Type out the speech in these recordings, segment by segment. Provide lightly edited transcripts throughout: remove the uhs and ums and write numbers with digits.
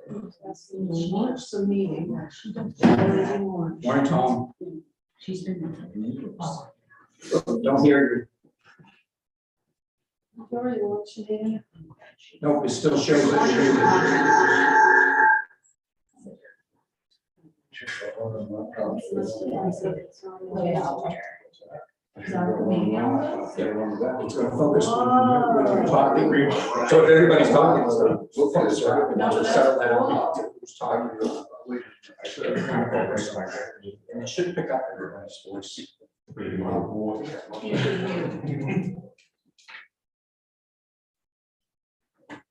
Watch the meeting. Morning, Tom. She's been. Don't hear Already watching it. you. Nope, it still shows that you're it's going to focus when you're talking. So if everybody's talking, we'll focus around. Once we settle that out, who's talking. And it should pick up everybody's voice.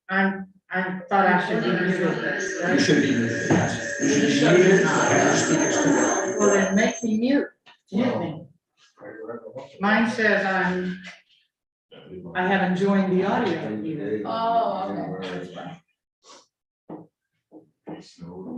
I thought I should be muted this, You right? should be muted, yes. You should be muted and your speakers together. Well, then make me mute. Mute me. Mine says I haven't joined the audio either. Oh, okay. So,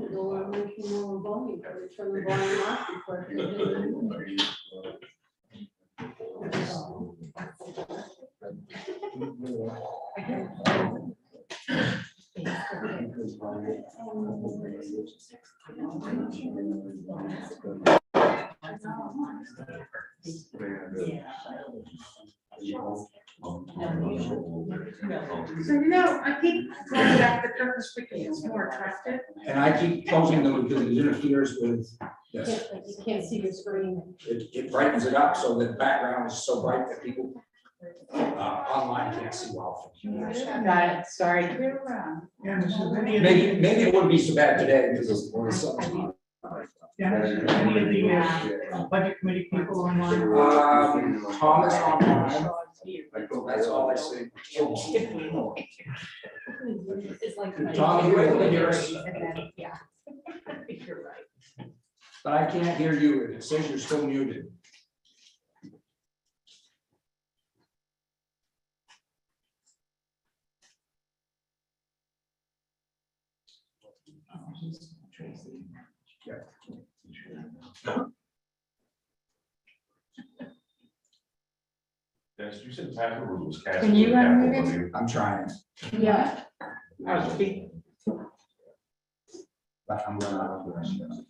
I keep going back to purpose because it's more attractive. And I keep closing them because it interferes with this. You can't see your screen. It brightens it up so that the background is so bright that people online can't see well. Got it, sorry. Maybe it wouldn't be so bad today because it's something. Any of the budget committee people online? Tom is online. That's all I see. Tom, you able to hear us? Yeah. You're right. But I can't hear you. It says you're still muted. Yeah. Yes, you said password was cast. Can you unmute it? I'm trying, Yeah. I'll speak. but I'm running out of the rest of it.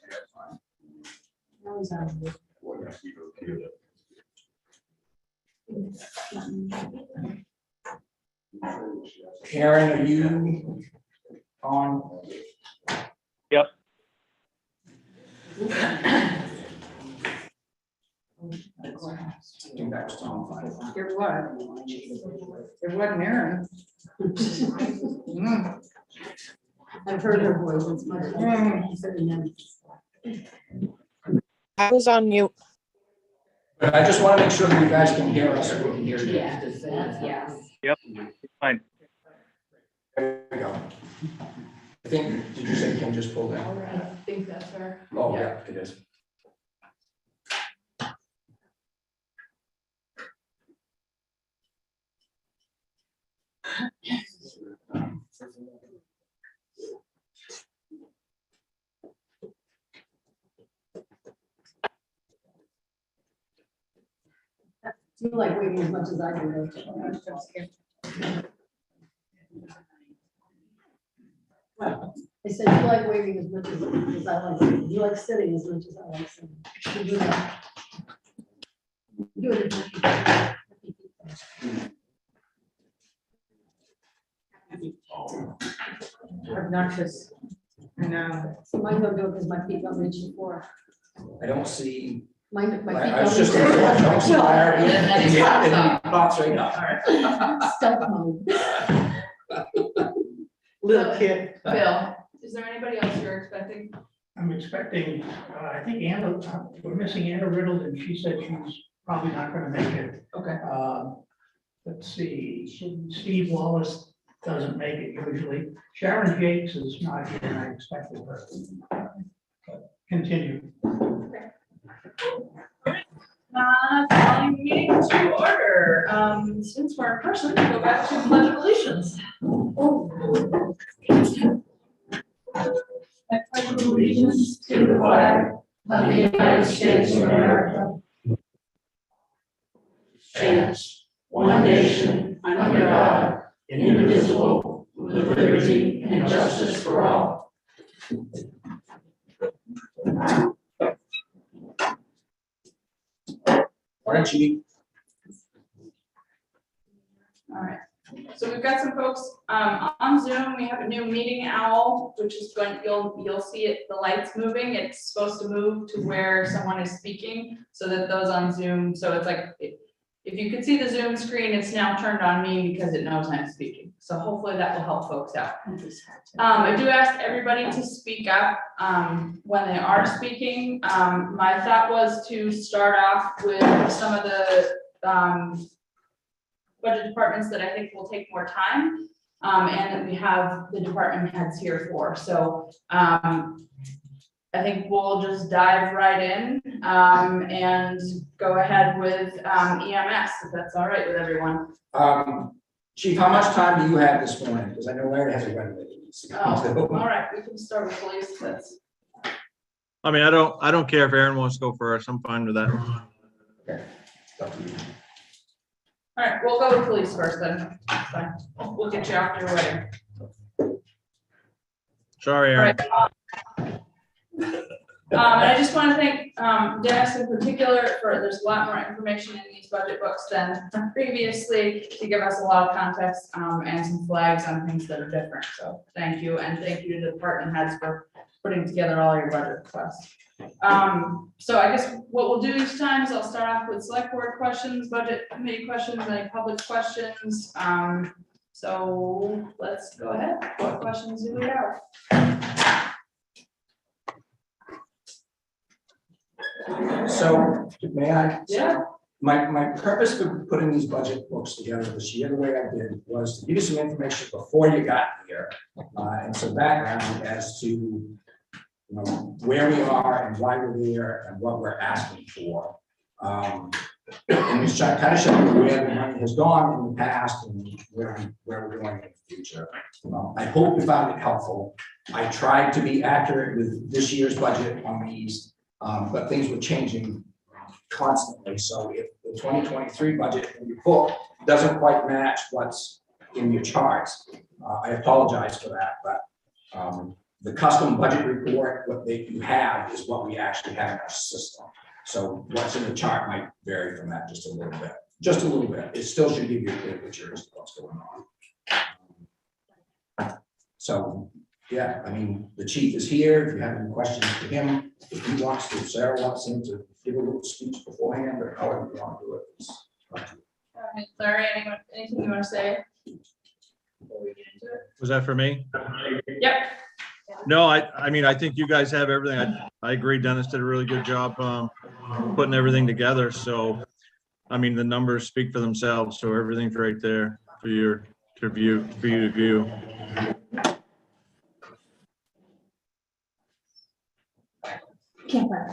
Karen, are you on? Yep. I think that was Tom. It was. It wasn't Aaron. I've heard her voice. It's much. I was on mute. But I just want to make sure that you guys can hear us. So we can hear you. Yeah. Yep, fine. There we go. I think, did you say Kim just pulled in? I think that's her. Oh, yeah, it is. You like waiting as much as I do. I said you like waiting as much as I like sitting. You like sitting as much as I like sitting. You do that. Do it as obnoxious. I know. So mine don't do it because my feet don't reach the floor. I don't see. My feet I was don't just. reach the I don't see floor. fire. Yeah, and pops right up. Stealth mode. Little kid. Bill, is there anybody else you're expecting? I'm expecting, I think Anna, we're missing Anna Riddle, and she said she's probably not gonna make it. Okay. Let's see, Steve Wallace doesn't make it usually. Sharon Jakes is not here, and I expected her. But continue. Calling the meeting to order. Since we're in person, we'll go back to pledge of allegiance. I pledge allegiance to the flag of the United States of America stands, one nation, under God, indivisible, with liberty and justice for all. Morning, Chief. All right, so we've got some folks on Zoom. We have a new meeting owl, which is going, you'll see it, the lights moving. It's supposed to move to where someone is speaking so that those on Zoom, so it's like, if you could see the Zoom screen, it's now turned on me because it knows I'm speaking. So hopefully that will help folks out. I do ask everybody to speak up when they are speaking. My thought was to start off with some of the budget departments that I think will take more time, and that we have the department heads here for. So I think we'll just dive right in and go ahead with EMS, if that's all right with everyone. Chief, how much time do you have this morning? Because I know Larry has a wedding that he needs to go Oh, to. all right, we can start with police. That's I mean, I don't care if Aaron wants to go first. I'm fine with that. Okay. It's up to you. all right. We'll go with police first then. That's fine. We'll get you after your wedding. Sorry, Aaron. And I just want to thank Dennis in particular for, there's a lot more information in these budget books than previously to give us a lot of context and some flags on things that are different. So thank you, and thank you to the department heads for putting together all your budget requests. So I guess what we'll do each time is I'll start off with select board questions, budget committee questions, any public questions. So let's go ahead. What questions do we have? So, may I? Yeah. My purpose for putting these budget books together this year, the way I did, was to give you some information before you got here, and some background as to where we are and why we're there and what we're asking for. And it's kind of showing where the money has gone in the past and where we're going in the future. I hope you found it helpful. I tried to be accurate with this year's budget on these, but things were changing constantly. So if the 2023 budget in your book doesn't quite match what's in your charts, I apologize for that, but the custom budget report, what you have is what we actually have in our system. So what's in the chart might vary from that just a little bit, just a little bit. It still should give you a clear picture as to what's going on. So, yeah, I mean, the chief is here. If you have any questions for him, if he wants to, Sarah wants him to give a little speech beforehand, or however you want to do it. It's up to you. All right, Larry, anything you want to say before we get into it? Was that for me? Yep. No, I mean, I think you guys have everything. I agree. Dennis did a really good job putting everything together. So, I mean, the numbers speak for themselves. So everything's right there for you to view. Can't find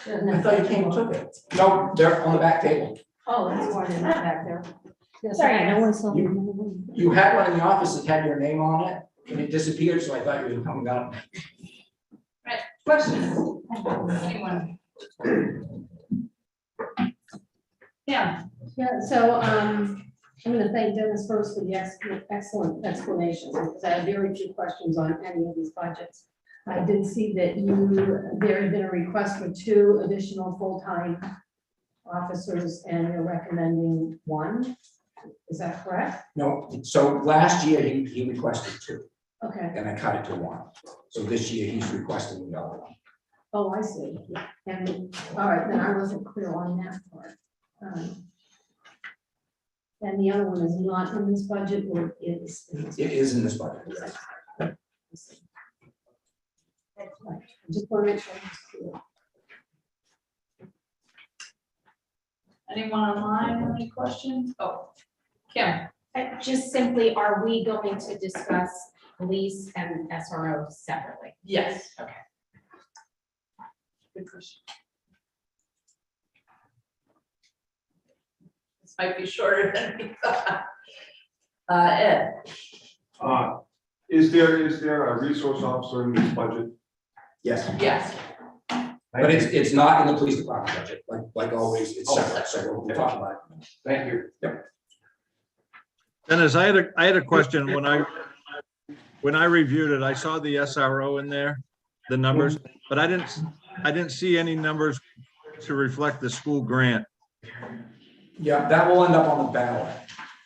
it. I thought you came and took it. No, they're on the back table. Oh, that's one in the back there. Sorry, I know one saw. You had one in the office that had your name on it, and it disappeared, so I thought you were coming up. Right, questions? Anyone? Yeah. Yeah, so I'm gonna thank Dennis first for the excellent explanations, because I have very few questions on any of these budgets. I did see that there had been a request for 2 additional full-time officers, and you're recommending 1. Is that correct? No, so last year he requested 2, Okay. and I cut it to 1. So this year he's requesting the other one. Oh, I see. And, all right, then I wasn't clear on that part. And the other one is not in this budget, or is? in this It is in this budget. Yes. budget? Right. I just want to make sure. it's clear. Anyone online have any questions? Oh, Kim. Just simply, are we going to discuss police and SRO separately? Yes. Okay. Good question. This might be shorter than we thought. Ed. Is there a resource officer in this budget? Yes. Yes. But it's not in the police department budget, like always, it's separate, so we'll talk about it. Thank you. Yep. Dennis, I had a question. When I reviewed it, I saw the SRO in there, the numbers, but I didn't see any numbers to reflect the school grant. Yeah, that will end up on the ballot.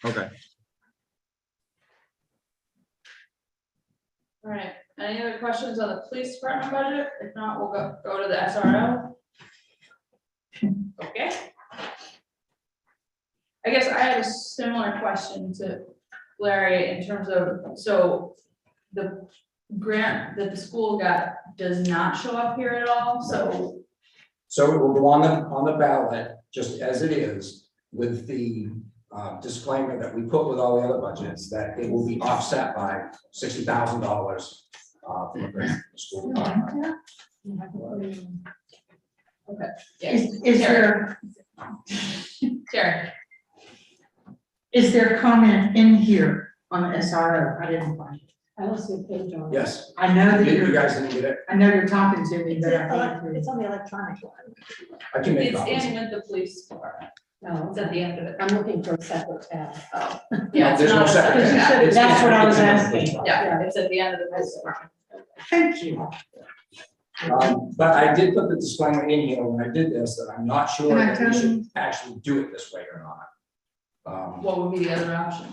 Okay. All right, any other questions on the police department budget? If not, we'll go to the SRO. Okay. I guess I had a similar question to Larry in terms of, so the grant that the school got does not show up here at all, so. So it will go on the ballot, just as it is, with the disclaimer that we put with all the other budgets, that it will be offset by $60,000 from the grant from the school department. Okay. Yeah. Is there, Sure. is there comment in here on the SRO? I didn't find it. I don't see a page on it. Yes, I know that you you're, guys didn't get it, I know you're talking to me, but I It's on the electronic one. I can make It's copies. in with the police department. No, It's at the end of it. I'm looking for a separate tab. Oh. No, Yeah, it's there's no not a separate separate tab. tab. It's- That's what I was it's in the asking. police department. Yeah, it's at the end of the police department. Thank you. But I did put the disclaimer in here when I did this, that I'm not sure Can I that we tell should you- actually do it this way or not. What would be the other option?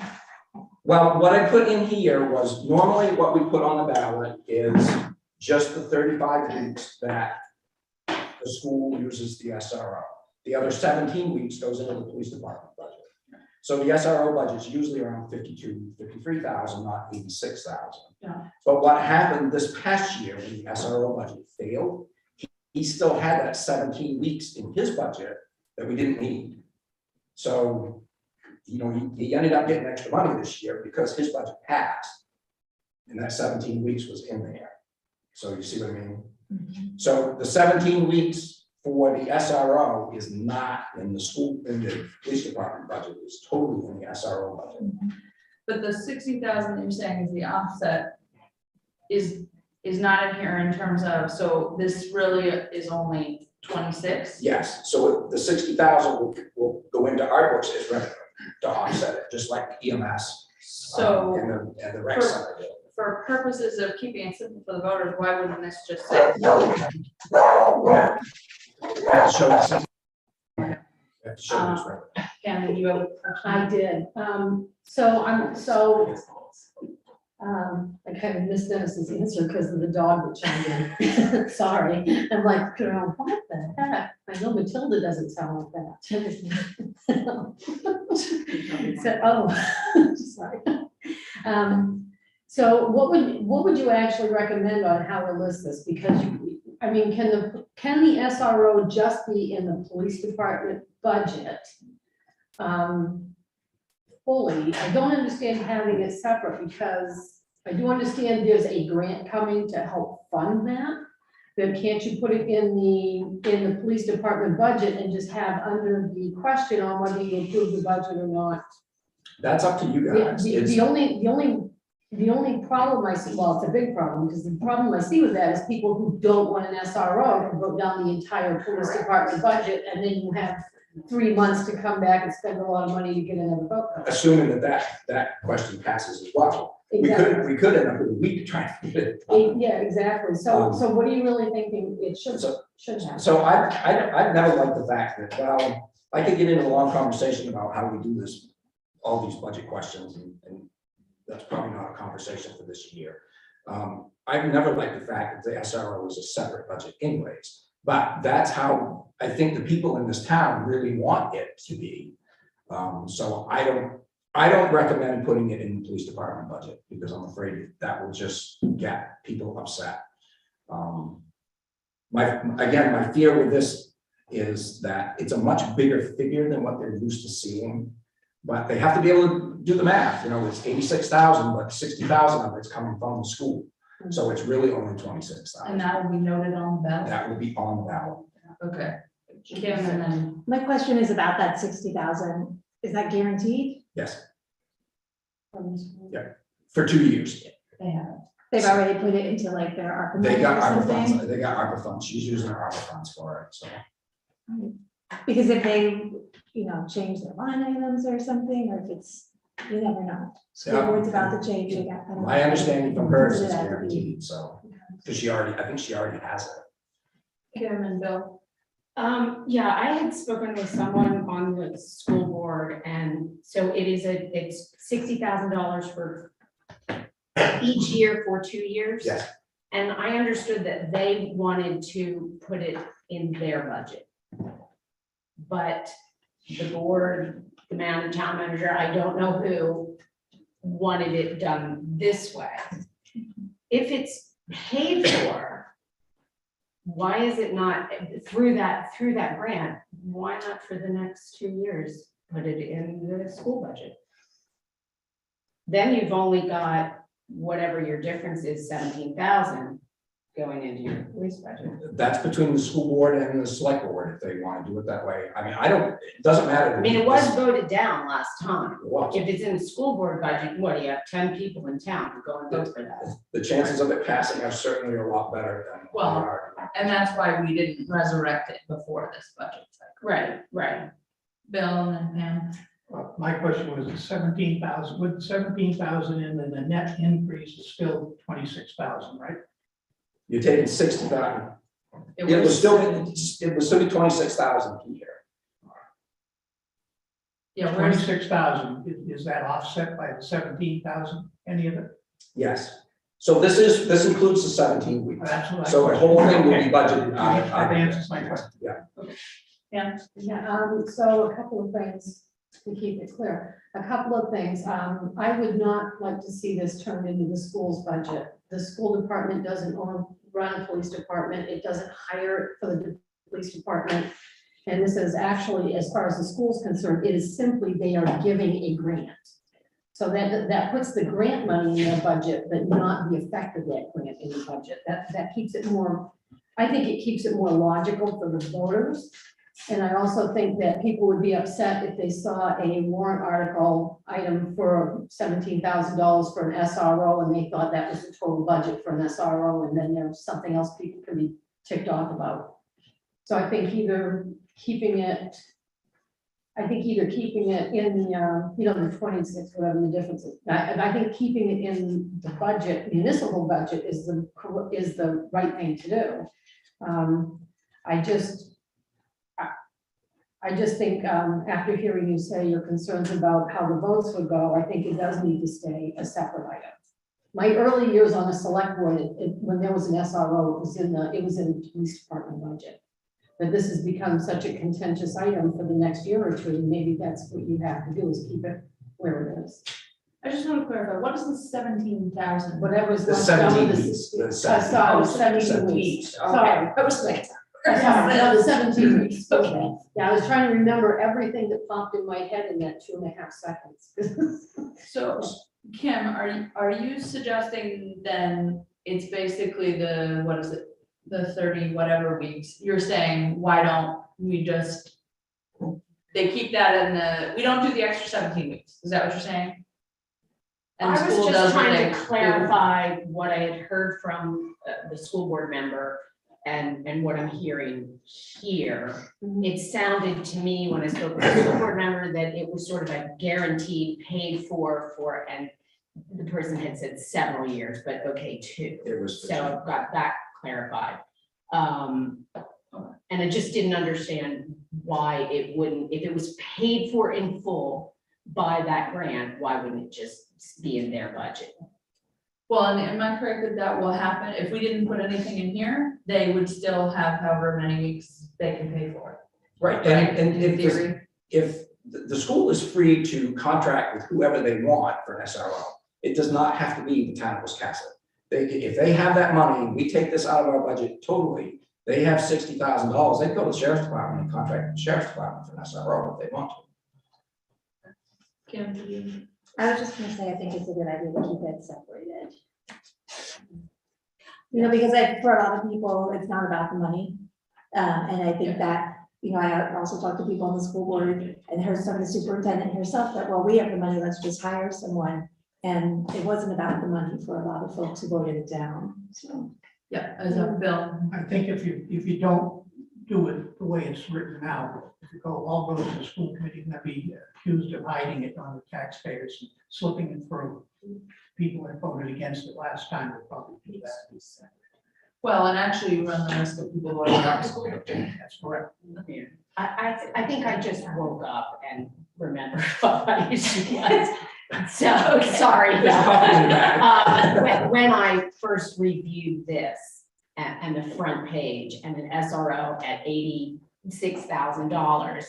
Well, what I put in here was normally what we put on the ballot is just the 35 weeks that the school uses the SRO. The other 17 weeks goes into the police department budget. So the SRO budget is usually around 53,000, not 86,000. Yeah. But what happened this past year when the SRO budget failed, he still had that 17 weeks in his budget that we didn't need. So, you know, he ended up getting extra money this year because his budget passed. And that 17 weeks was in there. So you see what I mean? So the 17 weeks for the SRO is not in the school, in the police department budget, it's totally in the SRO budget. But the 60,000 that you're saying is the offset is not in here in terms of, so this really is only 26? Yes, so the 60,000 will go into our books as revenue to offset it, just like EMS. So And the rec center did. for purposes of keeping it simple for the voters, why wouldn't this just say? That shows us- that shows us revenue. Ken, did you have a I question? did, I kind of missed Dennis's answer because of the dog that chimed in. Sorry, I'm like, girl, what the heck? I know Matilda doesn't sound like that. So, oh, sorry. So what would you actually recommend on how to list this? Because I mean, can the SRO just be in the police department budget? Fully, I don't understand having it separate because I do understand there's a grant coming to help fund that. But can't you put it in the police department budget and just have under the question on whether you approve the budget or not? That's up to you guys. The only problem I see, well, it's a big problem, because the problem I see with that is people who don't want an SRO can vote down the entire police department budget, and then you have 3 months to come back and spend a lot of money to get another vote. Assuming that question passes as well. Exactly. We could end up with a week trying to get it. Yeah, exactly. So what are you really thinking it should happen? So I've never liked the fact that, well, I could get into a long conversation about how we do this, all these budget questions, and that's probably not a conversation for this year. I've never liked the fact that the SRO is a separate budget anyways, but that's how I think the people in this town really want it to be. So I don't recommend putting it in the police department budget because I'm afraid that will just get people upset. My fear with this is that it's a much bigger figure than what they're used to seeing. But they have to be able to do the math, you know, it's 86,000, but 60,000 of it's coming from the school. So it's really only 26,000. And that will be noted on the ballot? That will be on the ballot. Okay. Kim, and then, My question is about that 60,000. Is that guaranteed? Yes, From the school? for 2 years. they have, They've already put it into like their ARPA They money got or ARPA something? funds, they got ARPA funds, she's using her ARPA funds for it, so. Because if they, change their line items or something, or if it's, you never know. School Yeah. board's about to change, they got. I don't know. My understanding from her is it's Consider that to be- guaranteed, so, because I think she already has it. Kim and Bill. Yeah, I had spoken with someone on the school board, and so it's $60,000 for each year for 2 years. Yes, And I understood that they wanted to put it in their budget. But the board, the town manager, I don't know who, wanted it done this way. If it's paid for, why is it not through that grant? Why not for the next 2 years, put it in the school budget? Then you've only got whatever your difference is, 17,000 going into your police budget. that's between the school board and the select board, if they want to do it that way. I mean, it doesn't matter. to I mean, me. it was voted down last time. It was. If it's in the school board budget, what, do you have 10 people in town who go and vote for that? The chances of it passing are certainly a lot better than. Well, they are. And that's why we didn't resurrect it before this budget cycle. Right. Bill and then Pam. My question was 17,000, with 17,000 in, and the net increase is still 26,000, right? You're taking 60,000. It was still be 26,000 a year. Yeah, where's, 26,000, is that offset by the 17,000, any of it? Yes. So this includes the 17 weeks. That's what I. So the whole thing will be budgeted. That answers my question. Yeah. So a couple of things to keep it clear. A couple of things. I would not like to see this turned into the school's budget. The school department doesn't run a police department. It doesn't hire for the police department. And this is actually, as far as the school's concerned, it is simply they are giving a grant. So that puts the grant money in their budget, but not the effect of that grant in the budget. That keeps it more, I think it keeps it more logical for the voters. And I also think that people would be upset if they saw a warrant article item for $17,000 for an SRO and they thought that was the total budget for an SRO, and then there's something else people could be ticked off about. So I think either keeping it in the 26, whatever the difference is. I think keeping it in the budget, municipal budget, is the right thing to do. I just think, after hearing you say your concerns about how the votes would go, I think it does need to stay a separate item. My early years on the select board, when there was an SRO, it was in the police department budget. But this has become such a contentious item for the next year or two, maybe that's what you have to do, is keep it where it is. I just want to clarify, what is the 17,000? Whatever's The left 17 over weeks. The sorry, 17 17 weeks. Okay. Sorry. I was like, No, the 17 weeks. Okay. Yeah, I was trying to remember everything that popped in my head in that 2.5 seconds. so Kim, are you suggesting then it's basically the 30 whatever weeks? You're saying, why don't we just, they keep that we don't do the extra 17 weeks. Is that what you're saying? And the I was school just does what trying they to do. clarify what I had heard from the school board member and what I'm hearing here. It sounded to me when I spoke with the school board member that it was sort of a guaranteed paid for, and the person had said several years, but okay, 2. It was. So I've got that clarified. And I just didn't understand why it wouldn't, if it was paid for in full by that grant, why wouldn't it just be in their budget? Well, and am I correct that will happen? If we didn't put anything in here, they would still have however many weeks they can pay for it. Right, Right, and in theory. if the school is free to contract with whoever they want for an SRO, it does not have to be the town of Wiscasset. If they have that money, we take this out of our budget totally, they have $60,000, they can go to the sheriff's department and contract with the sheriff's department for an SRO if they want to. Kim, do you? I was just gonna say, I think it's a good idea to keep it separated. Because for a lot of people, it's not about the money. And I think that, I also talked to people on the school board and heard some of the superintendent herself that, well, we have the money, let's just hire someone. And it wasn't about the money for a lot of folks who voted it down, so. Yeah, as a bill. I think if you don't do it the way it's written now, if it all goes to the school committee, you're gonna be accused of hiding it on the taxpayers, and slipping it through. People that voted against it last time would probably do that. Well, and actually you run the risk of people voting out of school. That's correct. I think I just woke up and remembered what my issue was. So, sorry. Just probably back. When I first reviewed this and the front page and an SRO at $86,000,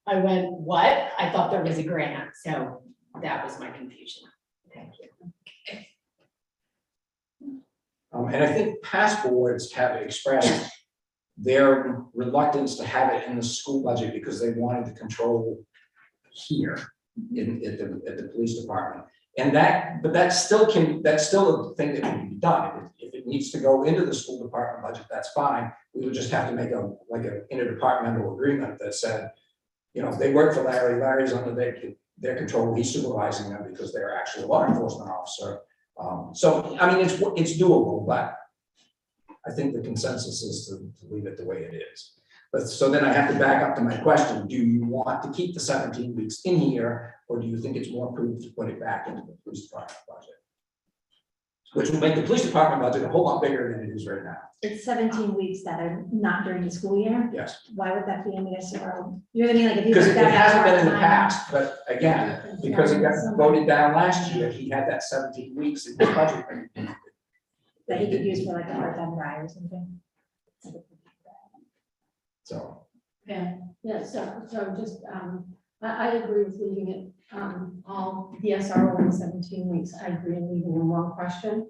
I went, what? I thought there was a grant, so that was my confusion. Thank you. And I think past boards have expressed their reluctance to have it in the school budget because they wanted to control here at the police department. And that's still a thing that can be done. If it needs to go into the school department budget, that's fine. We would just have to make an interdepartmental agreement that said, they work for Larry, Larry's under their control, he's supervising them because they're actually a law enforcement officer. So, I mean, it's doable, but I think the consensus is to leave it the way it is. But so then I have to back up to my question. Do you want to keep the 17 weeks in here, or do you think it's more prudent to put it back into the police department budget? Which will make the police department budget a whole lot bigger than it is right now. It's 17 weeks that are not during the school year. Yes. Why would that be in the SRO? You know what I mean? Like if you. Because it took that hasn't been in the part-time, past, but again, because it got voted down last year, he had that 17 weeks in his budget. That he could use for like a part-time guy or something. So, Yeah, so just, I agree with leaving it, all the SRO in 17 weeks. I agree in leaving in one question.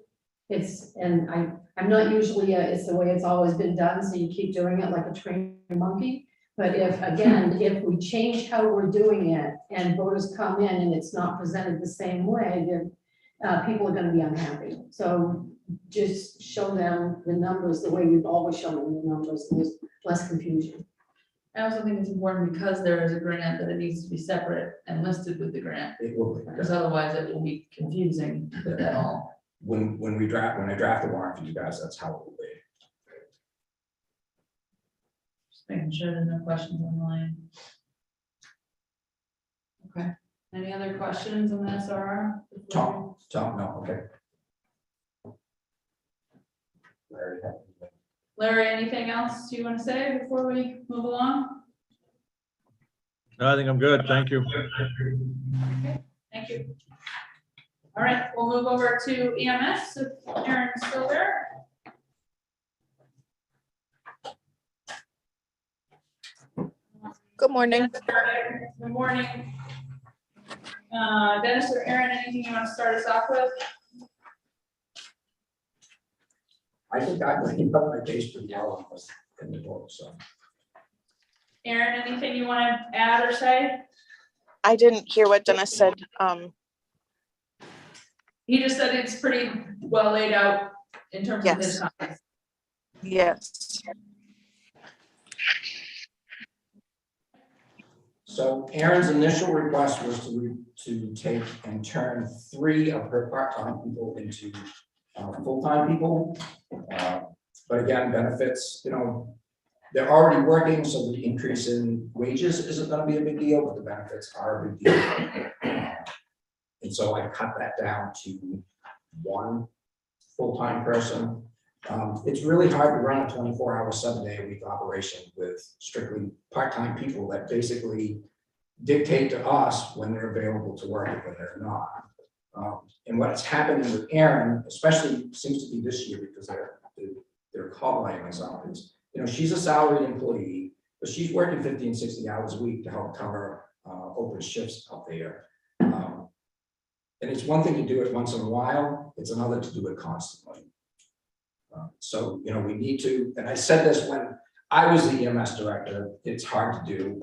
And I'm not usually, it's the way it's always been done, so you keep doing it like a trained monkey. But if we change how we're doing it and voters come in and it's not presented the same way, then people are gonna be unhappy. So just show them the numbers the way we've always shown them the numbers, and there's less confusion. I also think it's important because there is a grant that it needs to be separate and listed with the grant, it will be. because otherwise it will be confusing with that all. When I draft the warrant for you guys, that's how it will be. Just making sure there's no questions on the line. Okay, any other questions on the SRR? Tom, no, okay. Larry, anything else you want to say before we move along? I think I'm good. Thank you. Okay, thank you. All right, we'll move over to EMS if Aaron's still there. Good morning. Good morning. Dennis or Aaron, anything you want to start us off with? I think I've laid up my case pretty well in the book, so. Aaron, anything you want to add or say? I didn't hear what Dennis said. He just said it's pretty well laid out in terms of his Yes. comments. Yes. So Erin's initial request was to take and turn 3 of her part-time people into full-time people. But again, benefits, they're already working, so the increase in wages isn't gonna be a big deal, but the benefits are a big deal. And so I cut that down to 1 full-time person. It's really hard to run a 24-hour, 7-day-a-week operation with strictly part-time people that basically dictate to us when they're available to work and when they're not. And what's happening with Erin, especially seems to be this year because they're calling us on is, she's a salaried employee, but she's working 50 and 60 hours a week to help cover open shifts out there. And it's one thing to do it once in a while, it's another to do it constantly. So, we need to, and I said this when I was the EMS director, it's hard to do.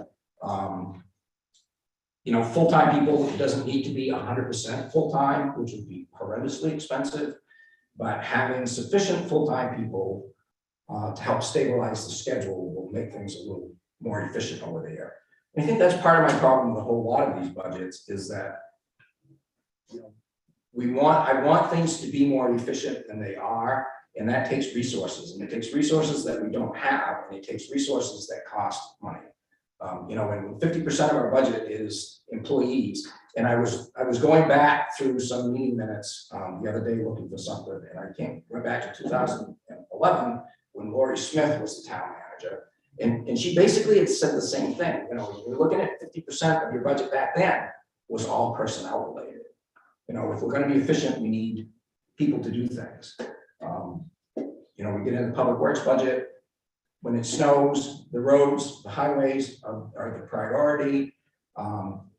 Full-time people, it doesn't need to be 100% full-time, which would be horrendously expensive, but having sufficient full-time people to help stabilize the schedule will make things a little more efficient over there. And I think that's part of my problem with a whole lot of these budgets is that I want things to be more efficient than they are, and that takes resources, and it takes resources that we don't have, and it takes resources that cost money. You know, when 50% of our budget is employees, and I was going back through some meeting minutes the other day looking for something, and I went back to 2011 when Lori Smith was the town manager, and she basically had said the same thing. You know, you're looking at 50% of your budget back then was all personnel related. You know, if we're going to be efficient, we need people to do things. You know, we get in the public works budget. When it snows, the roads, the highways are the priority.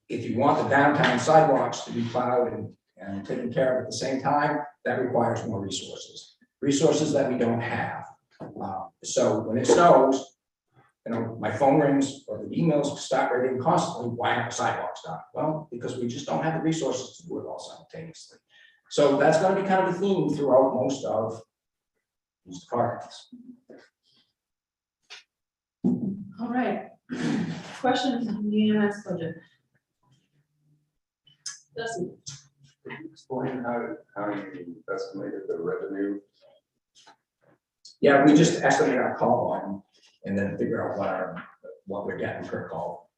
If you want the downtown sidewalks to be plowed and taken care of at the same time, that requires more resources that we don't have. So when it snows, you know, my phone rings or the emails start ringing constantly. Why aren't the sidewalks done? Well, because we just don't have the resources to do it all simultaneously. So that's going to be kind of a theme throughout most of these departments. All right. Questions on the EMS budget? Dustin? Explain how you estimated the revenue. Yeah, we just estimate our call volume and then figure out what we're getting per call.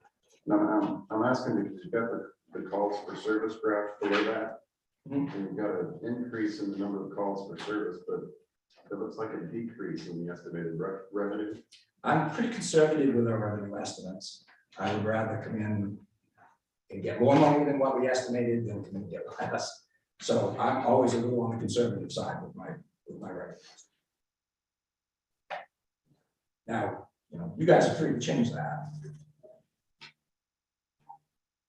No, I'm asking because you've got the calls for service graph below that. Mhm. And you've got an increase in the number of calls for service, but it looks like a decrease in the estimated revenue. I'm pretty conservative with our revenue estimates. I would rather come in and get more money than what we estimated than come in and get less. So I'm always a little on the conservative side with my revenue. Now, you know, you guys are free to change that.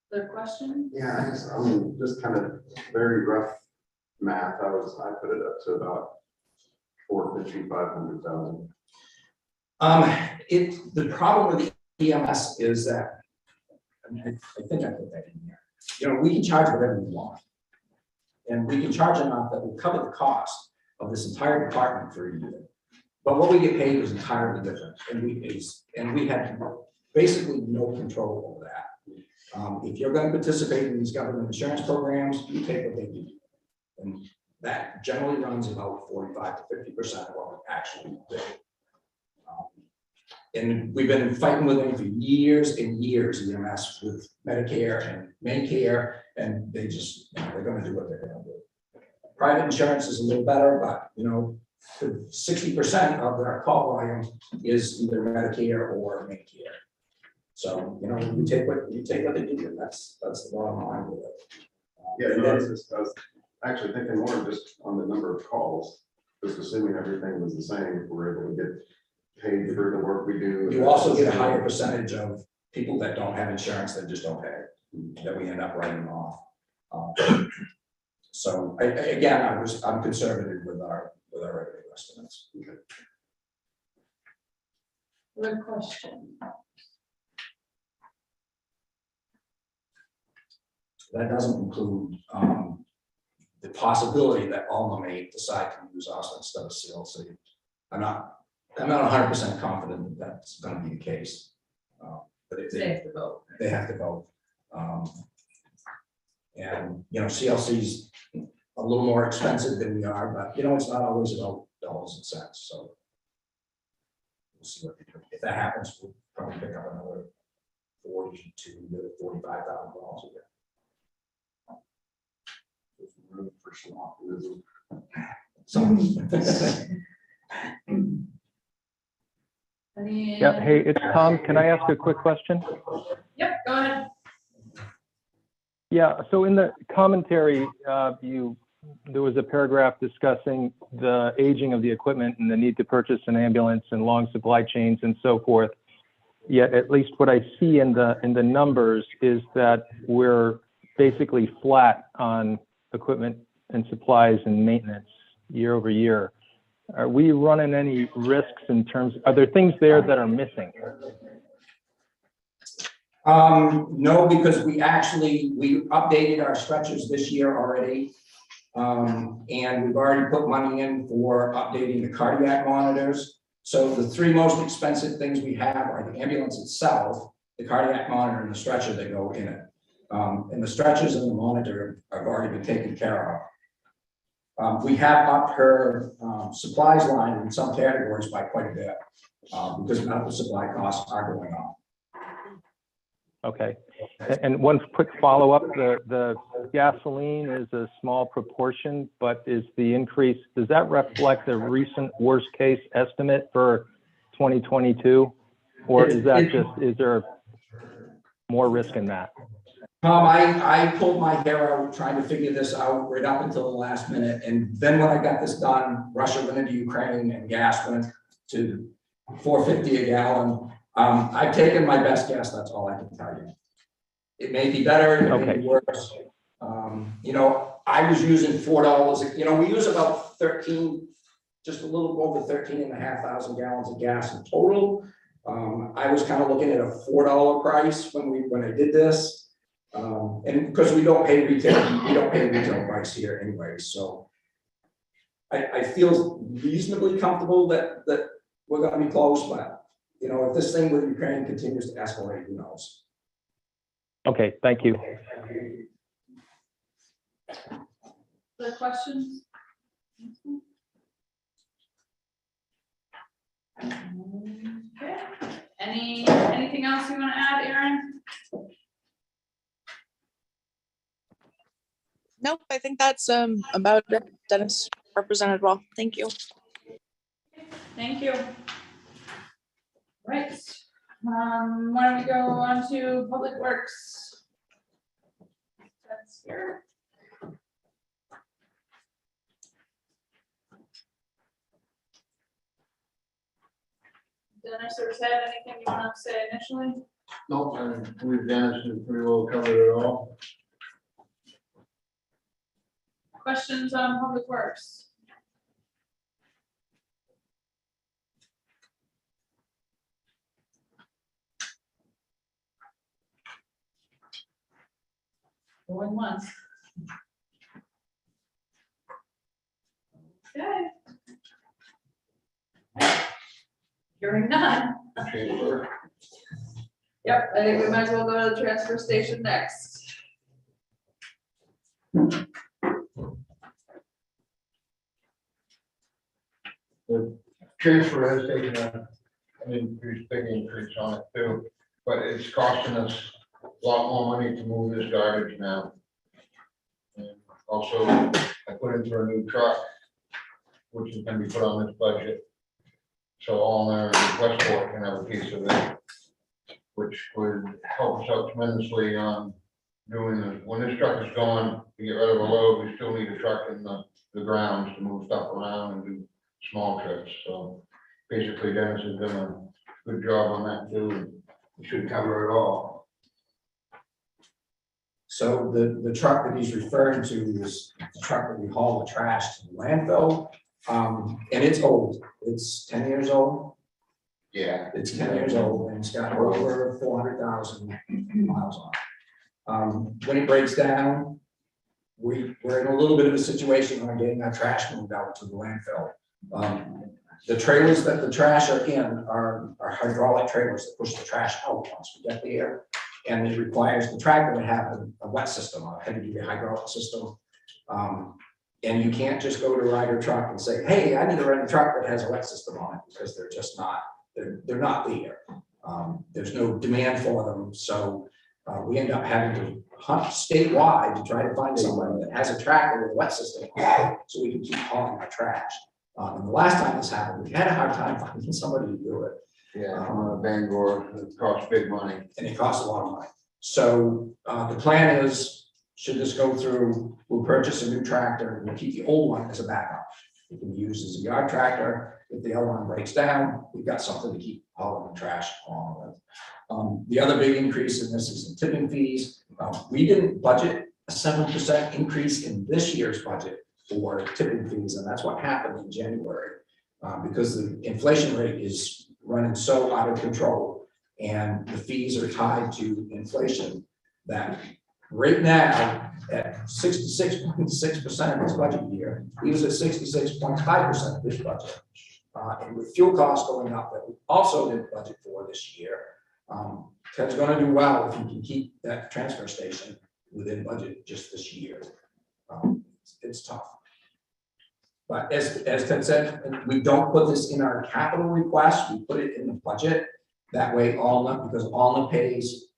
Third question? Yeah, I mean, just kind of very rough math. I put it up to about 450, 500,000. The problem with the EMS is that, I mean, I think I put that in here. You know, we can charge whatever we want. And we can charge enough that will cover the cost of this entire department for a year. But what we get paid is entirely different. And we have basically no control over that. If you're going to participate in these government insurance programs, you take what they give you. And that generally runs about 45 to 50% of what we actually do. And we've been fighting with them for years and years, EMS, with Medicare and Medicare, and they just, you know, they're going to do what they're going to do. Private insurance is a little better, but, you know, 60% of their call volume is either Medicare or Medicare. So, you know, you take what they give you. That's the bottom line with it. Yeah, no, I was actually thinking more just on the number of calls, just assuming everything was the same, we're able to get paid for the work we do. You also get a higher percentage of people that don't have insurance that just don't pay, that we end up writing off. So I'm conservative with our revenue estimates. Okay. Third question. That doesn't include the possibility that Alma may decide to use us instead of CLC. I'm not 100% confident that that's going to be the case. But if They have to vote. they have to vote. And, you know, CLC's a little more expensive than we are, but, you know, it's not always about dollars and cents, so. We'll see what they do. If that happens, we'll probably pick up another $42,000 to $45,000 a year. There's room for some optimism. Yeah, hey, it's Tom. Can I ask a quick question? Yep, go ahead. Yeah, so in the commentary, there was a paragraph discussing the aging of the equipment and the need to purchase an ambulance and long supply chains and so forth. Yet at least what I see in the numbers is that we're basically flat on equipment and supplies and maintenance year over year. Are we running any risks in terms, are there things there that are missing? No, because we updated our stretchers this year already. And we've already put money in for updating the cardiac monitors. So the three most expensive things we have are the ambulance itself, the cardiac monitor, and the stretcher that go in it. And the stretchers and the monitor have already been taken care of. We have upped her supplies line in some categories by quite a bit, because medical supply costs are going up. Okay. And one quick follow-up, the gasoline is a small proportion, but is the increase, does that reflect the recent worst case estimate for 2022? Or is that just, is there more risk in that? Tom, I pulled my hair out trying to figure this out right up until the last minute. And then when I got this done, Russia went into Ukraine and gas went to $4.50 a gallon. I've taken my best guess, that's all I can tell you. It may be better, it may be worse. You know, I was using $4, you know, we use about 13, just a little over 13,500 gallons of gas in total. I was kind of looking at a $4 price when I did this. And because we don't pay retail price here anyway, so I feel reasonably comfortable that we're gonna be close, but you know, if this thing with Ukraine continues to escalate, who knows? Okay, thank you. Other questions? Okay. Anything else you want to add, Aaron? Nope, I think that's about it. Dennis represented well. Thank you. Thank you. Right. Why don't we go on to Public Works? That's here. Dennis or Ted, anything you want to say initially? Nope, I believe Dennis has pretty well covered it all. Questions on Public Works? Going once. Okay. Hearing none. Yep, I think we might as well go to the transfer station next. The transfer has taken an increase, big increase on it too, but it's costing us a lot more money to move this garbage now. And also, I put in for a new truck, which is gonna be put on this budget. So all in Westport can have a piece of it, which would help us out tremendously on doing this. When this truck is gone, to get rid of a load, we still need a truck in the grounds to move stuff around and do small trips. So basically Dennis has done a good job on that too, and we should cover it all. So the truck that he's referring to is the truck that we haul the trash to the landfill. And it's old, it's 10 years old. Yeah. It's 10 years old and it's got over 400,000 miles on it. When it breaks down, we're in a little bit of a situation on getting our trash moved out to the landfill. The trailers that the trash are in are hydraulic trailers that push the trash out once we get there. And it requires the tractor to have a wet system, a heavy duty hydraulic system. And you can't just go to a Ryder truck and say, hey, I need to rent a truck that has a wet system on it, because they're just not, they're not there. There's no demand for them. So we end up having to hunt statewide to try to find someone that has a tractor with a wet system on it, so we can keep hauling our trash. And the last time this happened, we had a hard time finding somebody to do it. Yeah, from Bangor, it costs big money. And it costs a lot of money. So the plan is, should this go through, we'll purchase a new tractor and we'll keep the old one as a backup. It can be used as a yard tractor. If the other one breaks down, we've got something to keep hauling the trash along with. The other big increase in this is in tipping fees. We didn't budget a 7% increase in this year's budget for tipping fees, and that's what happened in January. Because the inflation rate is running so out of control and the fees are tied to inflation that right now at 66.6% of this budget year, he was at 66.5% of this budget. And with fuel costs going up that we also didn't budget for this year, Ted's going to do well if he can keep that transfer station within budget just this year. It's tough. But as Ted said, we don't put this in our capital request, we put it in the budget. That way, because Alna pays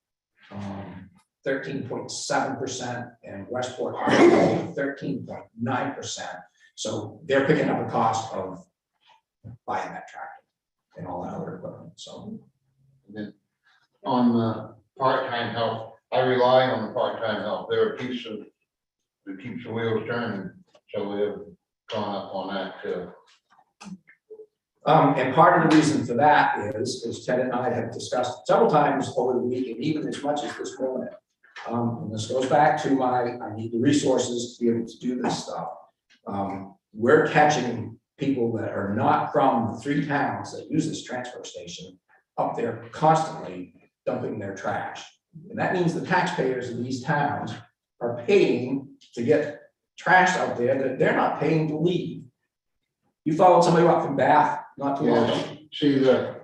13.7% and Westport 13.9%. So they're picking up the cost of buying that tractor and all that other equipment, so. And then on the part-time help, I rely on the part-time help. They're a piece of, that keeps the wheels turning, so we have gone up on that too. And part of the reason for that is, as Ted and I have discussed several times over the week, and even as much as this morning. And this goes back to I need the resources to be able to do this stuff. We're catching people that are not from the 3 towns that use this transfer station up there constantly dumping their trash. And that means the taxpayers in these towns are paying to get trash out there that they're not paying to leave. You followed somebody up from Bath not too long ago. See, the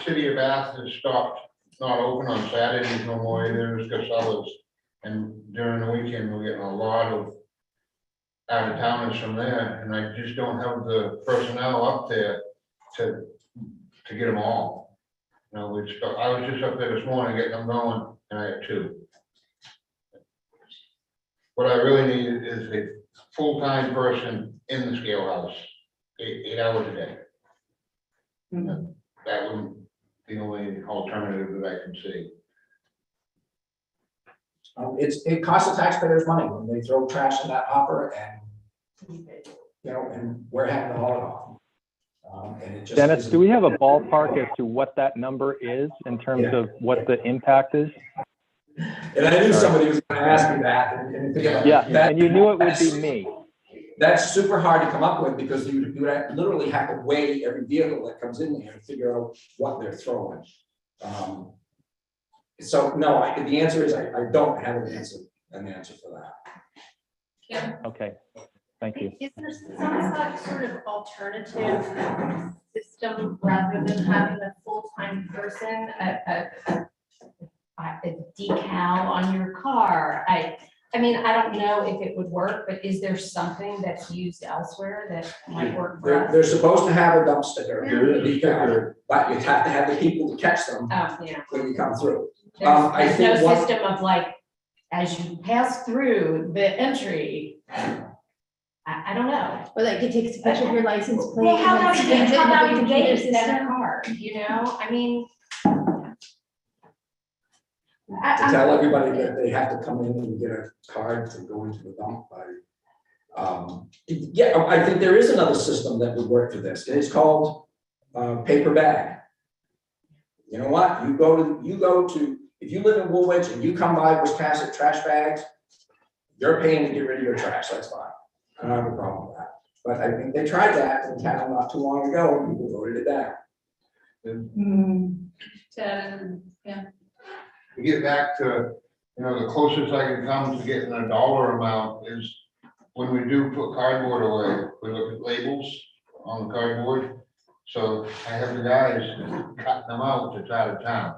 city of Bath has stopped, not open on Saturdays no more, there's just others. And during the weekend, we're getting a lot of out of towners from there, and I just don't have the personnel up there to get them all. You know, I was just up there this morning getting them going, and I had 2. What I really need is a full-time person in the scale house, 8 hours a day. That would be the only alternative that I can see. It costs the taxpayers money when they throw trash in that hopper and, and we're having to haul it off. And it just Dennis, isn't- do we have a ballpark as to what that number is in terms Yeah. of what the impact is? And I knew somebody was gonna ask me that, and Yeah, and you knew it would be me. That's super hard to come up with because you literally have to weigh every vehicle that comes in there and figure out what they're throwing. So no, the answer is I don't have an answer for that. Okay, thank you. Is there some sort of alternative system rather than having a full-time person, a decal on your car? I mean, I don't know if it would work, but is there something that's used elsewhere that might work for us? They're supposed to have a dump sticker, but you have to have the people to catch them Oh, yeah. when you come through. I There's think no what- system of like, as you pass through the entry. I don't know. Or like it takes a picture of your license plate. Well, how and about then you, scans it how into the about you computer gate that system. card, you know, I mean. to tell everybody that they have to come in and get a card to go into the dump. Yeah, I think there is another system that would work for this. It's called paper bag. You know what? You go to, if you live in Woolwich and you come by Wiscasset trash bags, you're paying to get rid of your trash, that's fine. I don't have a problem with that. But I think they tried that in town not too long ago, and people voted it down. To get back to, the closest I can come to getting a dollar amount is when we do put cardboard away, we look at labels on the cardboard. So I have the guys cut them out that's out of town.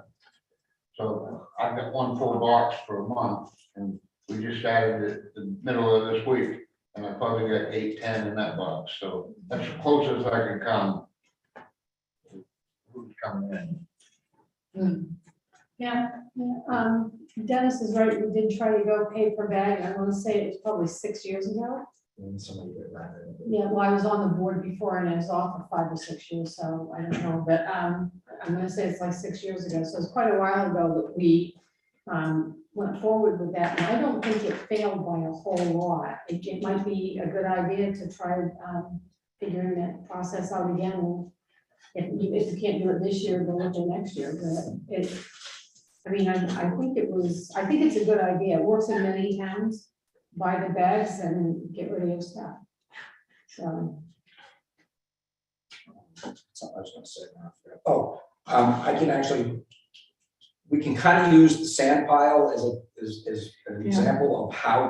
So I've got 1 full box for a month, and we just started at the middle of this week, and I probably got 8, 10 in that box. So that's the closest I can come. Who's coming in? Yeah, Dennis is right, we did try to go paper bag, I want to say it was probably 6 years ago. And somebody did that. Yeah, well, I was on the board before and I was off for 5 or 6 years, so I don't know, but I'm gonna say it's like 6 years ago, so it's quite a while ago that we went forward with that, and I don't think it failed by a whole lot. It might be a good idea to try figuring that process out again. If you can't do it this year, go into next year, but I think it's a good idea. It works in many towns. Buy the bags and get rid of your stuff. So. Something I was gonna say now. I can actually, we can kind of use the sand pile as an example of how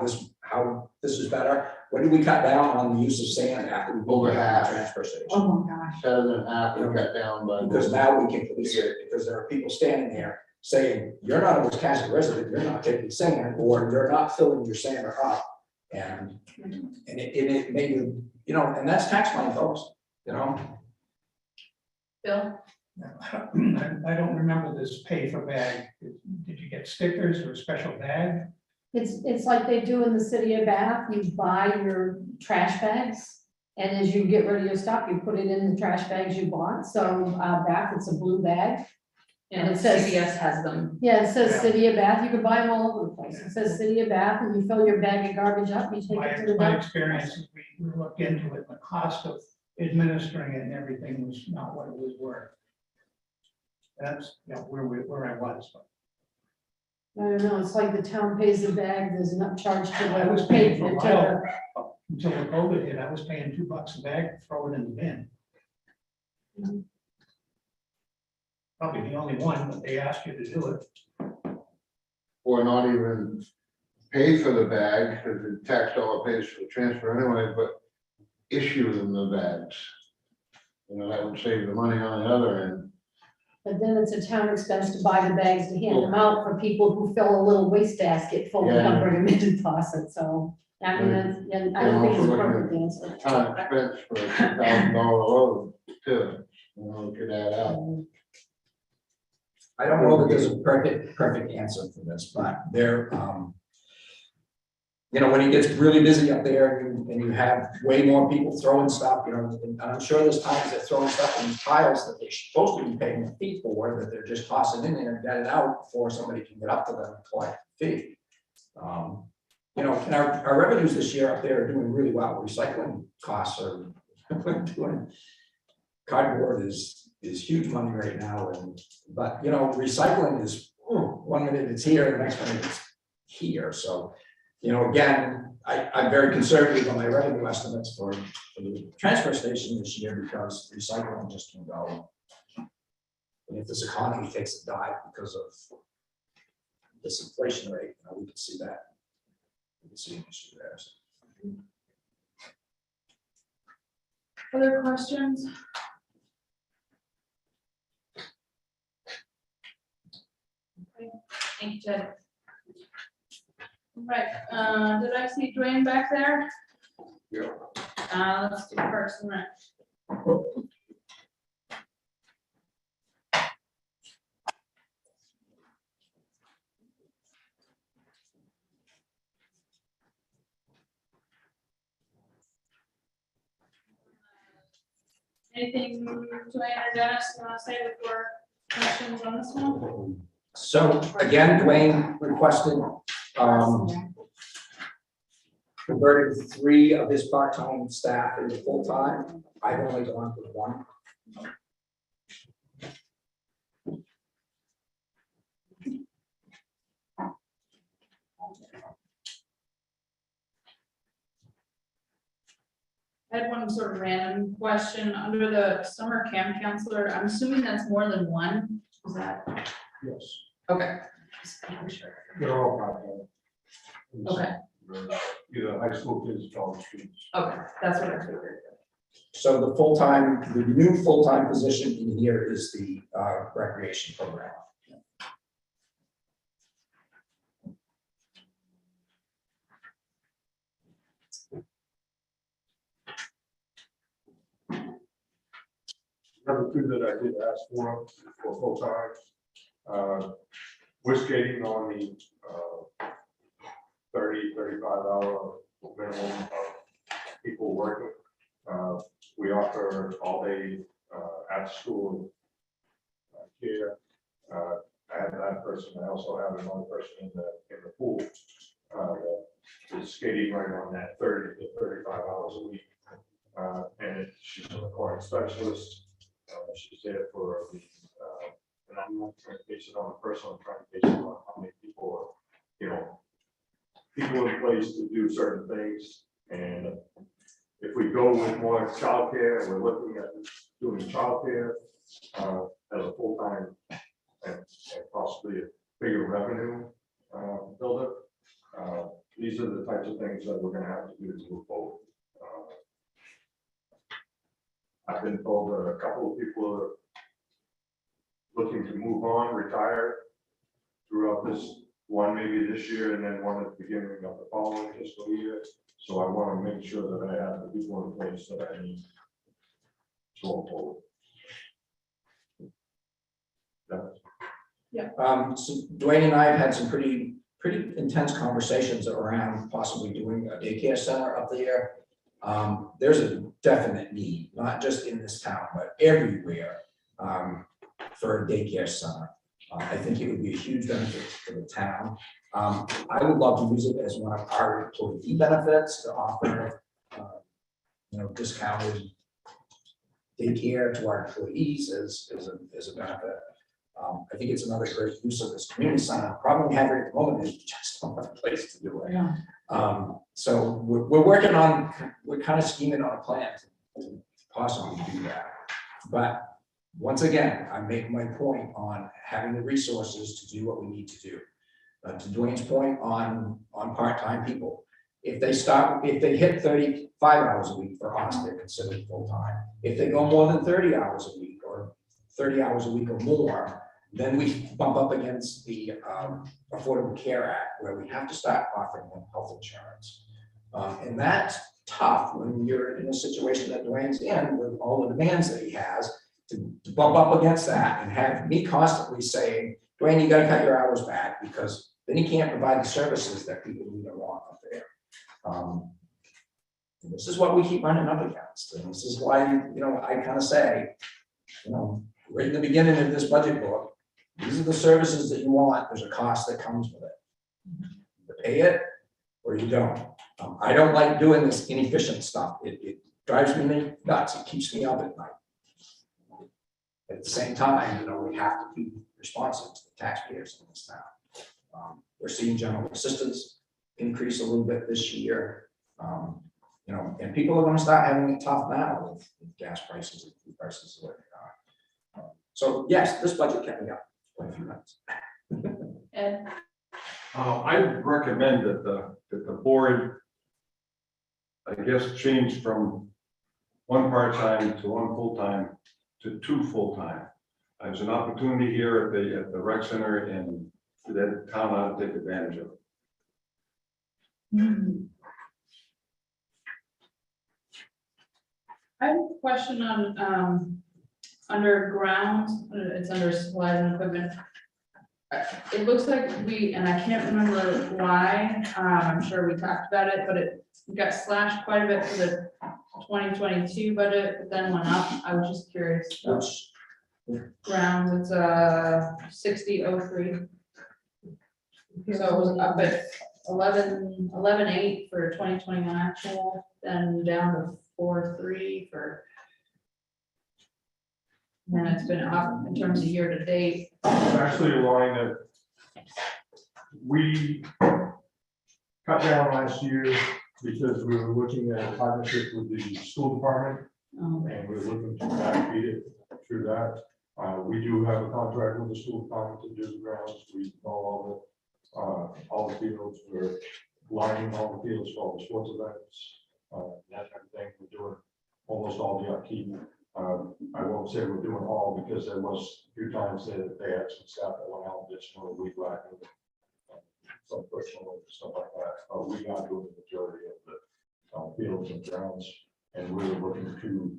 this is better. What did we cut down on the use of sand after we built the transfer station? Oh my gosh. 7.5 we cut down by. Because now we can police it, because there are people standing there saying, you're not a Wiscasset resident, you're not taking sand, or you're not filling your sander up. And it made, you know, and that's tax money, folks, you know? Bill? I don't remember this pay for bag. Did you get stickers or a special bag? It's like they do in the city of Bath, you buy your trash bags. And as you get rid of your stuff, you put it in the trash bags you bought, so, Bath, it's a blue bag. And it says- CVS has them. Yeah, it says Yeah. City of Bath, you can buy them all over the place, it says City of Bath, and you fill your bag of garbage up, you take it to the My dump. experience is we looked into it, the cost of administering it and everything was not what it was worth. That's, you know, where I was. I don't know, it's like the town pays the bag, there's enough charge to I was the paying for a to while, until the COVID hit, I was paying $2 a bag, throw it in the bin. Mhm. Probably the only one, but they asked you to do it. Or not even pay for the bag, because the tax dollar pays for the transfer anyway, but issue them the bags. You know, that would save the money on the other end. But then it's a town expense to buy the bags to hand them out for people who fill a little wastebasket full and Yeah. bring them into toss it, so. I mean, that's, yeah, I don't think it's a perfect answer. Town expense for a $2,000 load too, you know, it could add up. I don't know that there's a perfect answer for this, but there, you know, when it gets really busy up there and you have way more people throwing stuff, you know, and I'm sure there's times they're throwing stuff in these piles that they're supposed to be paying a fee for, that they're just tossing in there and get it out before somebody can get up to them and collect the fee. You know, and our revenues this year up there are doing really well. Recycling costs are doing, cardboard is huge money right now, but you know, recycling is, 1 minute it's here, the next minute it's here, so. You know, again, I'm very conservative on my revenue estimates for the transfer station this year because recycling just can go. And if this economy takes a dive because of this inflation rate, you know, we can see that. We can see an issue there. Other questions? Okay, thank you, Ted. Right, did I see Dwayne back there? Yeah. Let's do Parks and Rec. Anything, Dwayne or Dennis, you want to say before questions on this one? So again, Dwayne requested, converted 3 of his part-time staff into full-time. I've only gone with 1. I had one sort of random question under the summer camp counselor. I'm assuming that's more than 1. Is that? Yes. Okay. Just making sure. They're all part-time. Okay, Either high school kids, college students. okay, that's what I figured. So the new full-time position in here is the recreation program. Number 2 that I did ask for full-time, we're skating on the 35 hour minimum of people working. We offer all day after school care. I have that person. I also have another person in the pool that is skating right on that 30 to 35 hours a week. And she's an aquatic specialist. She's there for the, and I'm not trying to base it on a personal, I'm trying to base it on how many people are, you know, people in place to do certain things. And if we go with more childcare, we're looking at doing childcare as a full-time and possibly a bigger revenue builder. These are the types of things that we're gonna have to do to move forward. I've been told that a couple of people are looking to move on, retire throughout this one maybe this year and then one at the beginning of the following fiscal year. So I want to make sure that I have the people in place that I need going forward. So Dwayne and I have had some pretty intense conversations around possibly doing a daycare center up there. There's a definite need, not just in this town, but everywhere, for a daycare center. I think it would be a huge benefit for the town. I would love to use it as one of our employee benefits to offer, discounted daycare to our employees as a benefit. I think it's another great use of this community center. Problem we have right at the moment is we just don't have a place to do it. Yeah. So we're working on, we're kind of scheming on a plan to possibly do that. But once again, I make my point on having the resources to do what we need to do. To Dwayne's point on part-time people, if they hit 35 hours a week for us, they're considered full-time. If they go more than 30 hours a week or 30 hours a week or more, then we bump up against the Affordable Care Act, where we have to start offering them health insurance. And that's tough when you're in a situation that Dwayne's in with all the demands that he has to bump up against that and have me constantly saying, Dwayne, you gotta cut your hours back, because then he can't provide the services that people need or want up there. And this is what we keep running up against. And this is why, I kind of say, right in the beginning of this budget book, these are the services that you want. There's a cost that comes with it. You pay it or you don't. I don't like doing this inefficient stuff. It drives me nuts. It keeps me up at night. At the same time, we have to be responsive to the taxpayers in this town. We're seeing general assistance increase a little bit this year. And people are going to start having it tough now with gas prices and food prices the way they are. So yes, this budget kept me up quite a few months. Ed? I recommend that the board, I guess, change from one part-time to one full-time to two full-time. There's an opportunity here at the rec center, and that town ought to take advantage of it. I have a question on, underground, it's under supplies and equipment. It looks like and I can't remember why, I'm sure we talked about it, but we got slashed quite a bit for the 2022 budget, but then went up. I was just curious. Grounds, it's 6003. So it was up at 11.8 for 2021 actual, then down to 4.3 for. And it's been up in terms of year to date. It's actually a line that we cut down last year because we were looking at a partnership with the school department, and we were looking to backfeed it through that. We do have a contract with the school department to do the grounds. We know all the fields. We're lining all the fields for all the sports events, that kind of thing. We're doing almost all the upkeep. I won't say we're doing all, because there was a few times that they had some staff that went out additional weed whacking, some personal stuff like that. We are doing the majority of the fields and grounds, and we were looking to.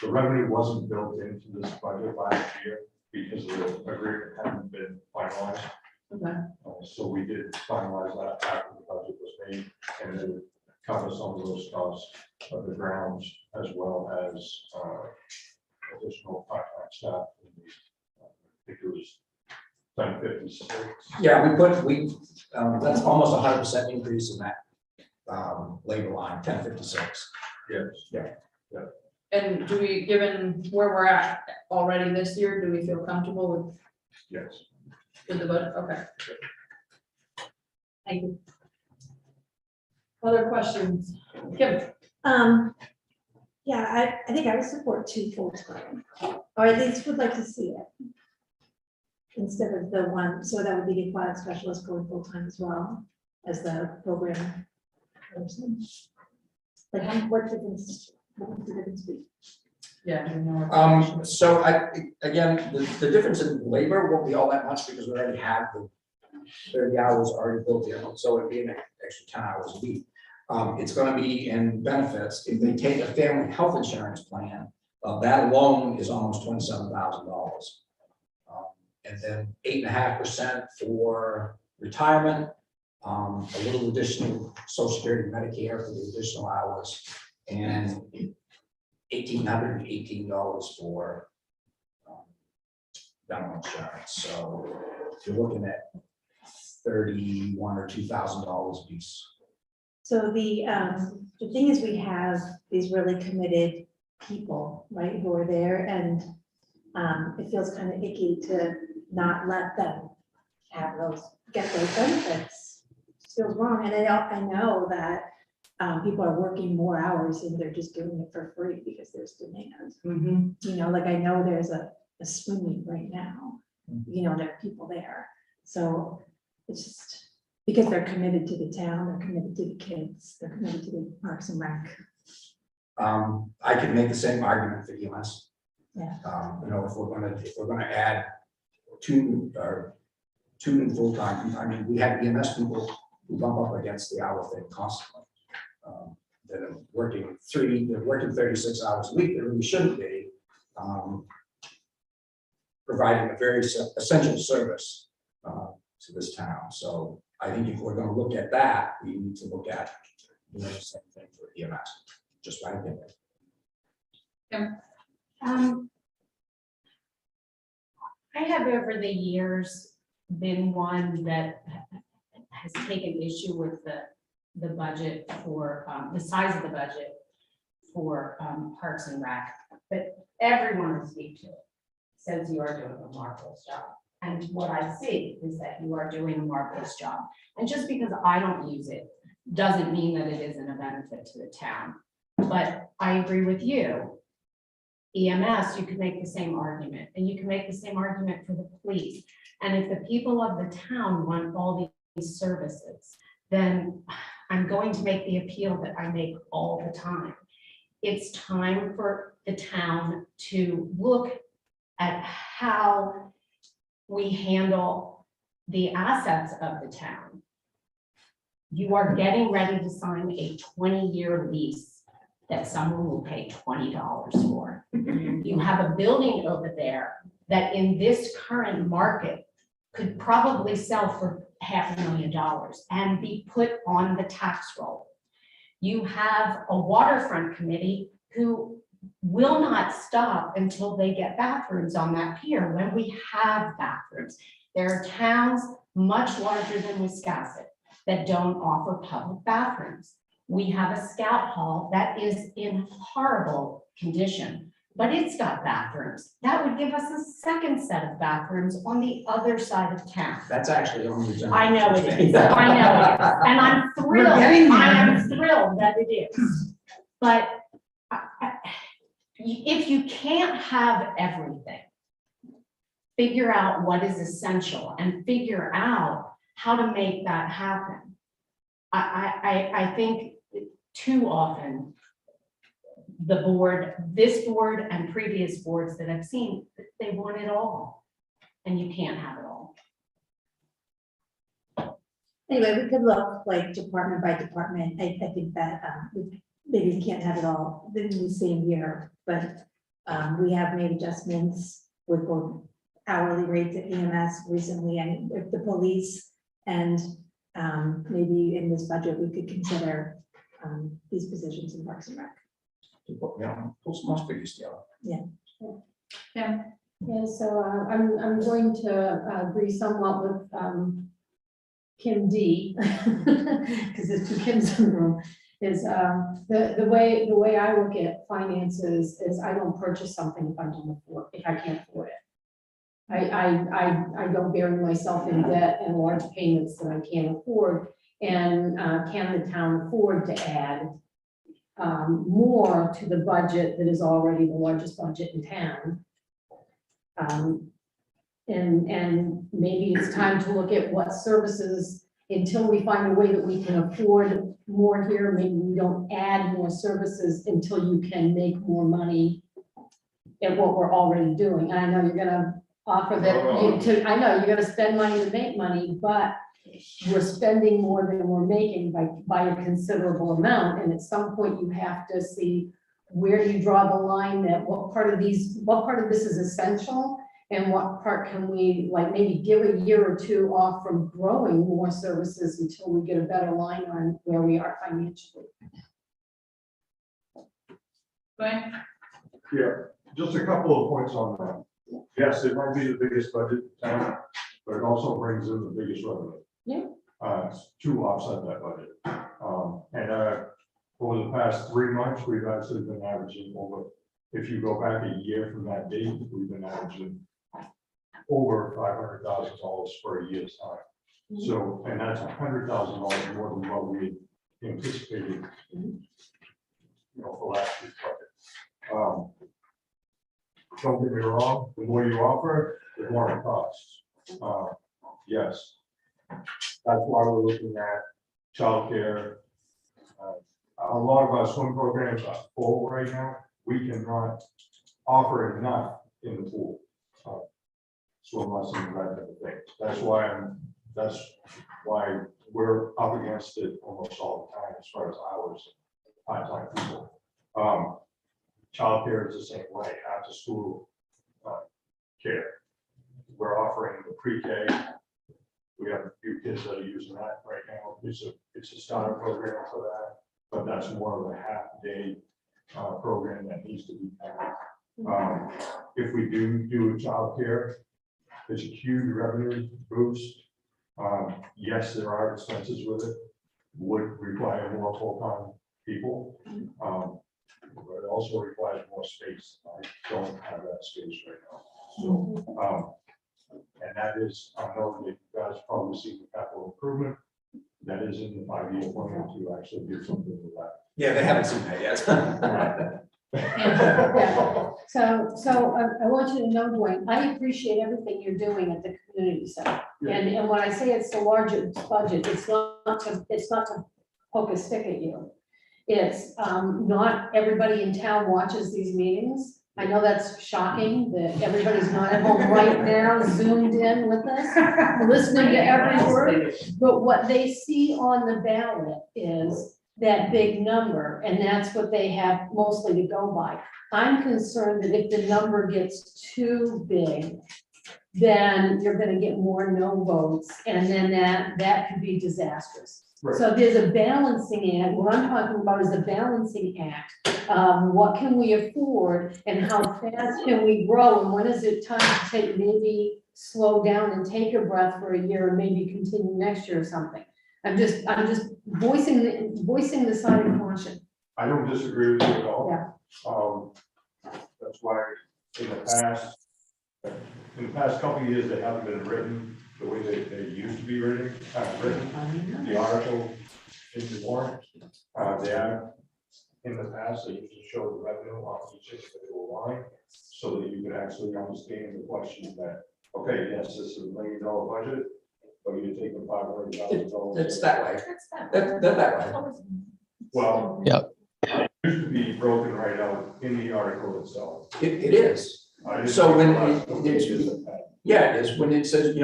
The revenue wasn't built into this budget last year because the agreement hadn't been finalized. Okay. So we did finalize that after the budget was made, and it would cover some of those costs of the grounds, as well as additional part-time staff. I think it was 1056. Yeah, that's almost 100% increase in that labor line, 1056. Yes. Yeah. Yeah. And do we, given where we're at already this year, do we feel comfortable with? Yes. With the budget? Okay. Thank you. Other questions? Kim? Yeah, I think I would support two full-time, or at least would like to see it. Instead of the one, so that would be the aquatic specialist going full-time as well as the program person. Like, what difference be? Yeah. Do you know So again, the difference in labor won't be all that much, because we already have 30 hours already built in, so it'd be an extra 10 hours a week. It's gonna be in benefits, if they take a family health insurance plan, that alone is almost $27,000. And then 8.5% for retirement, a little additional Social Security, Medicare for the additional hours, and $1,818 for dental insurance. So if you're looking at $31,000 or $2,000 a piece. So the thing is, we have these really committed people, right, who are there, and it feels kind of icky to not let them have get those benefits. It feels wrong, and I know that people are working more hours and they're just doing it for free because there's demand. You know, like I know there's a swimming right now, you know, there are people there. So it's just because they're committed to the town, they're committed to the kids, they're committed to the Parks and Rec. I could make the same argument for EMS. Yeah. You know, if we're gonna add two new full-time, I mean, we have EMS people who bump up against the hour thing constantly. That are working 36 hours a week, they really shouldn't be. Providing a very essential service to this town. So I think if we're gonna look at that, we need to look at the same thing for EMS, just my opinion. I have over the years been one that has taken issue with the budget for, the size of the budget for Parks and Rec, but everyone I speak to says you are doing a marvelous job. And what I see is that you are doing a marvelous job. And just because I don't use it doesn't mean that it isn't a benefit to the town. But I agree with you. EMS, you can make the same argument, and you can make the same argument for the police. And if the people of the town want all these services, then I'm going to make the appeal that I make all the time. It's time for the town to look at how we handle the assets of the town. You are getting ready to sign a 20-year lease that someone will pay $20 for. You have a building over there that in this current market could probably sell for $500,000 and be put on the tax roll. You have a waterfront committee who will not stop until they get bathrooms on that pier when we have bathrooms. There are towns much larger than Wiscasset that don't offer public bathrooms. We have a scout hall that is in horrible condition, but it's got bathrooms. That would give us a second set of bathrooms on the other side of town. That's actually on the agenda. I know it is, I know it is, and I'm thrilled, I am thrilled that it is. But if you can't have everything, figure out what is essential and figure out how to make that happen. I think too often the board, this board and previous boards that I've seen, they want it all, and you can't have it all. Anyway, we could look like department by department. I think that maybe we can't have it all in the same year, but we have made adjustments with both hourly rates at EMS recently and with the police, and maybe in this budget we could consider these positions in Parks and Rec. Pull some more figures together. Yeah. Yeah, so I'm going to agree somewhat with Kim D, because there's two Kims in the room, is the way I look at finances is I don't purchase something if I can't afford it. I don't bury myself in debt and large payments that I can't afford. And can the town afford to add more to the budget that is already the largest budget in town? And maybe it's time to look at what services, until we find a way that we can afford more here, maybe we don't add more services until you can make more money at what we're already doing. And I know you're gonna offer that I know you're gonna spend money to make money, but we're spending more than we're making by a considerable amount, and at some point you have to see where you draw the line, that what part of this is essential, and what part can we, like, maybe give a year or two off from growing more services until we get a better line on where we are financially. Go ahead. Yeah, just a couple of points on that. Yes, it might be the biggest budget in town, but it also brings in the biggest revenue. Yeah. To offset that budget. Over the past 3 months, we've actually been averaging over, if you go back a year from that date, we've been averaging over $500,000 for a year's time. So, and that's $100,000 more than what we anticipated, for last year's budget. Don't get me wrong, the more you offer, the more it costs. Yes. That's why we're looking at childcare. A lot of our swim programs are full right now. We cannot offer enough in the pool. Swim lessons, that type of thing. That's why we're up against it almost all the time as far as hours, part-time people. Childcare is the same way, after school care. We're offering the pre-K. We have a few kids that are using that right now. It's a starter program for that, but that's more of a half-day program that needs to be done. If we do a childcare, there's a huge revenue boost. Yes, there are expenses with it. Would require more full-time people. But it also requires more space. I don't have that space right now. So, and that is, I know that you guys probably see the capital improvement. That is in the 5-year plan to actually do something with that. Yeah, they haven't seen that yet. Yeah. So I want you to know, Dwayne, I appreciate everything you're doing at the community center. Yeah. And when I say it's the largest budget, it's not to poke a stick at you. It's not everybody in town watches these meetings. I know that's shocking that everybody's not at home right now, zoomed in with us, listening to every word. But what they see on the ballot is that big number, and that's what they have mostly to go by. I'm concerned that if the number gets too big, then you're gonna get more no votes, and then that could be disastrous. Right. So there's a balancing act. What I'm talking about is a balancing act. What can we afford and how fast can we grow? And when is it time to take, maybe slow down and take a breath for a year and maybe continue next year or something? I'm just voicing the side of caution. I don't disagree with you at all. Yeah. That's why in the past couple of years, they haven't been written the way they used to be written. The article in the warrant, they have, in the past, they used to show the revenue on each individual line so that you could actually understand the question that, okay, yes, this is $1 million budget, but you're taking $500,000. It's that way. That way. Well. Yeah. It used to be broken right out in the article itself. It is. So when it is, when it says,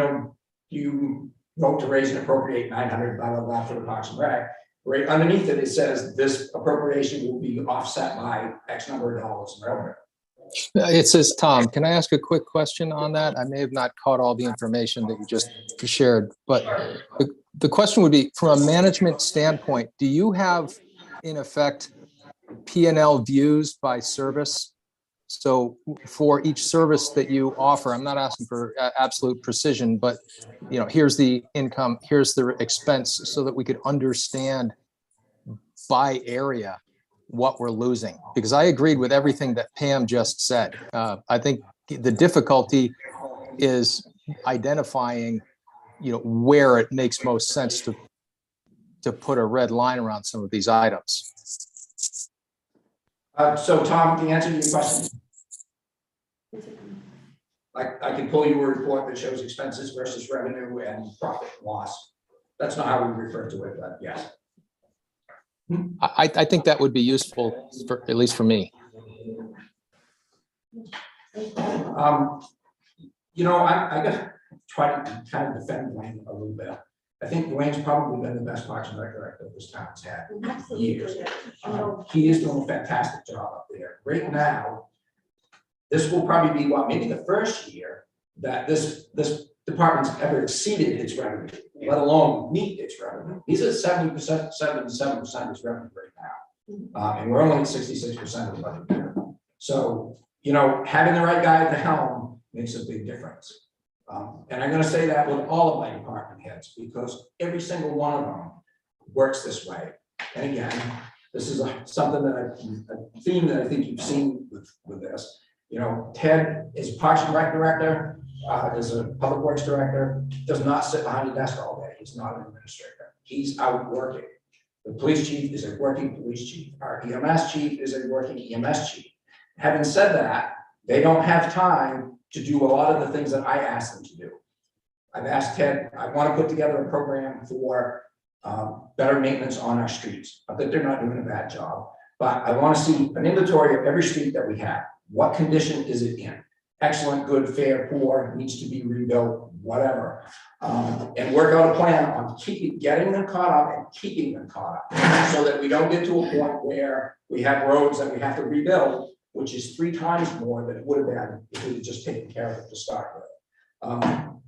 you vote to raise and appropriate 900, blah, blah, blah, for the Parks and Rec, right underneath it, it says this appropriation will be offset by X number of dollars in revenue. It says, Tom, can I ask a quick question on that? I may have not caught all the information that you just shared, but the question would be, from a management standpoint, do you have, in effect, P&L views by service? So for each service that you offer, I'm not asking for absolute precision, but here's the income, here's the expense, so that we could understand by area what we're losing. Because I agreed with everything that Pam just said. I think the difficulty is identifying, where it makes most sense to put a red line around some of these items. So Tom, the answer to your question, I can pull you a report that shows expenses versus revenue and profit and loss. That's not how we refer to it, but yes. I think that would be useful, at least for me. I gotta try to kind of defend Dwayne a little bit. I think Dwayne's probably been the best parks and rec director this town's had in years. He is doing a fantastic job up there. Right now, this will probably be, maybe the first year that this department's ever exceeded its revenue, let alone meet its revenue. He's at 70%, 77% of his revenue right now. And we're only at 66% of the budget. So, having the right guy at the helm makes a big difference. And I'm gonna say that with all of my department heads, because every single one of them works this way. And again, this is something that a theme that I think you've seen with this. Ted is Parks and Rec director, is a public works director, does not sit behind a desk all day. He's not an administrator. He's out working. The police chief is a working police chief. Our EMS chief is a working EMS chief. Having said that, they don't have time to do a lot of the things that I asked them to do. I've asked Ted, I want to put together a program for better maintenance on our streets. I think they're not doing a bad job, but I want to see an inventory of every street that we have. What condition is it in? Excellent, good, fair, poor, needs to be rebuilt, whatever. And work out a plan on getting them caught up and keeping them caught up, so that we don't get to a point where we have roads that we have to rebuild, which is 3 times more than it would have been if we had just taken care of it to start with.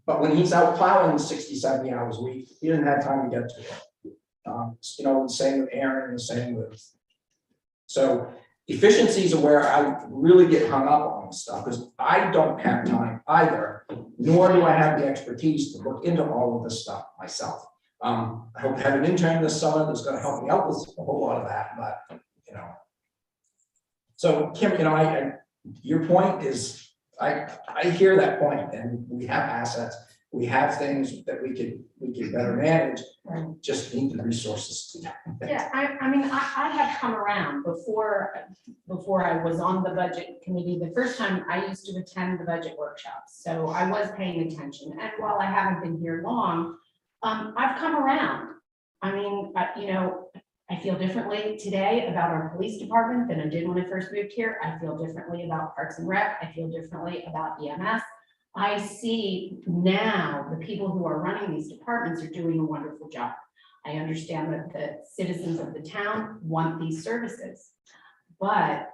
But when he's out plowing 60, 70 hours a week, he doesn't have time to get to it. The same with Aaron, the same with. So efficiencies are where I really get hung up on stuff, because I don't have time either, nor do I have the expertise to look into all of this stuff myself. I hope to have an intern this summer that's going to help me out with a whole lot of that, but So Kim, your point is, I hear that point, and we have assets, we have things that we could better manage, just need the resources to. Yeah, I have come around before I was on the budget committee. The first time I used to attend the budget workshops, so I was paying attention. And while I haven't been here long, I've come around. I feel differently today about our police department than I did when I first moved here. I feel differently about Parks and Rec. I feel differently about EMS. I see now the people who are running these departments are doing a wonderful job. I understand that the citizens of the town want these services. But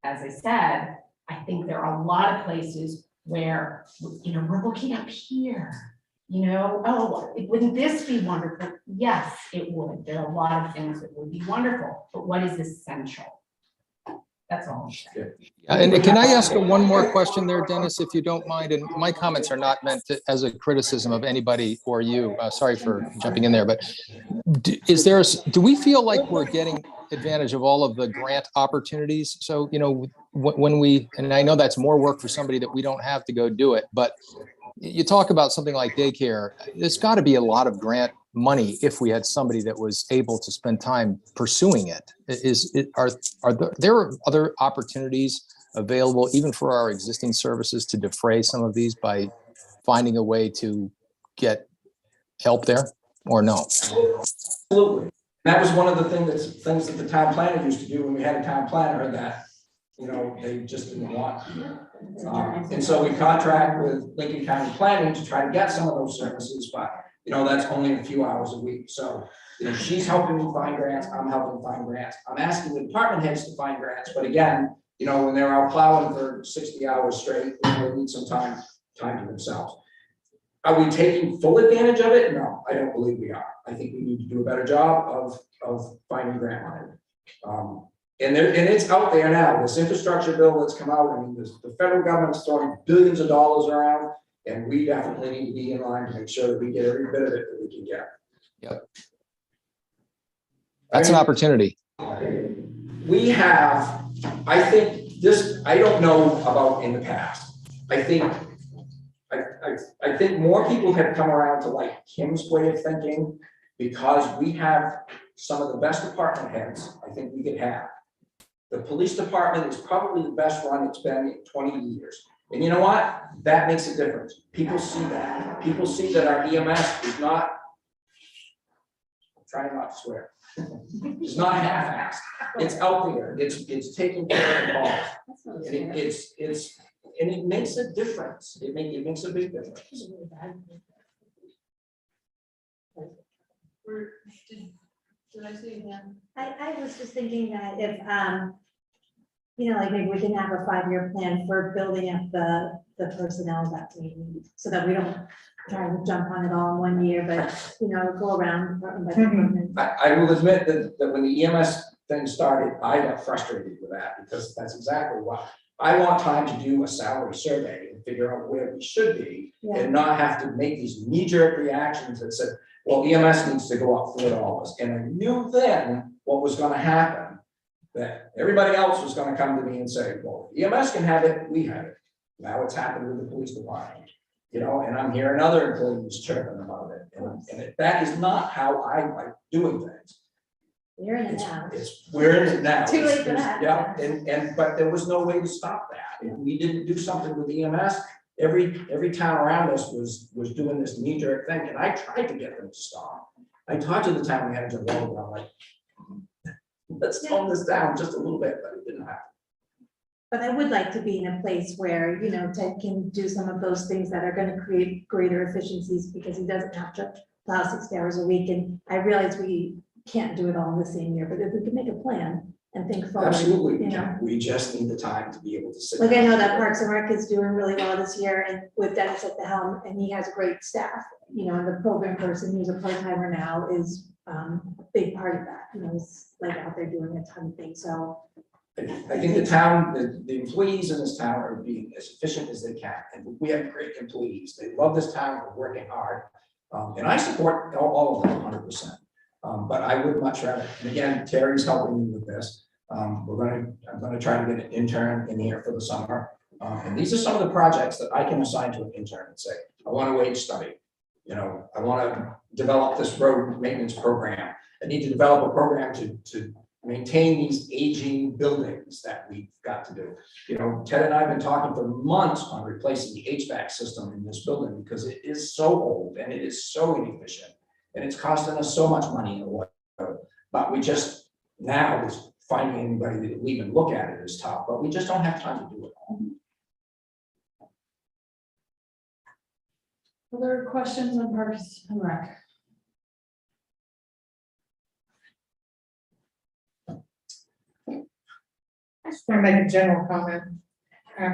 as I said, I think there are a lot of places where, we're looking up here. Oh, wouldn't this be wonderful? Yes, it would. There are a lot of things that would be wonderful, but what is essential? That's all I'm saying. And can I ask one more question there, Dennis, if you don't mind? And my comments are not meant as a criticism of anybody or you. Sorry for jumping in there, but do we feel like we're getting advantage of all of the grant opportunities? So, and I know that's more work for somebody that we don't have to go do it, but you talk about something like daycare, there's got to be a lot of grant money if we had somebody that was able to spend time pursuing it. Are there other opportunities available even for our existing services to defray some of these by finding a way to get help there, or no? Absolutely. That was one of the things that the town planner used to do when we had a town planner that they just didn't want. And so we contract with Lincoln County Planning to try to get some of those services, but that's only a few hours a week. So she's helping me find grants, I'm helping find grants. I'm asking the department heads to find grants, but again, when they're out plowing for 60 hours straight, they need some time to themselves. Are we taking full advantage of it? No, I don't believe we are. I think we need to do a better job of finding grant money. And it's out there now. This infrastructure bill that's come out, the federal government's throwing billions of dollars around, and we definitely need to be in line to make sure that we get every bit of it that we can get. Yep. That's an opportunity. We have, I think I don't know about in the past. I think more people have come around to like Kim's way of thinking, because we have some of the best department heads I think we could have. The police department is probably the best run it's been in 20 years. And you know what? That makes a difference. People see that. People see that our EMS is not, I'm trying not to swear, it's not half-assed. It's out there. It's taking care of the calls. And and it makes a difference. It makes a big difference. Did I see again? I was just thinking that if, you know, like maybe we can have a 5-year plan for building up the personnel that we need, so that we don't try to jump on it all in 1 year, but, you know, go around. department by department. I will admit that when the EMS thing started, I got frustrated with that, because that's exactly what, I want time to do a salary survey and figure out where we should be, Yeah, and not have to make these knee-jerk reactions that said, well, EMS needs to go up $4. And I knew then what was gonna happen, that everybody else was gonna come to me and say, well, EMS can have it, we have it. Now it's happened with the police department, you know, and I'm hearing other employees chirping about it. And that is not how I like doing things. you're in it now. We're in it now. Too late for that. Yeah, but there was no way to stop that. If we didn't do something with EMS, every town around us was doing this knee-jerk thing, and I tried to get them to stop. I talked to the town manager, and I'm like, let's tone this down just a little bit, but it didn't happen. But I would like to be in a place where, you know, Ted can do some of those things that are gonna create greater efficiencies, because he doesn't have to plow 60 hours a week, and I realize we can't do it all in the same year, but if we can make a plan and think forward. Absolutely, You know, we just need the time to be able to sit. like I down. know that Parks and Rec is doing really well this year, and with Dennis at the helm, and he has a great staff, you know, and the program person who's a part-timer now is a big part of that, you know, he's like out there doing a ton of things, so. I think the town, the employees in this town are being as efficient as they can, and we have great employees. They love this town, we're working hard. And I support all of them 100%. But I would much rather, and again, Terry's helping me with this. I'm gonna try to get an intern in here for the summer. And these are some of the projects that I can assign to an intern and say, I want a wage study. You know, I want to develop this road maintenance program. I need to develop a program to maintain these aging buildings that we've got to do. You know, Ted and I have been talking for months on replacing the HVAC system in this building, because it is so old and it is so inefficient. And it's costing us so much money, but we just, now is finding anybody that will even look at it is tough, but we just don't have time to do it all. Other questions on Parks and Rec? I just want to make a general comment,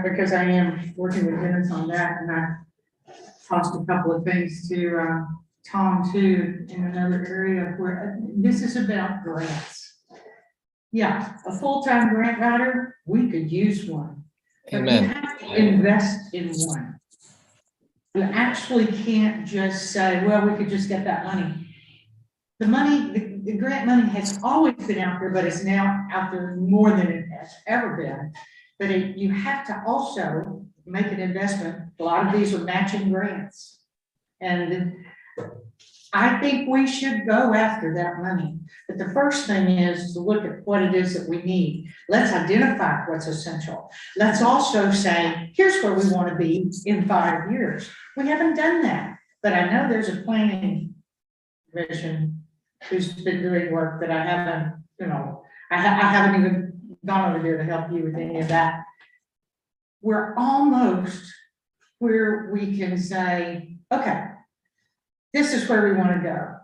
because I am working with Dennis on that, and I tossed a couple of things to Tom too, in another area where this is about grants. Yeah, a full-time grant writer, we could use one. But you have to invest in one. You actually can't just say, well, we could just get that money. The money, the grant money has always been out there, but it's now out there more than it has ever been. But you have to also make an investment. A lot of these are matching grants. And I think we should go after that money. But the first thing is to look at what it is that we need. Let's identify what's essential. Let's also say, here's where we want to be in 5 years. We haven't done that, but I know there's a planning commission who's been doing work that I haven't, you know, I haven't even gone over there to help you with any of that. We're almost where we can say, okay, this is where we want to go.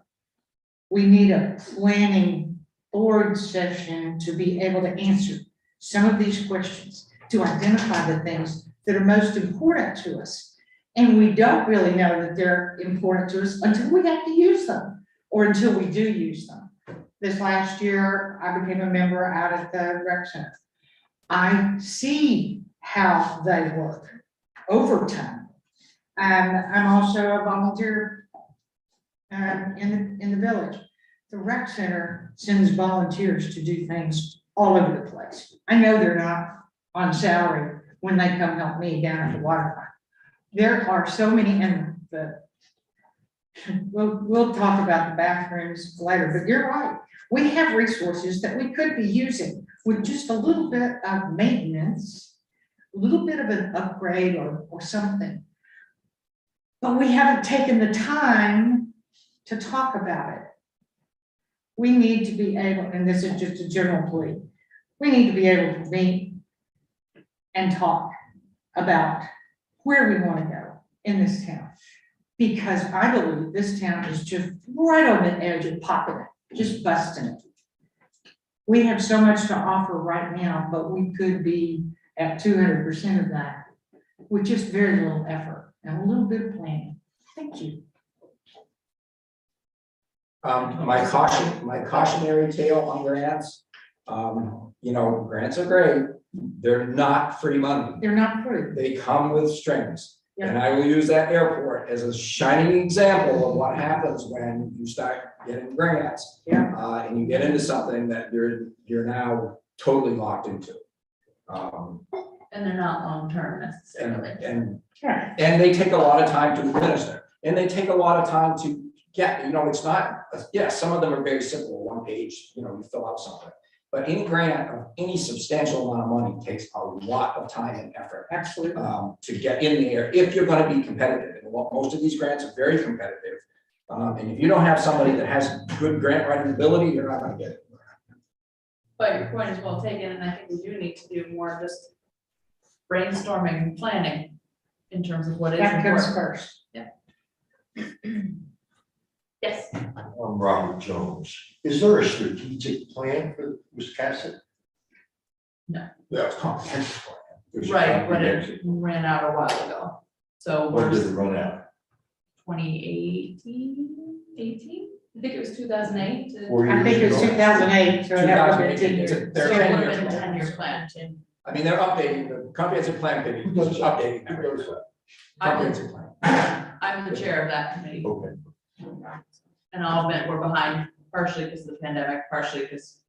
We need a planning board session to be able to answer some of these questions, to identify the things that are most important to us. And we don't really know that they're important to us until we have to use them, or until we do use them. This last year, I became a member out at the rec center. I see how they work overtime. And I'm also a volunteer in the village. The rec center sends volunteers to do things all over the place. I know they're not on salary when they come help me down at the waterfront. There are so many, and we'll talk about the bathrooms later, but you're right. We have resources that we could be using with just a little bit of maintenance, a little bit of an upgrade or something. But we haven't taken the time to talk about it. We need to be able, and this is just a general plea, we need to be able to meet and talk about where we want to go in this town. Because I believe this town is just right on the edge of popping it, just busting it. We have so much to offer right now, but we could be at 200% of that with just very little effort and a little bit of planning. Thank you. My cautionary tale on grants, grants are great. They're not free money. They're not free. They come with strings. And I will use that airport as a shining example of what happens when you start getting grants. Yeah. And you get into something that you're now totally locked into. And they're not long-term necessarily. And they take a lot of time to administer, and they take a lot of time to get, it's not, some of them are very simple, one page, you fill out something. But any grant of any substantial amount of money takes a lot of time and effort. Absolutely. To get in there if you're gonna be competitive. And most of these grants are very competitive. And if you don't have somebody that has good grant writing ability, you're not gonna get it. But your point is well taken, and I think we do need to do more just brainstorming and planning in terms of what is That comes important. first. Yeah. Yes. I'm Robert Jones. Is there a strategic plan for Wiscasset? No. Yeah, it's comprehensive. There's a Right, but comprehensive- it ran out a while ago. So When we're did it run out? 2018? I think it was 2008. I think it was 2008, so it had been 10 years. It's a- they're So it would 10-year have been a plans. 10-year plan. I mean, they're updating the comprehensive plan, maybe, just updating. that. Comprehensive plan. I'm the chair of that committee. Okay. And I'll admit we're behind partially because of the pandemic, partially because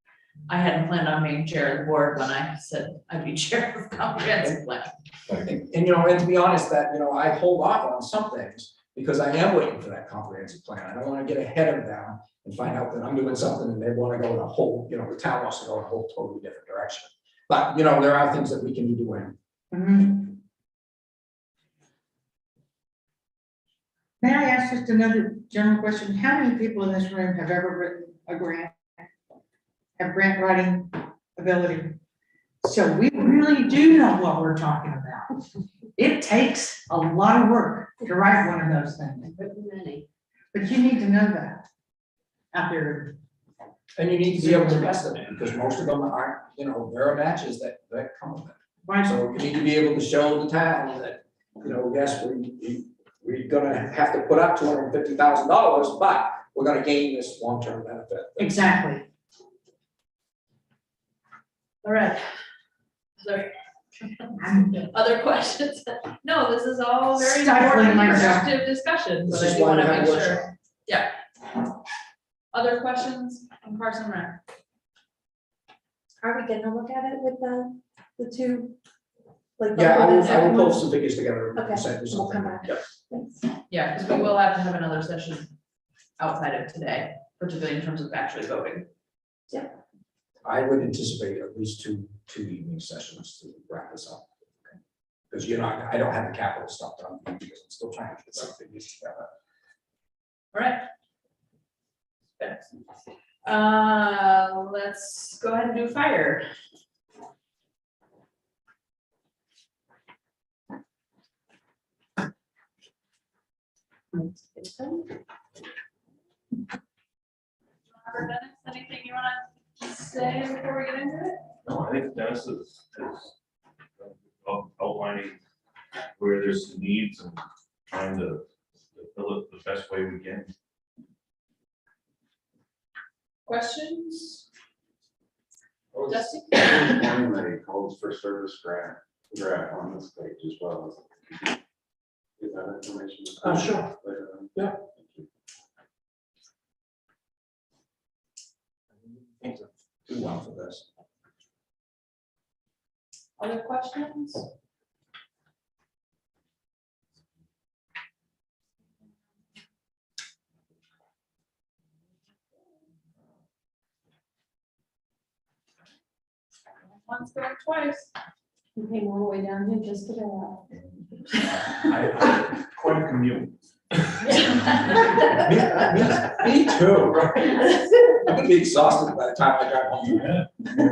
I hadn't planned on being chair of the board when I said I'd be chair of the comprehensive plan. And to be honest, that, I hold off on some things because I am waiting for that comprehensive plan. I don't want to get ahead of them and find out that I'm doing something and they want to go in a whole, the town wants to go in a whole totally different direction. But, there are things that we can be doing. Mhm. May I ask just another general question? How many people in this room have ever written a grant? Have grant writing ability? So we really do know what we're talking about. It takes a lot of work to write one of those things. But you need to know that out there. And you need to be able to test them because most of them aren't, there are matches that come with it. Right. So you need to be able to show the town that, yes, we're gonna have to put up $250,000, but we're gonna gain this long-term benefit. Exactly. All right. Sorry. Other questions? No, this is all very Stifling important, myself. productive discussion, but This I is do why want we to have make a sure. workshop. Yeah. Other questions on Carson Rec? Are we gonna look at it with the two? Like, Yeah, I will second pull one? some figures together. and Okay, send you we'll something. come back. Yep. Thanks. Yeah, because we will have to have another session outside of today, particularly in terms of actually voting. I would anticipate at least two evening sessions to wrap this up. Because I don't have the capital stuff done because I'm still trying to get some figures together. All right. Good. Let's go ahead and do fire. Dennis, anything you want to say before we get into it? No, I think Dennis is outlining where there's some needs and trying to fill it the best way we can. Questions? Justin? One they calls for service grant on this page as well. Is that information? Sure. Later on? Yeah. Thank you. Do well for this. Other questions? Once, going twice. You came all the way down here just for that. I quite a commute. Me too, right? I'm gonna be exhausted by the time I drive home. Yeah.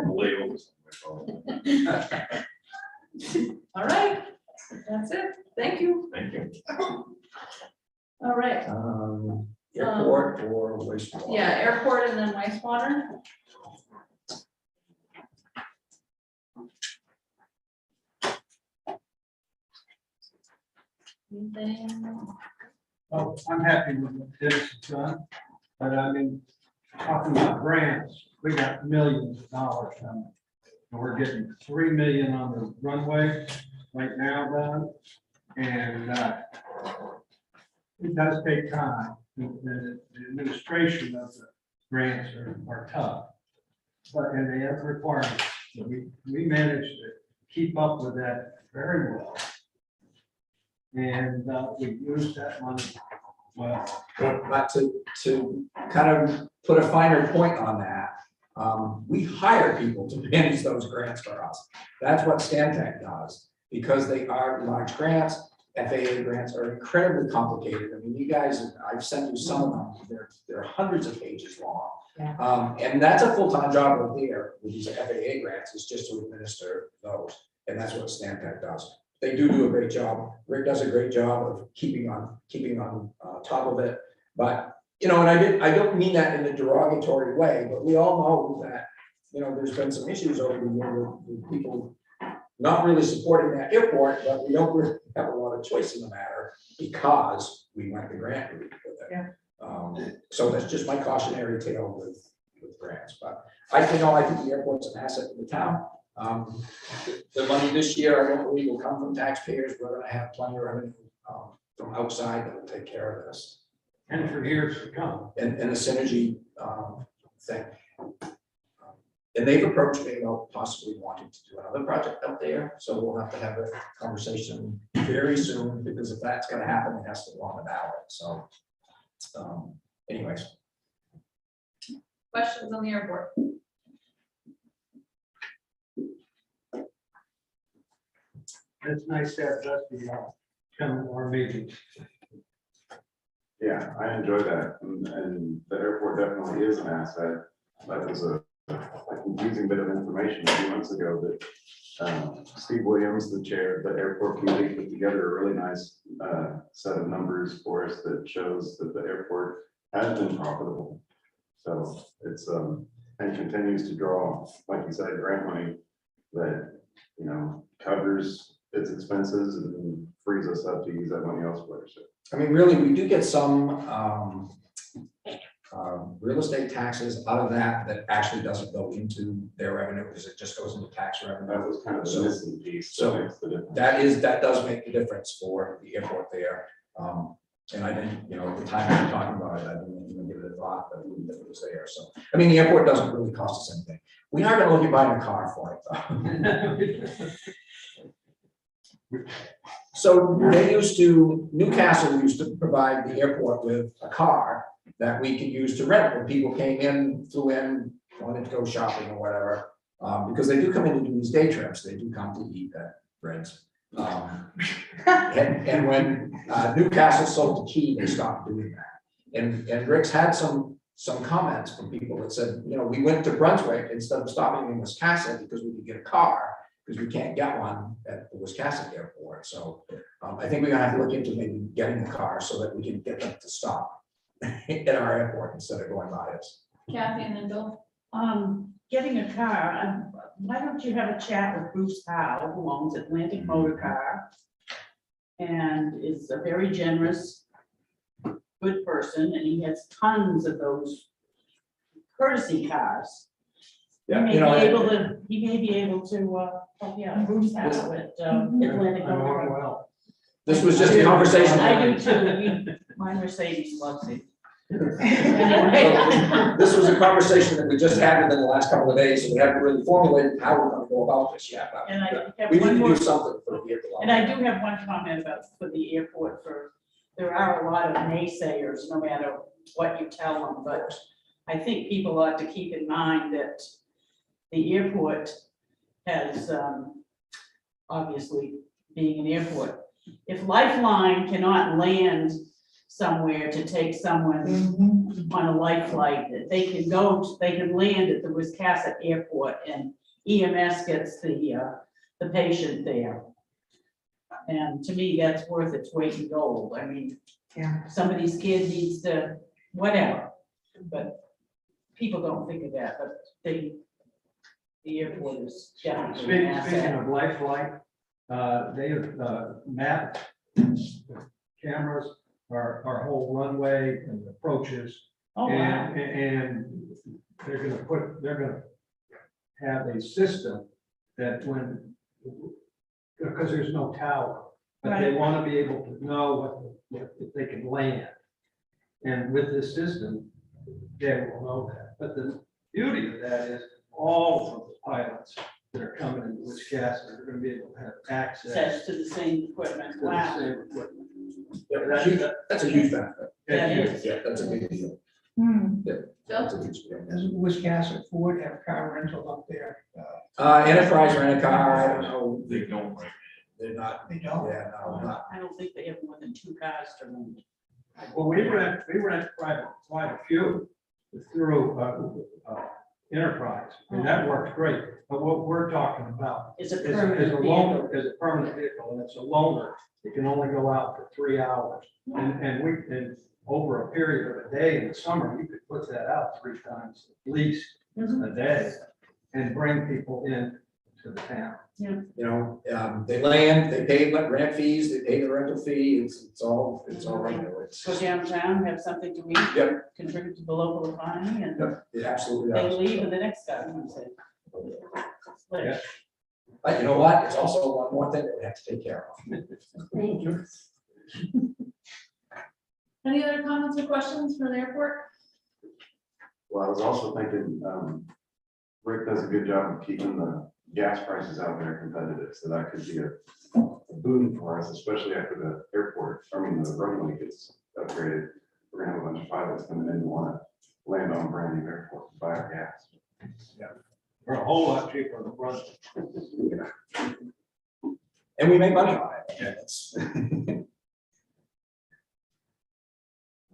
Layovers. All right, That's it. Thank you. Thank you. All right. Airport or wastewater? Yeah, airport and then wastewater. Anything? Oh, I'm happy with what this is done, but I mean, talking about grants, we got millions of dollars coming. And we're getting 3 million on the runway right now done, and it does take time. The administration of the grants are tough, but and they have requirements. So we managed to keep up with that very well. And we used that money well. But to kind of put a finer point on that, we hire people to manage those grants for us. That's what Stantec does, because they are large grants. FAA grants are incredibly complicated. I mean, you guys, I've sent you some of them. They're hundreds of pages long. Yeah. And that's a full-time job right there with these FAA grants, is just to administer those. And that's what Stantec does. They do a great job. Rick does a great job of keeping on top of it. But, you know, and I don't mean that in a derogatory way, but we all know that, you know, there's been some issues over the year with people not really supporting that airport, but we don't really have a lot of choice in the matter because we went the grant route with it. Yeah. So that's just my cautionary tale with grants. But I think the airport's an asset to the town. The money this year, I don't believe will come from taxpayers. We're gonna have plenty of revenue from outside that will take care of this. And for years to come. And the synergy thing. And they've approached me about possibly wanting to do another project up there. So we'll have to have a conversation very soon, because if that's gonna happen, it has to go on the ballot. So anyways. Questions on the airport? It's nice to have Dusty come to our meetings. Yeah, I enjoy that, and the airport definitely is an asset. That was a confusing bit of information a few months ago that Steve Williams, the chair of the airport committee, put together a really nice set of numbers for us that shows that the airport has been profitable. So it's and continues to draw, like you said, grant money that, you know, covers its expenses and frees us up to use that money elsewhere. So I mean, really, we do get some real estate taxes out of that actually doesn't go into their revenue, because it just goes into tax revenue. that was kind of the missing piece. So that does make the difference for the airport there. And I didn't, you know, at the time we were talking about it, I didn't even give it a thought, but it was there. So, I mean, the airport doesn't really cost us anything. We are gonna look at buying a car for it though. So Newcastle used to provide the airport with a car that we could use to rent when people came in, flew in, wanted to go shopping or whatever. Because they do come in to do these day trips, they do come to eat at Red's. And when Newcastle sold to Key, they stopped doing that. And Rick's had some comments from people that said, you know, we went to Brunswick instead of stopping in Wiscasset because we could get a car, because we can't get one at the Wiscasset airport. So I think we're gonna have to look into maybe getting a car so that we can get them to stop at our airport instead of going by us. Kathy and then Bill. Getting a car, why don't you have a chat with Bruce Howe, who owns Atlantic Motor Car, and is a very generous, good person, and he has tons of those courtesy cars. He may be able to, Bruce Howe at Atlantic Motor Car. This was just a conversation. I do too. My Mercedes loves it. This was a conversation that we just had within the last couple of days, so we haven't really formulated how we're gonna go about this yet. But And I have we need one to more, do something for the vehicle. and I do have one comment about for the airport. There are a lot of naysayers, no matter what you tell them, but I think people ought to keep in mind that the airport has, obviously being an airport, if Lifeline cannot land somewhere to take someone on a life flight, they can land at the Wiscasset airport and EMS gets the patient there. And to me, that's worth its weight in gold. I mean, Yeah. somebody's kid needs to, whatever, but people don't think of that, but the airport is definitely an Speaking asset. of Lifeline, they have, mapped cameras, our whole runway and approaches. Oh, wow. And they're gonna have a system that when, because there's no tower, but they Right. wanna be able to know if they can land. And with this system, they will know that. But the beauty of that is all of the pilots that are coming into Wisconsin are gonna be able to have access Access to the same equipment. to the Wow. same equipment. That's a huge benefit. That is. Yeah, that's a big deal. Hmm. That's a huge deal. Does Wisconsin Ford have car rental up there? Enterprise rent a car, I don't know, They don't right they're not, They don't? yeah, no, not. I don't think they have more than 2 cars to rent. Well, we rent quite a few through Enterprise, and that works great. But what we're talking about It's a is permanent a vehicle. loaner, is a permanent vehicle, and it's a loaner. It can only go out for 3 hours. And over a period of a day in the summer, you could put that out 3 times at least a day and bring people in to the town. You know, they land, they pay rent fees, they pay the rental fee, it's all right there. It's, Go downtown, have something to eat. Yep. Contribute to the local economy, and it absolutely they does. leave and the next guy comes in. Yeah. But you know what, it's also one more thing that we have to take care of. Thank you. Any other comments or questions for the airport? Well, I was also thinking, Rick does a good job of keeping the gas prices out there competitive, so that could be a boon for us, especially after the airport, the runway gets upgraded. We're gonna have a bunch of pilots coming in who wanna land on a brand new airport to buy our gas. For a whole lot cheaper than front. And we make money on it. Yeah, that's-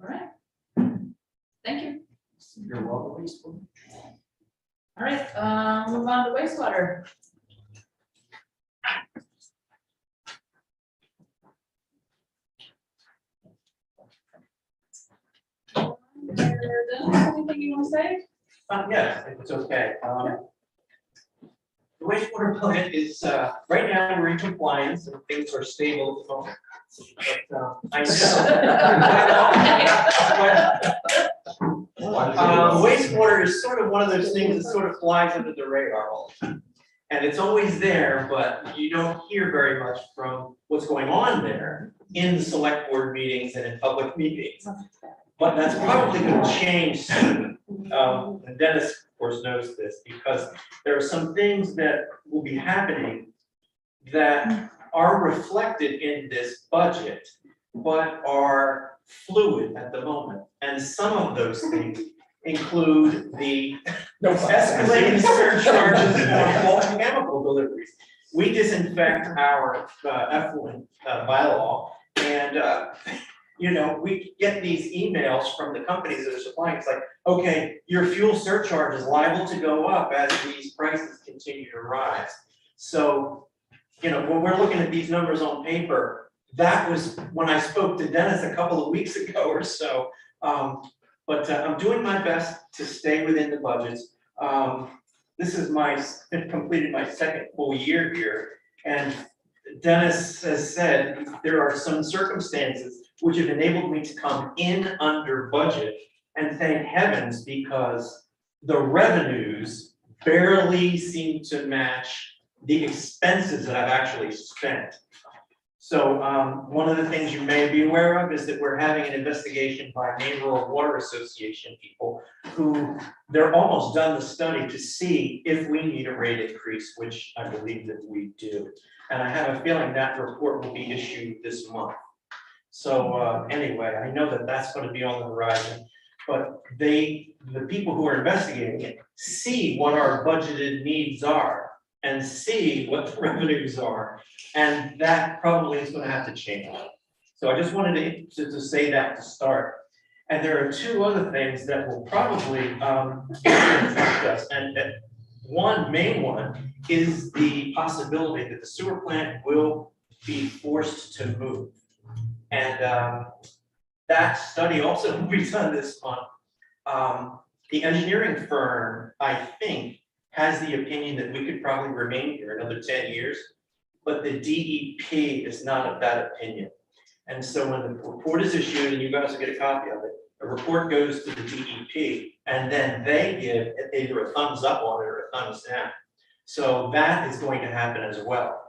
All right. Thank you. You're welcome. All right, move on to wastewater. Anything you want to say? Yes, if it's okay. The wastewater budget is, right now, we're in compliance and things are stable at the moment. But I know. Wastewater is sort of one of those things that sort of flies under the radar all the time. And it's always there, but you don't hear very much from what's going on there in the select board meetings and in public meetings. But that's probably going to change soon. And Dennis, of course, knows this because there are some things that will be happening that are reflected in this budget, but are fluid at the moment. And some of those things include the escalating surcharges on bulk chemical deliveries. We disinfect our effluent bylaw, and you know, we get these emails from the companies that are supplying. It's like, okay, your fuel surcharge is liable to go up as these prices continue to rise. So, you know, when we're looking at these numbers on paper, that was when I spoke to Dennis a couple of weeks ago or so. But I'm doing my best to stay within the budgets. This is completed my second full year here. And Dennis has said there are some circumstances which have enabled me to come in under budget, and thank heavens, because the revenues barely seem to match the expenses that I've actually spent. So one of the things you may be aware of is that we're having an investigation by Maine Rural Water Association people who they're almost done the study to see if we need a rate increase, which I believe that we do. And I have a feeling that report will be issued this month. So anyway, I know that that's going to be on the horizon, but the people who are investigating it see what our budgeted needs are and see what the revenues are, and that probably is going to have to change. So I just wanted to say that to start. And there are 2 other things that will probably affect us, and one main one is the possibility that the sewer plant will be forced to move. And that study also will be done this month. The engineering firm, I think, has the opinion that we could probably remain here another 10 years, but the DEP is not of that opinion. And so when the report is issued, and you guys will get a copy of it, a report goes to the DEP, and then they give either a thumbs up on it or a thumbs down. So that is going to happen as well.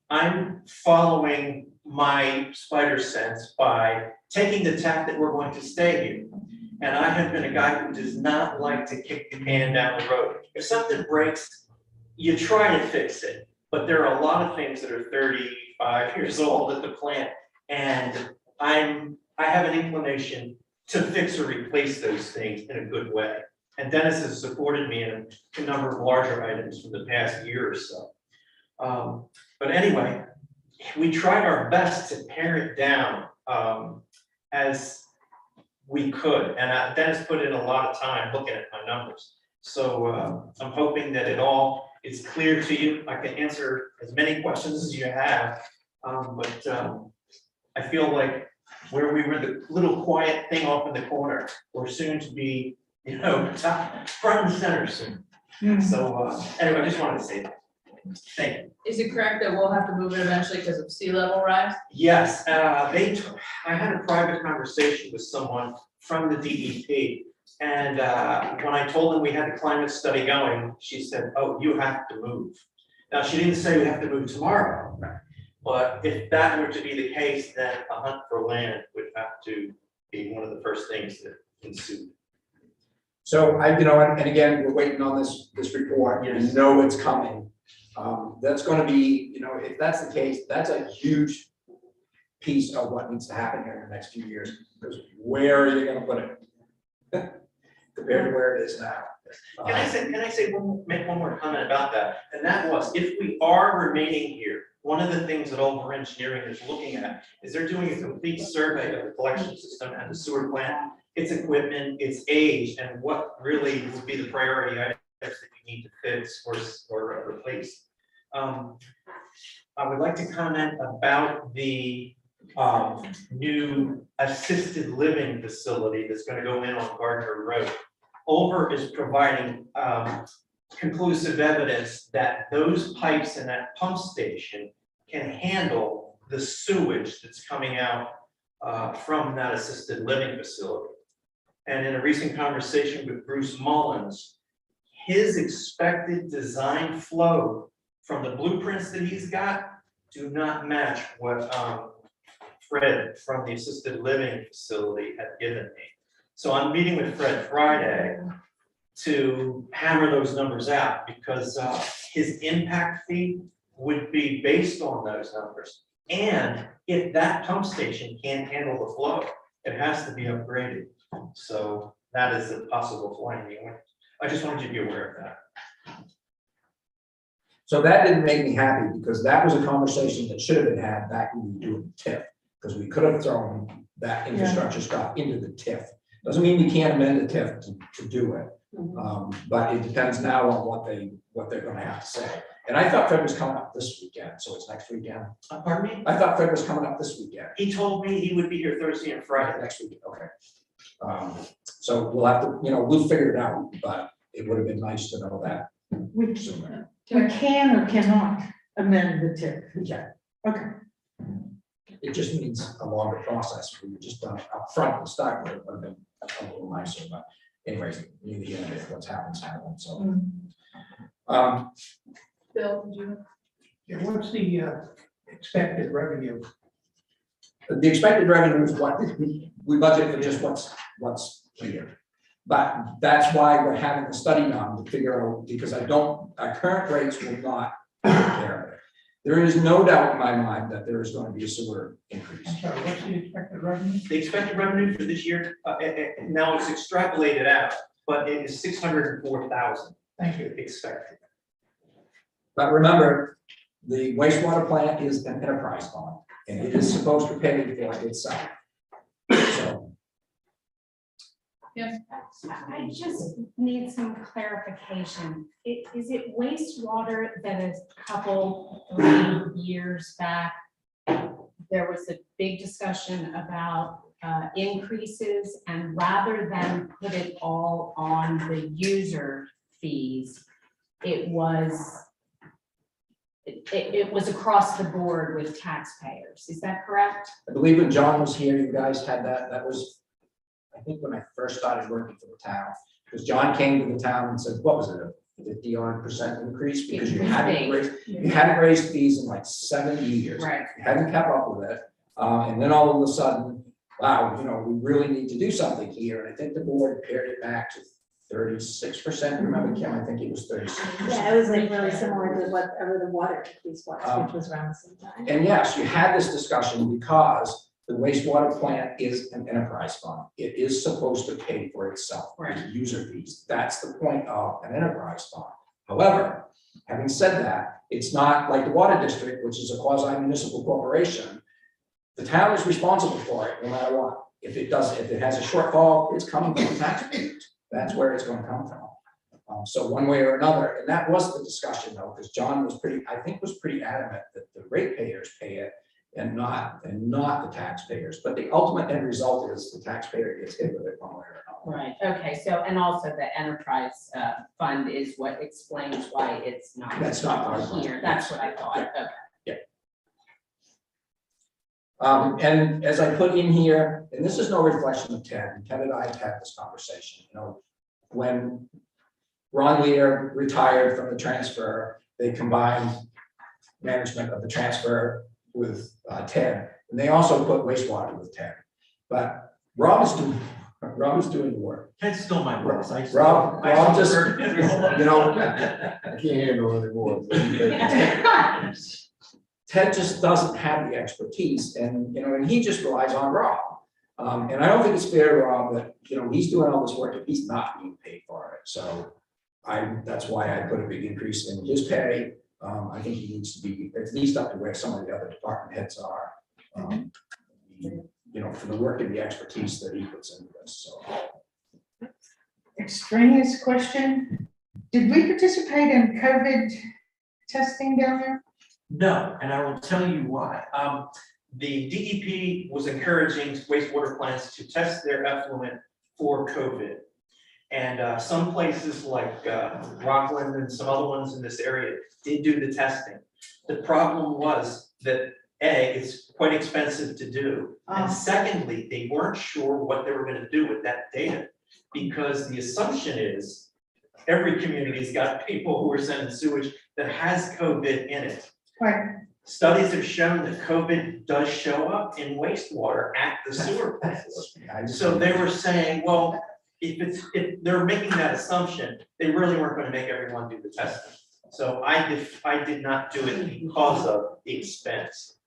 I'm following my spider sense by taking the tack that we're going to stay here. And I have been a guy who does not like to kick the can down the road. If something breaks, you try to fix it. But there are a lot of things that are 35 years old at the plant. And I have an inclination to fix or replace those things in a good way. And Dennis has supported me in a number of larger items from the past year or so. But anyway, we tried our best to pare it down as we could. And Dennis put in a lot of time looking at my numbers. So I'm hoping that it all is clear to you. I can answer as many questions as you have. But I feel like where we were the little quiet thing off in the corner, we're soon to be, top, front and center soon. So anyway, I just wanted to say that. Thank you. Is it correct that we'll have to move it eventually because of sea level rise? Yes, I had a private conversation with someone from the DEP. And when I told them we had the climate study going, she said, oh, you have to move. Now, she didn't say we have to move tomorrow. But if that were to be the case, then a hunt for land would have to be one of the first things that ensued. So and again, we're waiting on this report, Yes. you know it's coming. That's gonna be, if that's the case, that's a huge piece of what needs to happen here in the next few years, because where are you gonna put it? Compared to where it is now. Can I make one more comment about that? And that was, if we are remaining here, one of the things that Over Engineering is looking at is they're doing a complete survey of the collection system and the sewer plant, its equipment, its age, and what really would be the priority items that you need to fix or replace. I would like to comment about the new assisted living facility that's going to go in on Gardner Road. Over is providing conclusive evidence that those pipes in that pump station can handle the sewage that's coming out from that assisted living facility. And in a recent conversation with Bruce Mullins, his expected design flow from the blueprints that he's got do not match what Fred from the assisted living facility had given me. So I'm meeting with Fred Friday to hammer those numbers out, because his impact fee would be based on those numbers. And if that pump station can't handle the flow, it has to be upgraded. So that is a possible finding. I just wanted you to be aware of that. So that didn't make me happy, because that was a conversation that should have been had back when we were doing the TIF, because we could have thrown that infrastructure stuff into the TIF. Doesn't mean we can't amend the TIF to do it. But it depends now on what they're gonna have to say. And I thought Fred was coming up this weekend, so it's next weekend. Pardon me? I thought Fred was coming up this weekend. He told me he would be here Thursday and Friday. Next week, okay. So we'll have to, we'll figure it out, but it would have been nice to know that We sooner. can or cannot amend the TIF. Yeah. Okay. It just means a longer process. We were just done up front to start with, it would have been a little nicer, but anyways, neither here nor there, what's happened, so. Bill, did you? Yeah, what's the expected revenue? The expected revenue is what we budget for, just what's here. But that's why we're having the study done to figure out, because our current rates will not take care of it. There is no doubt in my mind that there is going to be a sewer increase. I'm sorry, what's the expected revenue? The expected revenue for this year, now it's extrapolated out, but it is 604,000. Thank you. Expected. But remember, the wastewater plant is an enterprise fund, and it is supposed to pay for itself. So I just need some clarification. Is it wastewater that a couple, 3 years back, there was a big discussion about increases, and rather than put it all on the user fees, it was across the board with taxpayers. Is that correct? I believe when John was here, you guys had that was, I think when I first started working for the town, because John came to the town and said, what was it, a 50% increase? Because you hadn't raised fees in like 7 years. Right. You hadn't kept up with it. And then all of a sudden, wow, we really need to do something here. And I think the board pared it back to 36%. Remember, Kim, I think it was 36%. Yeah, it was like really similar to whatever the water increase was, which was around the same time. And yes, you had this discussion because the wastewater plant is an enterprise fund. It is supposed to pay for itself, with user fees. That's the point of an enterprise fund. However, having said that, it's not like the water district, which is a quasi-municipal corporation. The town is responsible for it no matter what. If it has a shortfall, it's coming from the taxpayers. That's where it's going to come from. So one way or another, and that was the discussion though, because John was pretty adamant that the ratepayers pay it and not the taxpayers. But the ultimate end result is the taxpayer gets hit with it one way or another. Right, okay, so, and also the enterprise fund is what explains why it's not. That's not part of it. Here, that's what I thought, okay. And as I put in here, and this is no reflection of Ted, and Ted and I have had this conversation, when Ron Lear retired from the transfer, they combined management of the transfer with Ted, and they also put wastewater with Ted. But Rob is doing the work. Ted's still my boss. Rob just, I can't handle anymore. Ted just doesn't have the expertise, and he just relies on Rob. And I don't think it's fair to Rob that he's doing all this work and he's not being paid for it. So that's why I put a big increase in his pay. I think he needs to be at least up to where some of the other department heads are. For the work and the expertise that he puts into this. So. Extraneous question. Did we participate in COVID testing down there? No, and I will tell you why. The DEP was encouraging wastewater plants to test their effluent for COVID. And some places like Rockland and some other ones in this area did do the testing. The problem was that A, it's quite expensive to do. And secondly, they weren't sure what they were going to do with that data, because the assumption is every community's got people who are sending sewage that has COVID in it. Right. Studies have shown that COVID does show up in wastewater at the sewer plants. So they were saying, well, if they're making that assumption, they really weren't going to make everyone do the testing. So I did not do it because of the expense.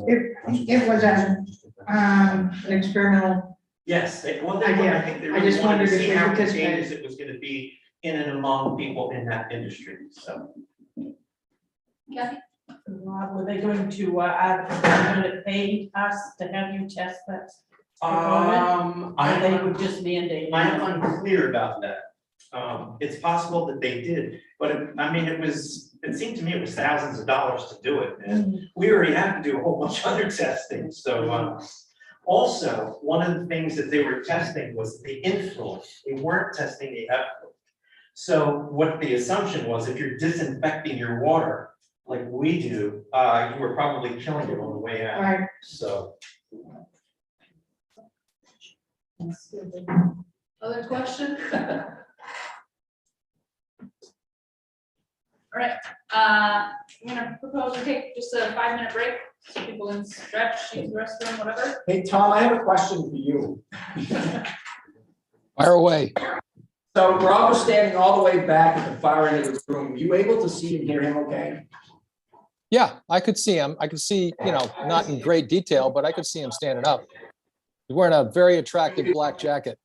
It was an experimental. Yes, I think they I really just wanted wondered to if see they how participated. contagious it was going to be in and among people in that industry, so. Kathy? Were they going to pay us to have you test that? Or they would just mandate? I am unclear about that. It's possible that they did, but it seemed to me it was thousands of dollars to do it, and we already have to do a whole bunch of other testing, so. Also, one of the things that they were testing was the influence. They weren't testing the effluent. So what the assumption was, if you're disinfecting your water like we do, you were probably killing it on the way out. Right. So. Other question? All right, I'm gonna propose we take just a 5-minute break, so people can stretch, use the restroom, whatever. Hey, Tom, I have a question for you. Fire away. So Rob was standing all the way back at the far end of the room. Were you able to see and hear him okay? Yeah, I could see him. I could see, not in great detail, but I could see him standing up. He's wearing a very attractive black jacket.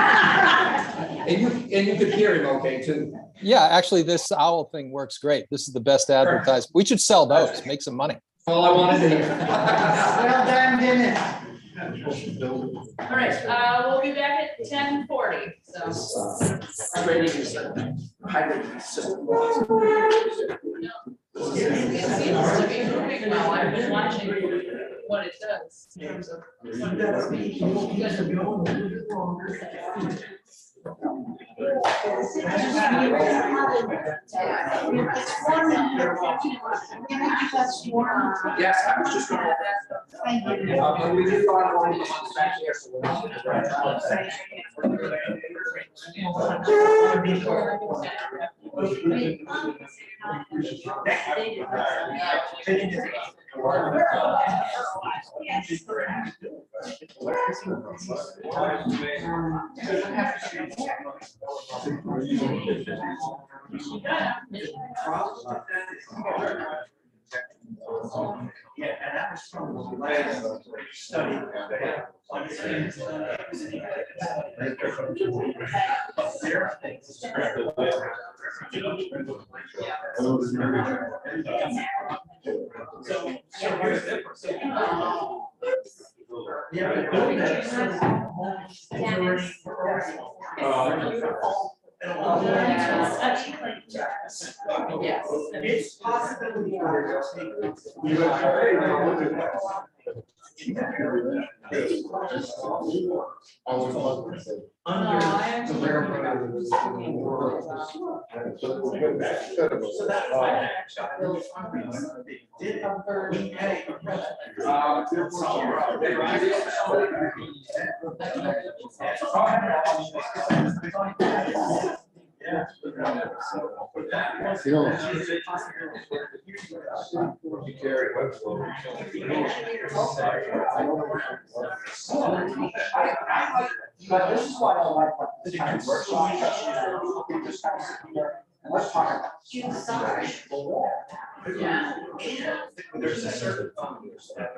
And you could hear him okay too. Yeah, actually, this owl thing works great. This is the best advertisement. We should sell those, make some money. All I wanted to hear. Well done, Dennis. All right, we'll be back at 10:40, so. Rating is a hybrid system. It seems to be moving well. I've been watching what it does in terms of. what it does. Yes, I was just gonna. We did find one of the ones back here, so we're not- Yeah, and that was from the last study. Yes. It's possibility. So that's why did we pay a yeah. But this is why I like this kind of workshop. And let's talk about. Yeah. There's a certain funders that.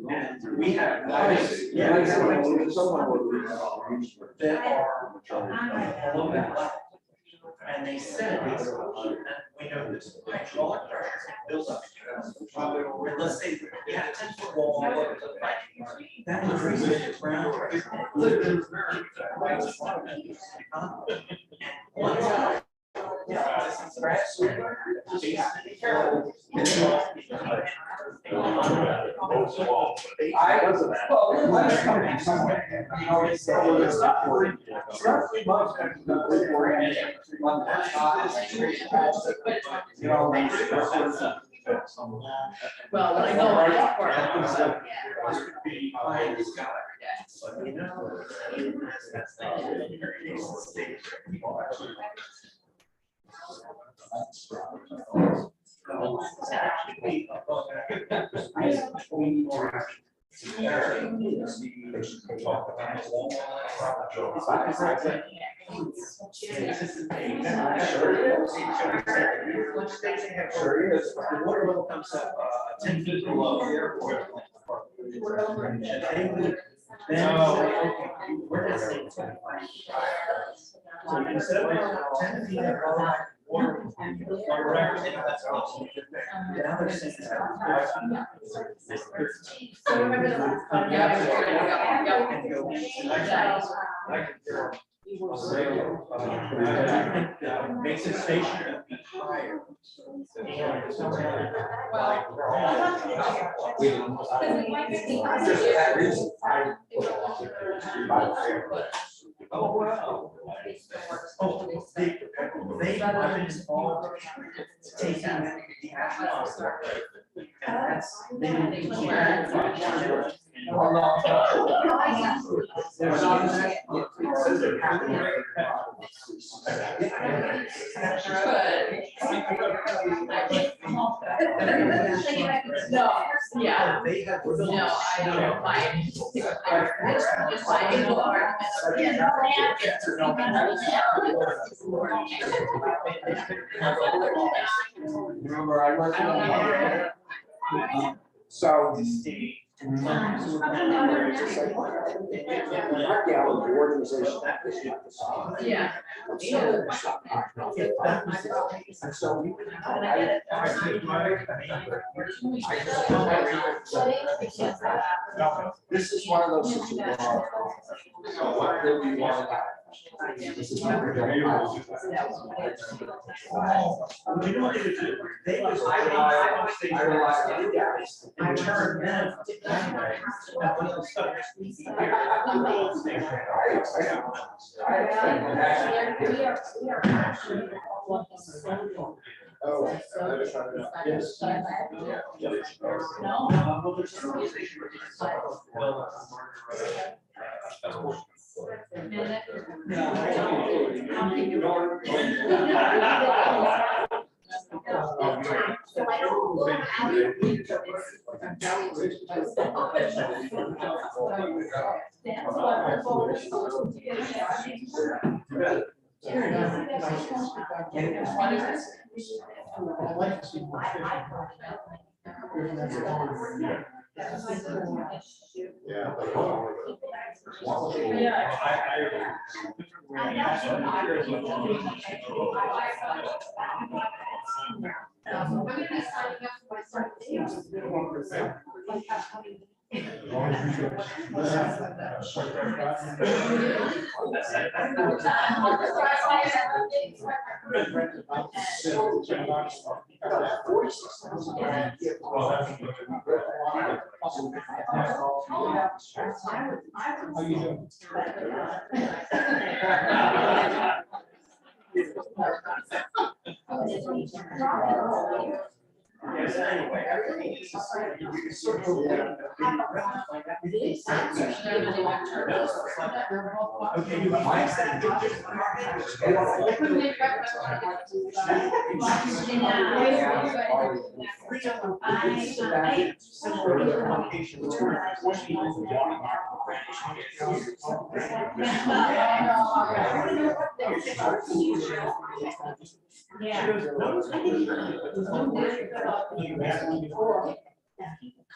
And we have. That are below that level. And they said, and we know this hydraulic pressure builds up. Let's say you have 10-foot wall, that increases the ground pressure. One time, Let us come in somewhere. You know, it's not for 3 months. You know. Well, when I go on that part. This could be high in the sky. But you know, that's the water level comes up 10 feet below the airport. Where does it? So instead of 10 feet above water, that's also. Now they're saying So remember the last time. Makes the station higher. Oh, wow. Oh, they are involved taking the atmosphere. And that's, they didn't keep that. No, yeah. No, I don't buy Remember, I went. So The organization. Yeah. This is one of those situations. What will you want? This is not really- You know what they would do? They would, I rely on you guys and turn them. Oh, yes. I'd like to see more How you doing? Yes, anyway, everything is decided. You can sort of- Okay, you might say.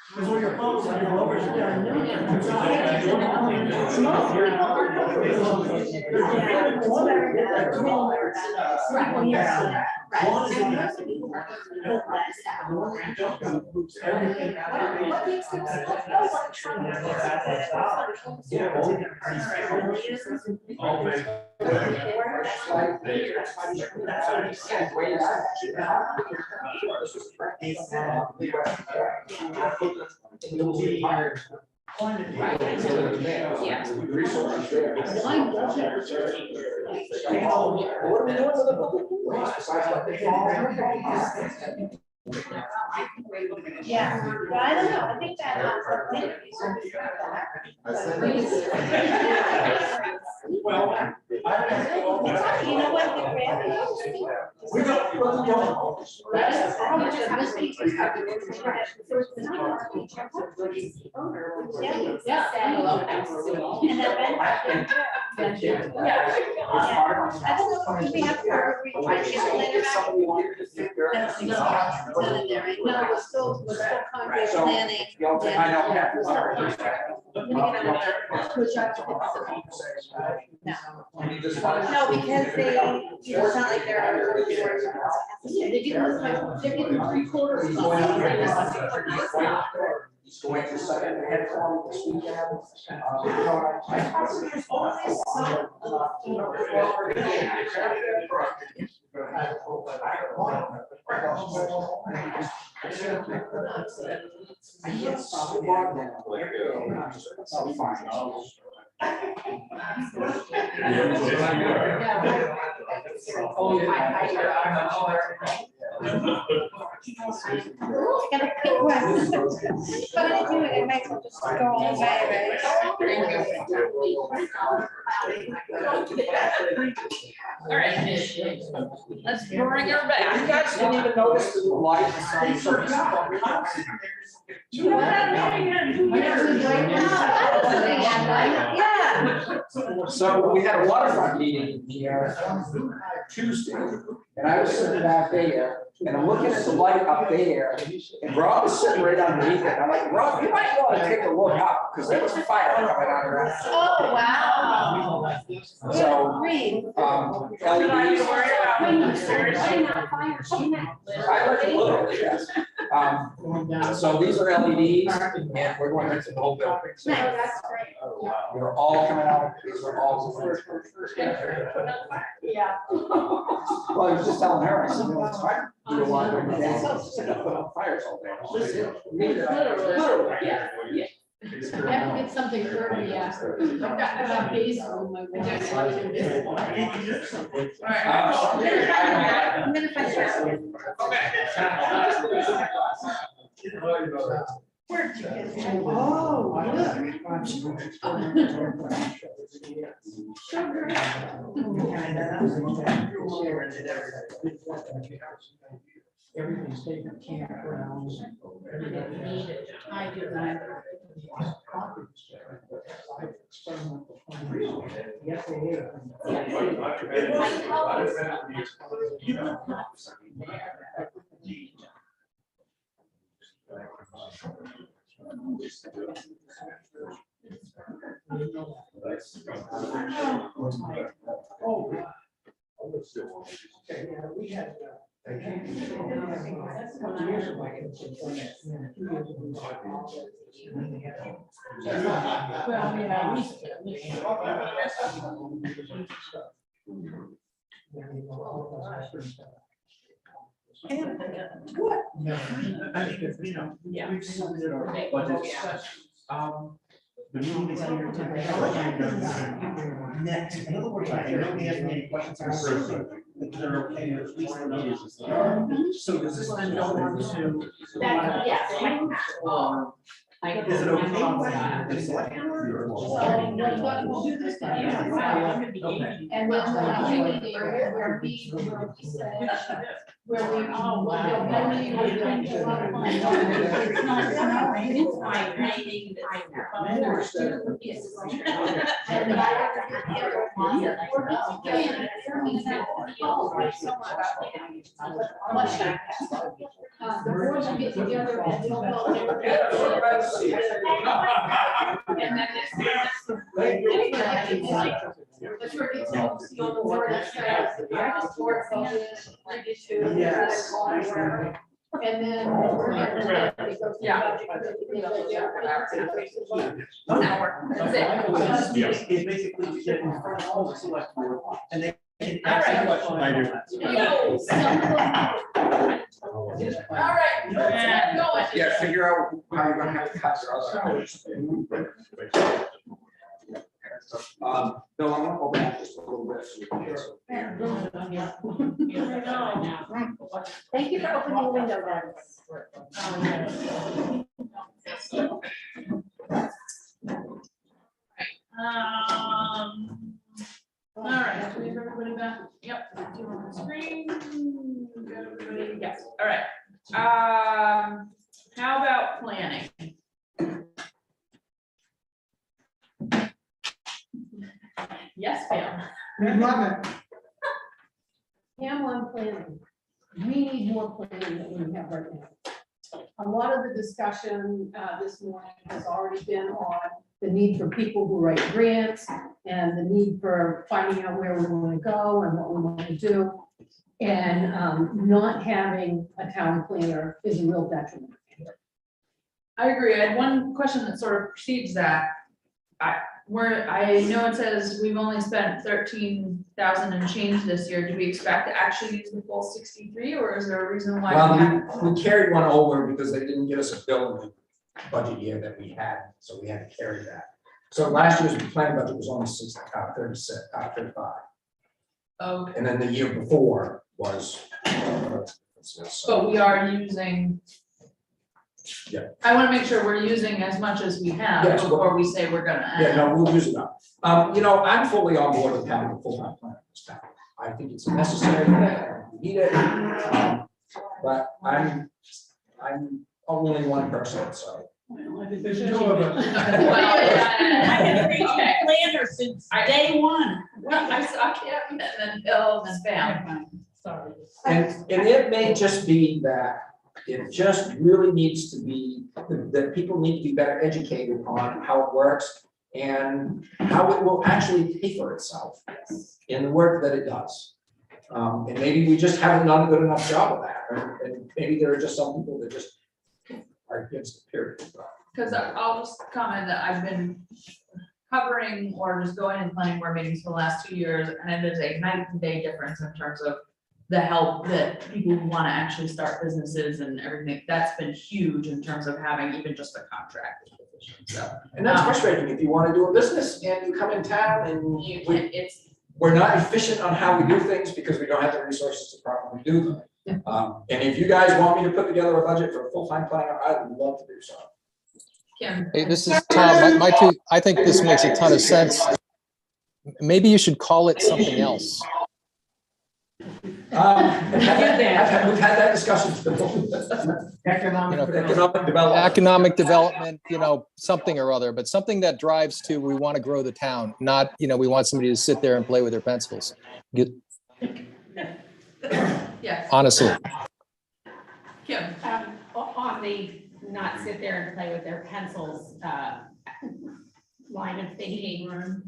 Because all your phones and your lowers are down. Yeah, but I don't know, I think that. Well, You know what, the grant. we don't. Yeah. And that I don't know if we have to No, we're still concrete planning. I don't have. No, because it's not like they're. They're getting 3/4. He's going to set it ahead for this weekend. Gotta pick one. But I do it, it makes them just go all the way, All right, let's bring her back. You guys didn't even notice the lights. Yeah. So we had a waterfront meeting here Tuesday, and I was sitting back there, And I'm looking at the light up there, and Rob is sitting right underneath it. I'm like, Rob, you might want to take a look up, because there was fire coming out of that. Oh, wow. So, Great. LEDs. I like a little, yes. So these are LEDs, and we're going to the whole building. So That's great. they're all coming out, these are all. Yeah. Well, I was just telling her, I said, no, it's fine. You don't want to bring it down. Fire's all there. Literally, yeah. I have to get something early, yeah. I've got basil in my water. I'm gonna find out. Everything's taken campgrounds. I do that. We had. That's a couple of years ago. Well, yeah. What? I think, you know, we've submitted our budgets. The meeting is here next. In other words, I don't have any questions on Thursday. They're okay with at least the meetings. So does this then go on to? Yes. Is it okay? The select board? We'll do this now. Okay. And then where we said, where we. Oh, wow. It's my training. The board will get together and we'll go. And then that's where it's on the board that says, board budget, issue. Yes. And then. Yeah. That's it. It's basically get in front of all the select board and they can All right. ask questions. All right, let's get going. Yeah, figure out how you're gonna have to cut your other hours. Bill, I'm gonna go back just a little bit. So we can get some- Thank you for opening the window, Dennis. All right, do we have everybody back? Yep, two on the screen. Got everybody? Yes, all right. How about planning? Yes, Pam. We love it. Pam on planning. We need more planning than we have right now. A lot of the discussion this morning has already been on the need for people who write grants and the need for finding out where we want to go and what we want to do. And not having a town planner is a real detriment. I agree. I had one question that sort of precedes that. I know it says we've only spent 13,000 and change this year. Do we expect to actually use the full 63, or is there a reason why? Well, we carried one over because they didn't give us a bill in the budget year that we had, so we had to carry that. So last year's planning budget was only 35. Okay, And then the year before was. but we are using. Yeah. I want to make sure we're using as much as we have Yes, before we say we're gonna. Yeah, no, we'll use it up. You know, I'm fully on board with having a full-time planner in this town. I think it's necessary, we need it. But I'm only one person, so. I think there's two of us. I have been a planner since day one. Well, I saw Kim and then Bill and then Pam. Sorry. And it may just be that it just really needs to be, that people need to be better educated on how it works and how it will actually pay for itself in the work that it does. And maybe we just haven't done a good enough job of that, and maybe there are just some people that just are against it, period. Because I'll just comment that I've been covering or just going in planning board meetings for the last 2 years, and it is a night and day difference in terms of the help that people who want to actually start businesses and everything. That's been huge in terms of having even just a contract. So, And that's frustrating if you want to do a business and you come in town and we're not efficient on how we do things because we don't have the resources to properly do them. And if you guys want me to put together a budget for a full-time planner, I would love to do so. Kim. Hey, this is Tom. I think this makes a ton of sense. Maybe you should call it something else. We've had that discussion. Economic development. Economic development, something or other, but something that drives to, we want to grow the town, not, we want somebody to sit there and play with their pencils. Yes. Honestly. Kim. On the not sit there and play with their pencils line of thinking,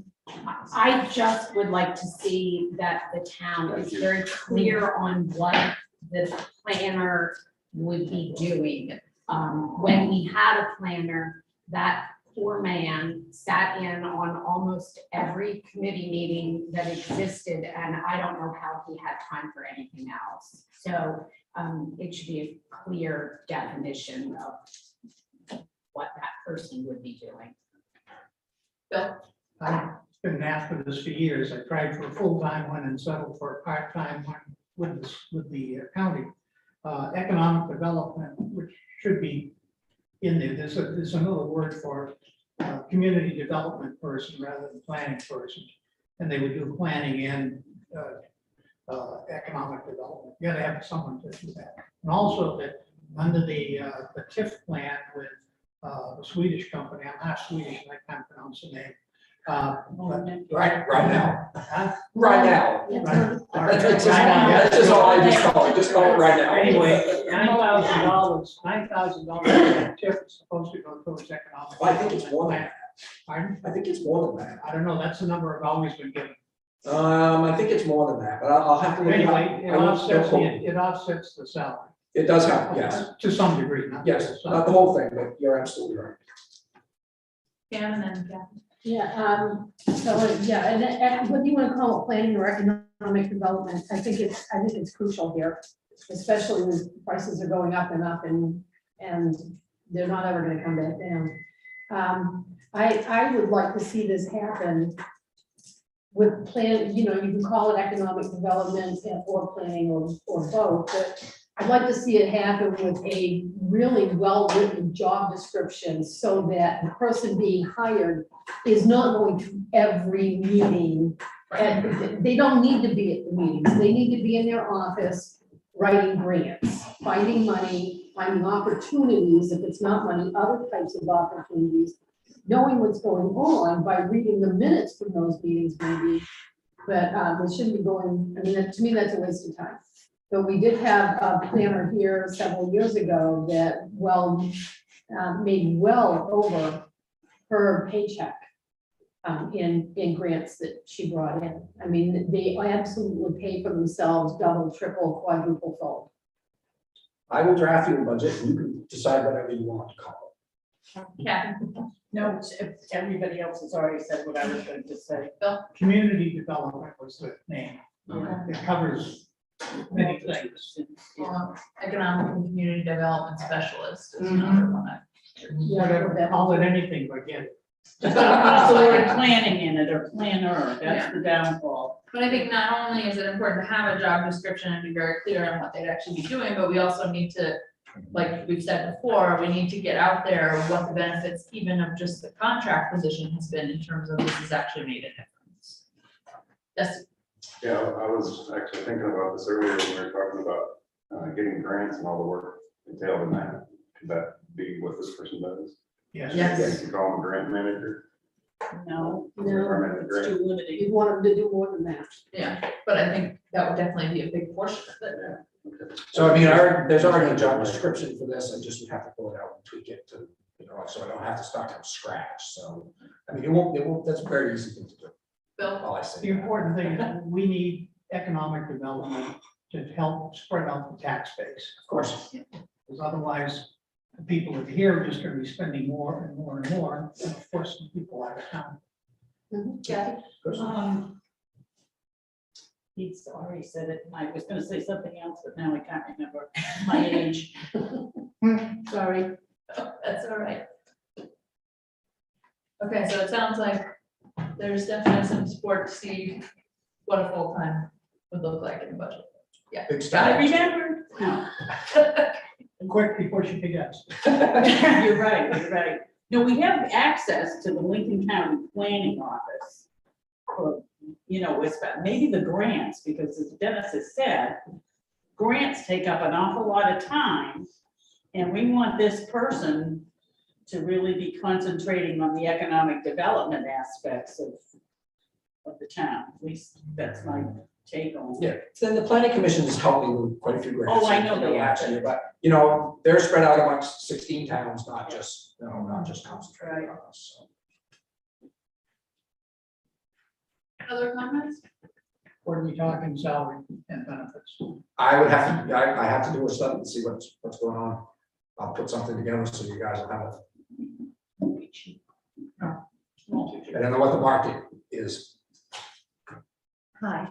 I just would like to see that the town is very clear on what the planner would be doing. When we had a planner, that poor man sat in on almost every committee meeting that existed, and I don't know how he had time for anything else. So it should be a clear definition of what that person would be doing. Bill? I've been after this for years. I tried for a full-time one and settled for a part-time one with the county. Economic development, which should be in there. There's another word for community development person rather than planning person. And they would do planning and economic development. You gotta have someone to do that. And also that under the TIF plan with the Swedish company, I'm not Swedish, and I can't pronounce the name. Right now. Huh? Right now. Right. That's just all I just call it right now. Anyway, $9,000 TIF is supposed to go towards economic. I think it's more than that. Pardon? I think it's more than that. I don't know, that's the number I've always been given. I think it's more than that, but I'll have to. look it up. Anyway, it offsets the salary. It does help, yes. To some degree, not. Yes, not the whole thing, but you're absolutely right. Kim and then Kathy. Yeah, and whether you want to call it planning or economic development, I think it's crucial here, especially when prices are going up and they're not ever going to come back down. I would like to see this happen with plan, you can call it economic development or planning or both, but I'd like to see it happen with a really well-written job description so that the person being hired is not going to every meeting. And they don't need to be at the meetings. They need to be in their office writing grants, finding money, finding opportunities, if it's not money, other types of opportunities, knowing what's going on by reading the minutes from those meetings maybe. But they shouldn't be going, to me, that's a waste of time. But we did have a planner here several years ago that made well over her paycheck in grants that she brought in. I mean, they absolutely pay for themselves double, triple, quadruple fold. I will draft you a budget and you can decide whatever you want to call Kathy. No, everybody else has already said what I was going to say. Bill? Community development was the name. It covers many things. Economic and community development specialist is another one. Whatever, call it anything, but get it. Just don't put the word planning in it or planner, that's the downfall. But I think not only is it important to have a job description and be very clear on what they'd actually be doing, but we also need to, like we've said before, we need to get out there what the benefits even of just the contract position has been in terms of this has actually made a difference. Yes. Yeah, I was actually thinking about this earlier when we were talking about getting grants and all the work entailed in that. Could that be what this person does? Yes. Yes. You call them a grant manager? No, No, it's too limited. you want them to do more than that. Yeah, but I think that would definitely be a big portion of it. So I mean, there's already a job description for this, I just would have to pull it out and tweak it to, you know, so I don't have to start from scratch, so. I mean, it won't, that's a very easy thing to do, Bill, all I say. The important thing is we need economic development to help spread out the tax base. Of course. Because otherwise, the people that are here are just gonna be spending more and more and more, and forcing people out of town. Kathy? He's already said it. I was gonna say something else, but now I can't remember my age. Sorry. that's all right. Okay, so it sounds like there's definitely some support to see what a full-time would look like in the budget. Yeah. Big I style. remember. No. Quick before she forgets. You're right, you're right. No, we have access to the Lincoln County Planning Office. For, you know, it's about maybe the grants, because as Dennis has said, grants take up an awful lot of time. And we want this person to really be concentrating on the economic development aspects of the town. At least that's my take on it. Yeah, then the planning commission is helping with quite a few grants. Oh, I know they are. Actually, but, you know, they're spread out amongst 16 towns, not just, you know, not just concentrated on us, so. Other comments? Or are we talking salary and benefits? I would have to, I have to do a study to see what's going on. I'll put something together so you guys will have it. I don't know what the market is. Hi.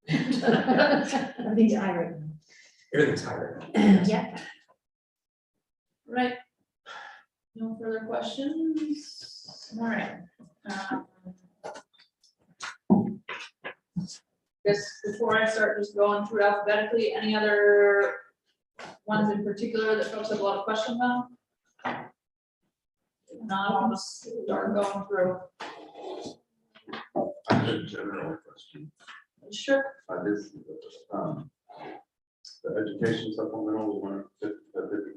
Everything's high. Everything's higher. Yeah. Right. No further questions? All right. Guess before I start just going through alphabetically, any other ones in particular that folks have a lot of questions on? If not, I'll just start going through. I have a general question. Sure. The education supplemental went to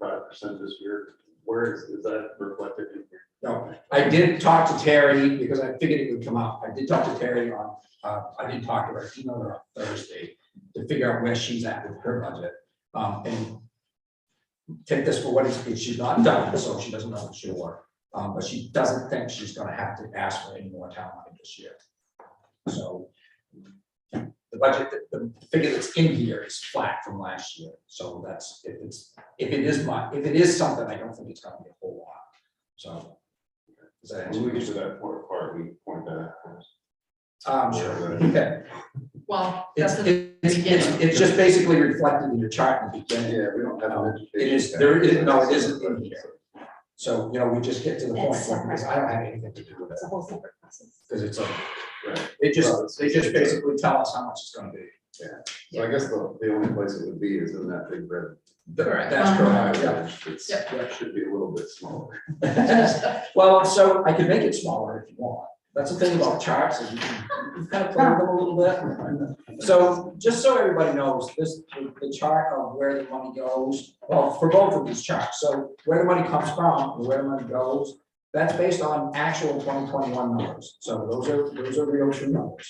55% this year. Where is that reflected in here? No, I did talk to Terry because I figured it would come up. I did talk to Terry on, I did talk to her, emailed her on Thursday to figure out where she's at with her budget. And take this for what it's, she's not done, so she doesn't know for sure. But she doesn't think she's gonna have to ask for any more town money this year. So the budget, the figure that's in here is flat from last year. So that's, if it is something, I don't think it's gonna be a whole lot. So. Does that answer? When we get to that part, we point that out. Sure. Okay. Well, It's just basically reflected in your chart in the beginning. Yeah, we don't have an education. It is, there is, no, it isn't in here. So, you know, we just get to the point where, because I don't have anything to do with it. It's a whole separate process. Because it's a, Right. they just basically tell us how much it's gonna be. Yeah, so I guess the only place it would be is in that big red. Correct. That's correct, yeah. It's, that should be a little bit smaller. Well, so I could make it smaller if you want. That's the thing about charts, is you can kind of play with them a little bit. So just so everybody knows, the chart of where the money goes, well, for both of these charts, so where the money comes from and where the money goes, that's based on actual 2021 numbers. So those are real true numbers.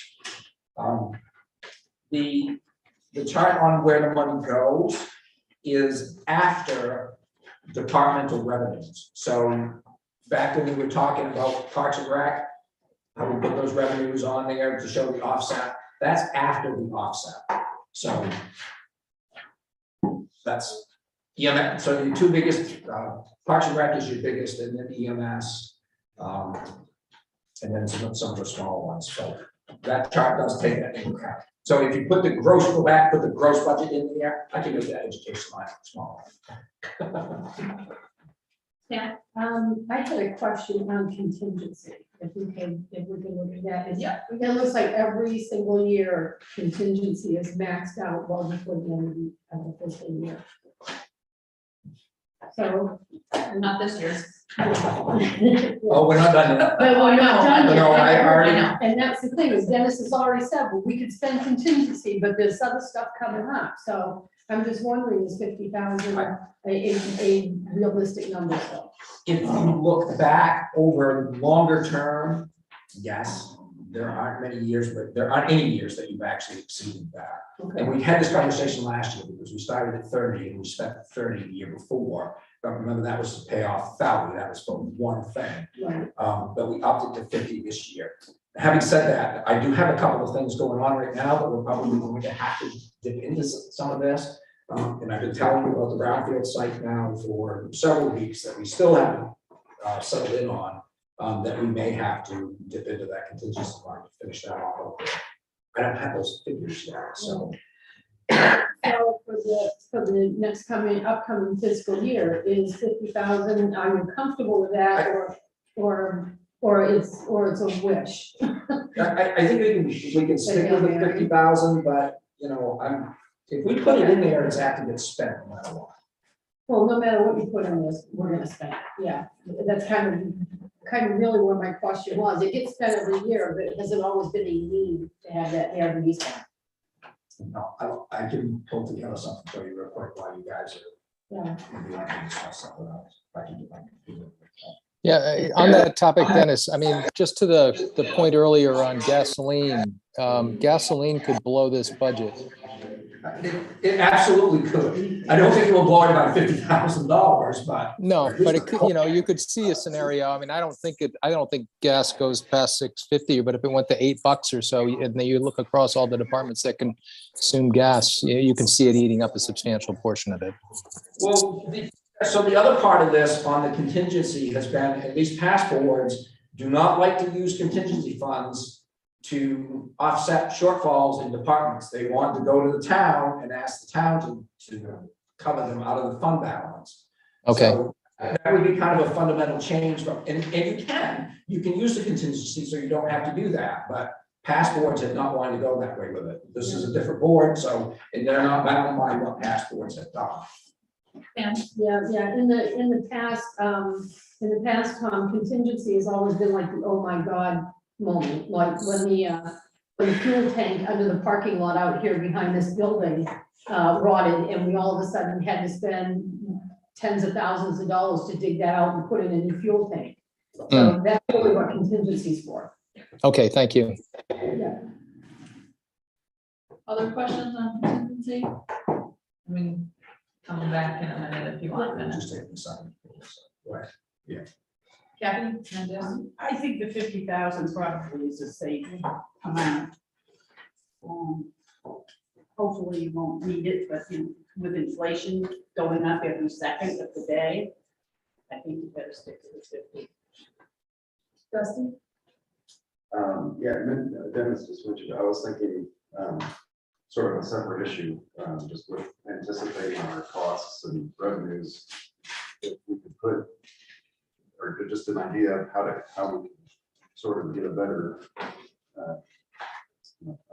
The chart on where the money goes is after departmental revenues. So back when we were talking about Parks and Rec, how we put those revenues on there to show the offset, that's after the offset. So that's EMS. So the two biggest, Parks and Rec is your biggest, and then EMS, and then some of the small ones. So that chart does take that into account. So if you put the gross, go back, put the gross budget in there, I can make that education line smaller. Yeah, I had a question on contingency, if we can look at that. Yeah. It looks like every single year contingency is maxed out well before the end of the fiscal year. So. Not this year. Oh, we're not done yet. But we're not done yet. No, I already know. And that's the thing, as Dennis has already said, well, we could spend contingency, but there's other stuff coming up, so I'm just wondering, is 50,000 a realistic number still? If you look back over longer term, yes, there aren't many years, but there aren't any years that you've actually exceeded that. Okay. And we had this conversation last year because we started at 30 and we spent 30 the year before. But remember, that was to pay off Falvey, that was for one thing. Right. But we upped it to 50 this year. Having said that, I do have a couple of things going on right now, but we're probably going to have to dip into some of this. And I've been telling you about the brownfield site now for several weeks that we still haven't settled in on, that we may have to dip into that contingency fund to finish that off. I don't have those figures yet, so. So for the next upcoming fiscal year, is 50,000, are you comfortable with that, or it's a wish? I think we can stick with the 50,000, but you know, if we put it in there, it's have to get spent no matter what. Well, no matter what you put in this, we're gonna spend it, yeah, that's kind of really where my question was, it gets spent every year, but has it always been a need to have that there to be spent? No, I can pull together something for you real quick while you guys are. Yeah. Maybe I can discuss something else. If I can do my computer. Yeah, on that topic, Dennis, I mean, just to the point earlier on gasoline, gasoline could blow this budget. It absolutely could. I don't think it will blow it by $50,000, but. No, but it could, you know, you could see a scenario. I mean, I don't think gas goes past $6.50, but if it went to $8 or so, and then you look across all the departments that consume gas, you can see it eating up a substantial portion of it. Well, so the other part of this on the contingency has been, at least past boards do not like to use contingency funds to offset shortfalls in departments. They want to go to the town and ask the town to cover them out of the fund balance. Okay. So that would be kind of a fundamental change from, and you can use the contingency, so you don't have to do that, but past boards have not wanted to go that way with it. This is a different board, so, and they're not bound by what past boards have done. Yeah, in the past, Tom, contingency has always been like the, oh my God moment, like when the fuel tank under the parking lot out here behind this building rotted, and we all of a sudden had to spend tens of thousands of dollars to dig that out and put in a new fuel tank. So that's really what contingency is for. Okay, thank you. Yeah. Other questions on contingency? I mean, come back in a minute if you want. Just take this out. Right. Yeah. Kathy? and Jess? I think the 50,000 probably is a safe amount. Hopefully you won't need it, but with inflation going up every second of the day, I think you better stick to the 50. Dusty? Yeah, and then Dennis just mentioned, I was thinking, sort of a separate issue, just with anticipating our costs and revenues. If we could put, or just an idea of how we can sort of get a better, I'm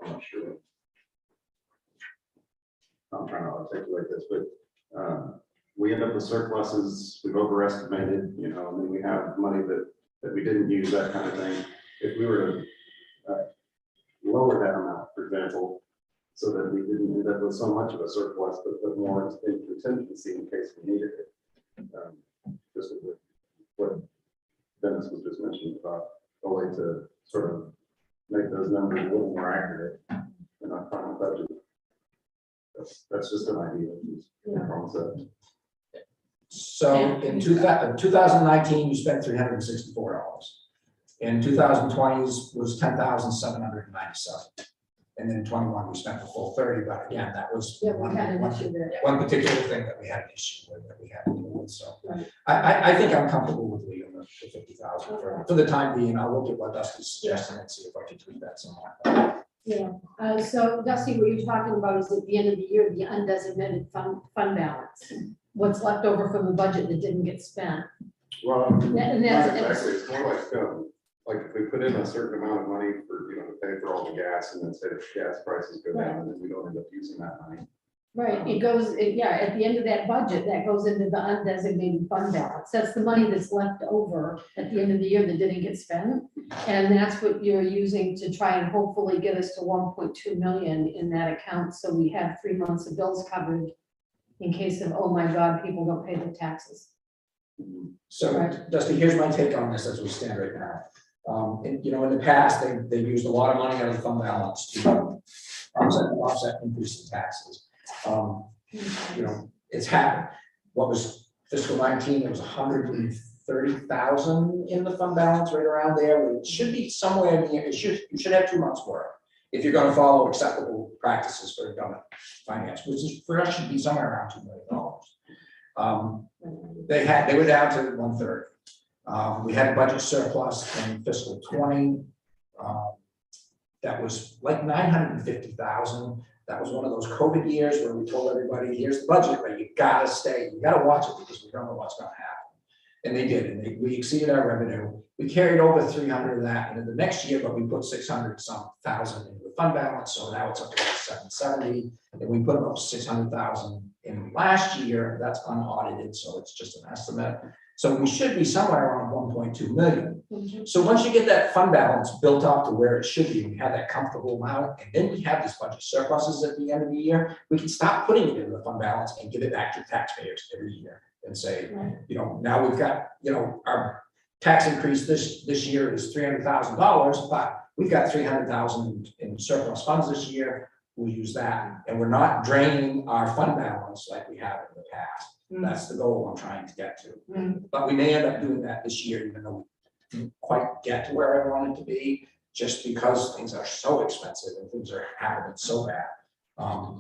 not sure. I'm trying to articulate this, but we end up with surpluses, we've overestimated, you know, and then we have money that we didn't use, that kind of thing. If we were to lower that amount, for example, so that we didn't end up with so much of a surplus, but more in contingency in case we needed it. Just with what Dennis was just mentioning about a way to sort of make those numbers a little more accurate in our final budget. That's just an idea, just a concept. So in 2019, you spent $364. In 2020 was $10,797. And then in 21, we spent the full 30, but again, that was one particular thing that we had an issue with, that we had to deal with. So I think I'm comfortable with leaving the 50,000 for the time being. I'll look at what Dusty's suggesting and see if I can tweak that somewhere. Yeah, so Dusty, what you're talking about is at the end of the year, the undesignated fund balance, what's left over from the budget that didn't get spent. Well, And that's- exactly, it's more like if we put in a certain amount of money for, you know, to pay for all the gas, and then say if gas prices go down, and then we don't end up using that money. Right, it goes, at the end of that budget, that goes into the undesignated fund balance. That's the money that's left over at the end of the year that didn't get spent. And that's what you're using to try and hopefully get us to 1.2 million in that account. So we have 3 months of bills covered in case of, oh my God, people don't pay their taxes. So Dusty, here's my take on this as we stand right now. And, you know, in the past, they used a lot of money out of the fund balance to offset increase in taxes. You know, it's happened. What was fiscal 19, it was 130,000 in the fund balance, right around there. It should be somewhere near, you should have 2 months worth if you're gonna follow acceptable practices for government finance, which is, for us, should be somewhere around $2 million. They were down to 130. We had a budget surplus in fiscal 20. That was like 950,000. That was one of those COVID years where we told everybody, here's the budget, but you gotta stay, you gotta watch it because we don't know what's gonna happen. And they did, and we exceeded our revenue. We carried over 300 of that into the next year, but we put 600-some-thousand into the fund balance, so now it's up to 770. And we put about 600,000 in last year, that's unaudited, so it's just an estimate. So we should be somewhere around 1.2 million. So once you get that fund balance built up to where it should be, we have that comfortable amount, and then we have these budget surpluses at the end of the year, we can stop putting it into the fund balance and give it back to taxpayers every year and say, you know, now we've got, you know, our tax increase this year is $300,000, but we've got 300,000 in surplus funds this year. We'll use that, and we're not draining our fund balance like we have in the past. That's the goal I'm trying to get to. But we may end up doing that this year, even though we didn't quite get to where I wanted to be, just because things are so expensive and things are happening so bad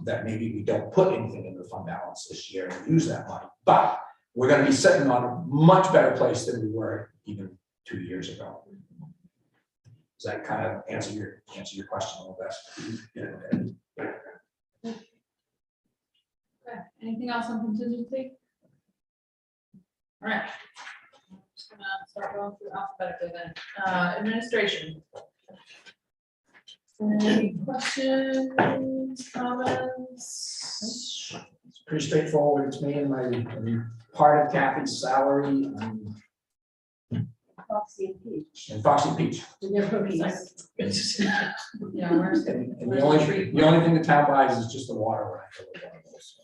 that maybe we don't put anything in the fund balance this year and use that money. But we're going to be sitting on a much better place than we were even 2 years ago. Does that kind of answer your question a little bit? Okay, anything else on contingency? All right. I'm just gonna start going through alphabetically then. Administration. Any questions, comments? It's pretty straightforward. It's me and my part of Kathy's salary Foxy and Peach. and Foxy Peach. And their cookies. Yeah, where's And the only thing the town buys is just the water when I fill the water bowls.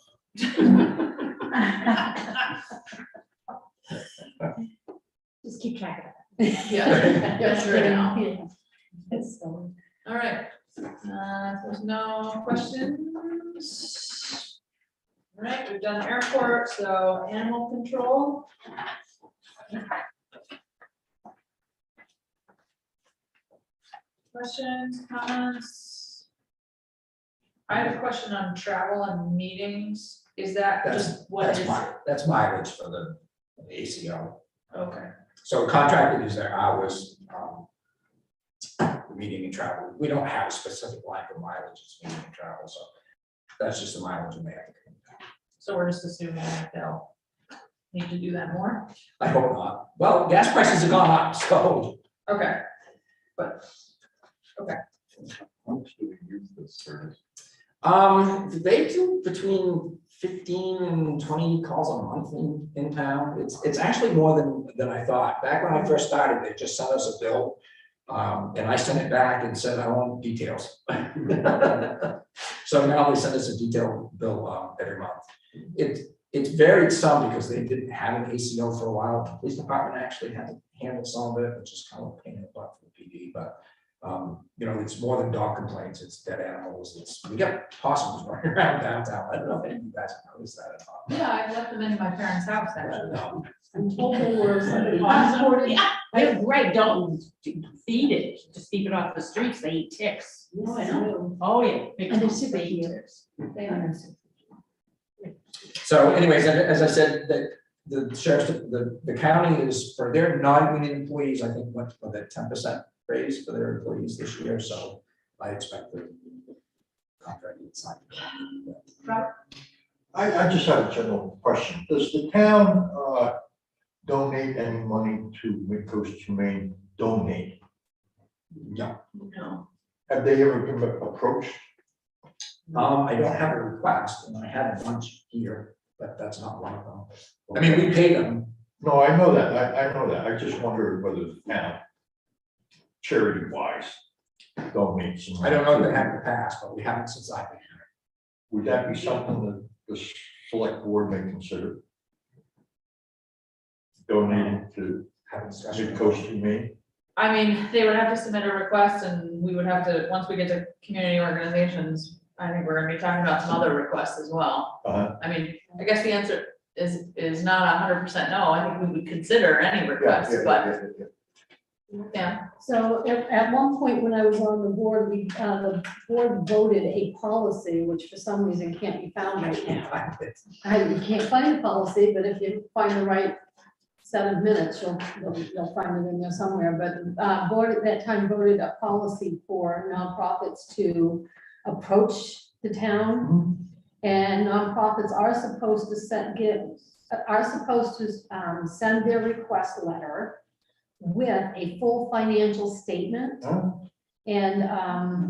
Just keep track of Yeah, that's right now. that. All right, there's no questions. All right, we've done airport, so animal control. Questions, comments? I have a question on travel and meetings. Is that just what is? That's mileage for the ACO. Okay, So contracted is their hours, meeting and travel. We don't have a specific line for mileage, it's meeting and travel, so that's just the mileage we may have to come down. so we're just assuming that they'll need to do that more? I hope not. Well, gas prices have gone up, so. Okay, but, okay. How much do we use this service? They do between 15 and 20 calls a month in town. It's actually more than I thought. Back when I first started, they just sent us a bill. And I sent it back and said, I want details. So now they send us a detailed bill every month. It's varied some because they didn't have an ACO for a while. The police department actually had to handle some of it, which is kind of a pain in the butt for the PD, but you know, it's more than dog complaints, it's dead animals, we got possums running around downtown. I don't know if any of you guys have noticed that at all. Yeah, I left them in my parents' house actually. I'm hoping we're somebody. Yeah, they're great, don't feed it, just keep it off the streets, they eat ticks. No, I know. Oh, yeah. big And they're ticks, super they eat cute. ticks. They are. So anyways, as I said, that the sheriff's, the county is, for their non-union employees, I think went with a 10% raise for their employees this year, so I expect the contract to sign. I just have a general question. Does the town donate any money to Midcoast Humane donate? No. No. Have they ever been approached? I don't have a request, and I had a bunch here, but that's not one of them. I mean, we pay them. No, I know that, I know that. I just wondered whether the town, charity wise, donates some. I don't know if they have in the past, but we haven't since I've been here. Would that be something that the select board may consider? Donating to Have a discussion. Midcoast Humane? I mean, they would have to submit a request and we would have to, once we get to community organizations, I think we're gonna be talking about some other requests as well. I mean, I guess the answer is not 100% no. I think we would consider any request, but yeah. So at one point when I was on the board, the board voted a policy, which for some reason can't be found right now. You can't find a policy, but if you find the right set of minutes, you'll find it in there somewhere. But board at that time voted a policy for nonprofits to approach the town. And nonprofits are supposed to send their request letter with a full financial statement. And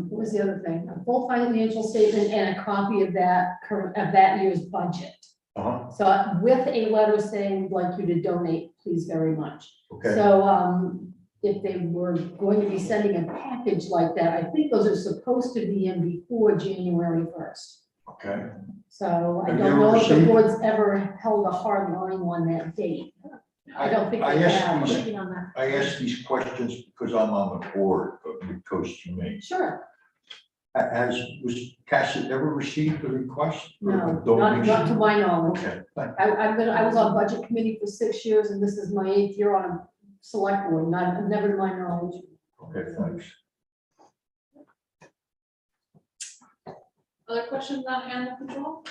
what was the other thing? A full financial statement and a copy of that year's budget. So with a letter saying, we'd like you to donate, please very much. Okay. So if they were going to be sending a package like that, I think those are supposed to be in before January 1st. Okay. So I Have you don't ever know if the received- board's ever held a hard line on that date. I don't think they have. Working on that. I ask these questions because I'm on the board of Midcoast Humane. Sure. Was Cassie ever received a request? for No, a not donation? to my knowledge. Okay, thank I was on budget committee for 6 years and this is my 8th year on a select board, never to my knowledge. Okay, thanks. Other questions on animal control?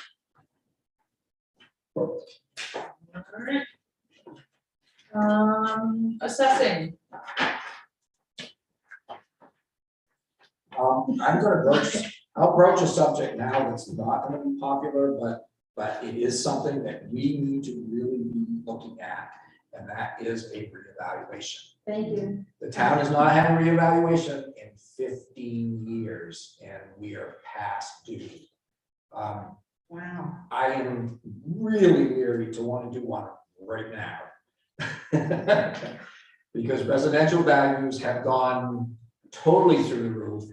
All right. Assessing. I'll broach a subject now that's not gonna be popular, but it is something that we need to really be looking at, and that is a reevaluation. Thank you. The town has not had a reevaluation in 15 years, and we are past due. Wow. I am really leery to want to do one right now. Because residential values have gone totally through the roof.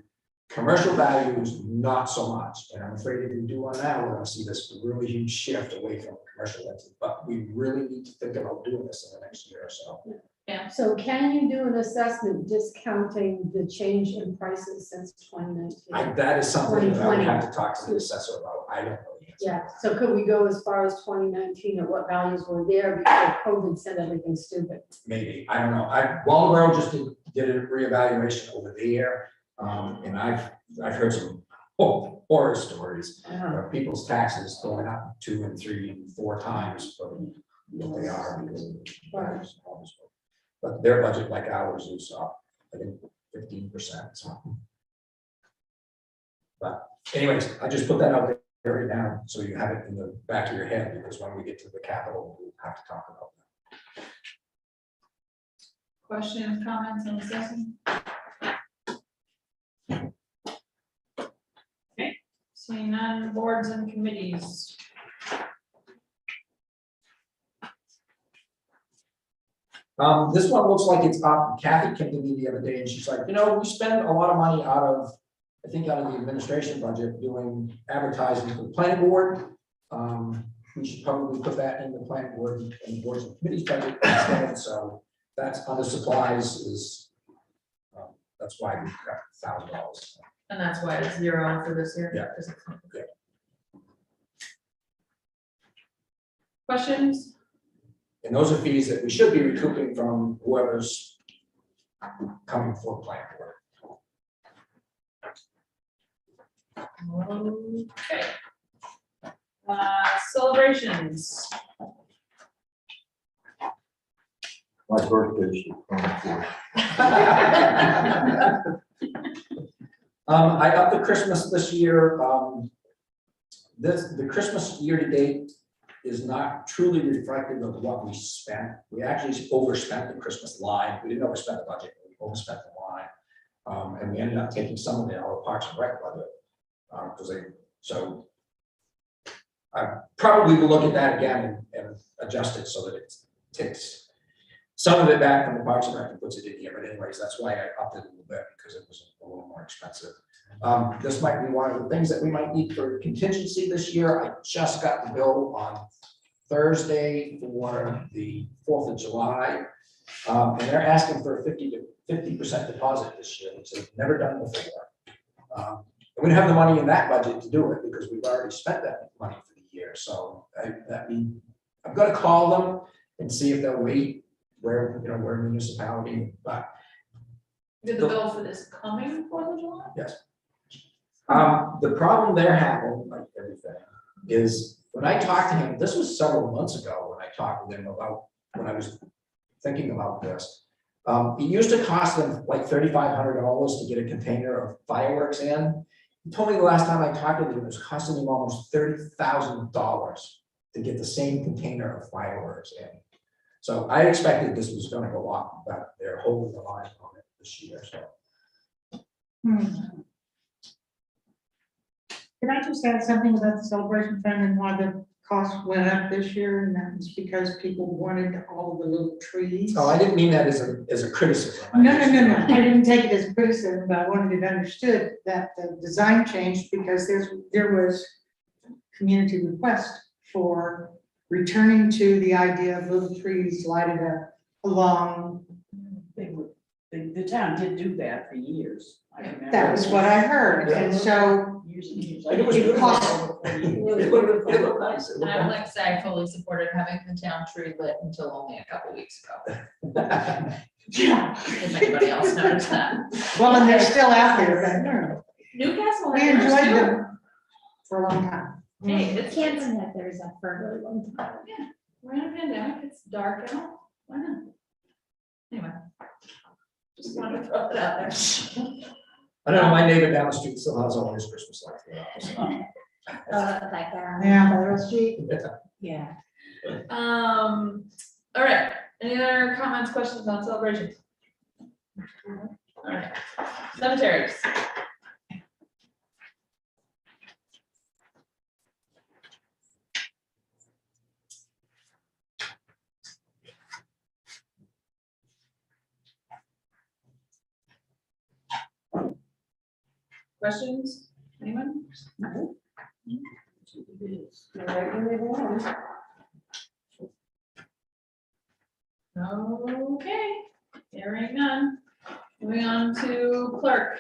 Commercial values, not so much. And I'm afraid if we do one now, we're gonna see this really huge shift away from commercial rental. But we really need to think about doing this in the next year or so. Yeah. So can you do an assessment discounting the change in prices since 2019? That is something that I would have to talk to the assessor about. I don't know. the answer. Yeah, so could we go as far as 2019 or what values were there before COVID said everything stupid? Maybe, I don't know. Waldeboro just did a reevaluation over there. And I've heard some horror stories of people's taxes going up 2 and 3 and 4 times from what they are because of the values. But their budget, like ours, is up, I think 15%. So. But anyways, I just put that out there right now, so you have it in the back of your head, because when we get to the Capitol, we'll have to talk about that. Questions, comments on assessing? Okay, seeing none, boards and committees. This one looks like it's up. Kathy came to me the other day and she's like, we spend a lot of money out of the administration budget doing advertising for the planning board. We should probably put that in the planning board and boards and committees budget instead. So that's under supplies is, that's why we got $1,000. And that's why it's 0 for this year? Yeah. Yeah. Questions? And those are fees that we should be recouping from whoever's coming for planning board. Okay. Celebrations. My birthday's the 24th. I got the Christmas this year. The Christmas year to date is not truly reflective of what we spent. We actually overspent the Christmas line. We didn't overspend the budget, we overspent the line. And we ended up taking some of it out of Parks and Rec budget. So I probably will look at that again and adjust it so that it takes some of it back from the Parks and Rec and puts it in here. But anyways, that's why I upped it a little bit, because it was a little more expensive. This might be one of the things that we might need for contingency this year. I just got the bill on Thursday for the 4th of July. And they're asking for a 50% deposit this year, which they've never done before. We don't have the money in that budget to do it because we've already spent that money for the year. So I'm gonna call them and see if they'll wait where, we're a municipality, but Did the bill for this coming for the July? yes. The problem they're having, like everything, is when I talked to him, this was several months ago when I talked with him about, when I was thinking about this. It used to cost them like $3,500 to get a container of fireworks in. He told me the last time I talked to him, it was costing him almost $30,000 to get the same container of fireworks in. So I expected this was gonna go up, but they're holding the line on it this year, so. Can I just add something about the celebration fund and why the cost went up this year? And that was because people wanted all of the little trees. Oh, I didn't mean that as a criticism. No. I didn't take it as criticism, but I wanted it understood that the design changed because there was community request for returning to the idea of little trees lighted up along. The town did do that for years. I remember. That was what I heard, and so Years and years. And it was it cost. It looked nice. It And looked I would nice. like to say I fully supported having the town tree lit until only a couple weeks ago. Yeah. If anybody else noticed that. Well, and they're still out there, but Newcastle. we had theirs enjoyed too. them for a long time. Hey, it's Canton had theirs up for a really long time. Yeah, we're in a pandemic, it's dark out, why not? Anyway. Just wanted to throw it out there. I don't know, my neighbor down the street still has all his Christmas lights. That guy on Yeah. Federal Street. Yeah. All right, any other comments, questions on celebrations? All right, cemeteries. Questions, anyone? All right, we'll move along. Okay, hearing none. Moving on to clerk.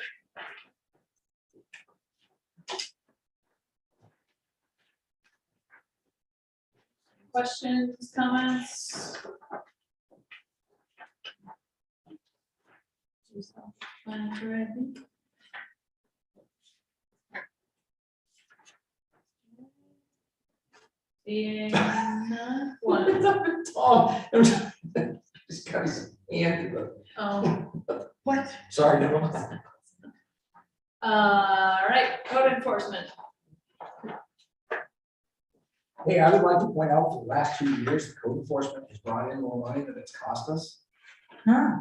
Questions, comments? Seeing none, one. Tom, just got his hand in the, Oh, What? sorry, no. all right, code enforcement. Hey, I would like to point out for the last 2 years, the code enforcement has brought in more money than it's cost us. Huh.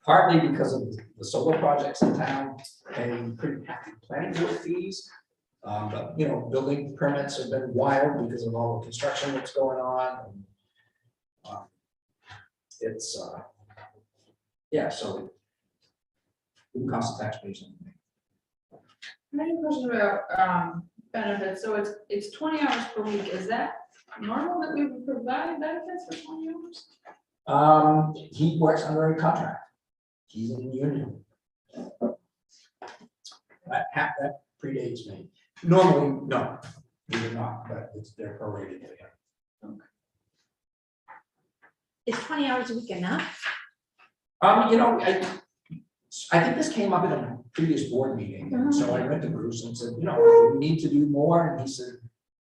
Partly because of the solar projects in town and pretty hefty planning board fees. But, building permits have been wild because of all the construction that's going on. It's, yeah, so it didn't cost the taxpayers anything. I have a question about benefits. So it's 20 hours per week. Is that normal that we would provide benefits for 20 hours? He works under a contract. He's in the union. That predates me. Normally, no, we do not, but they're prorated to him. Is 20 hours a week enough? I think this came up in a previous board meeting, and so I went to Bruce and said, we need to do more, and he said,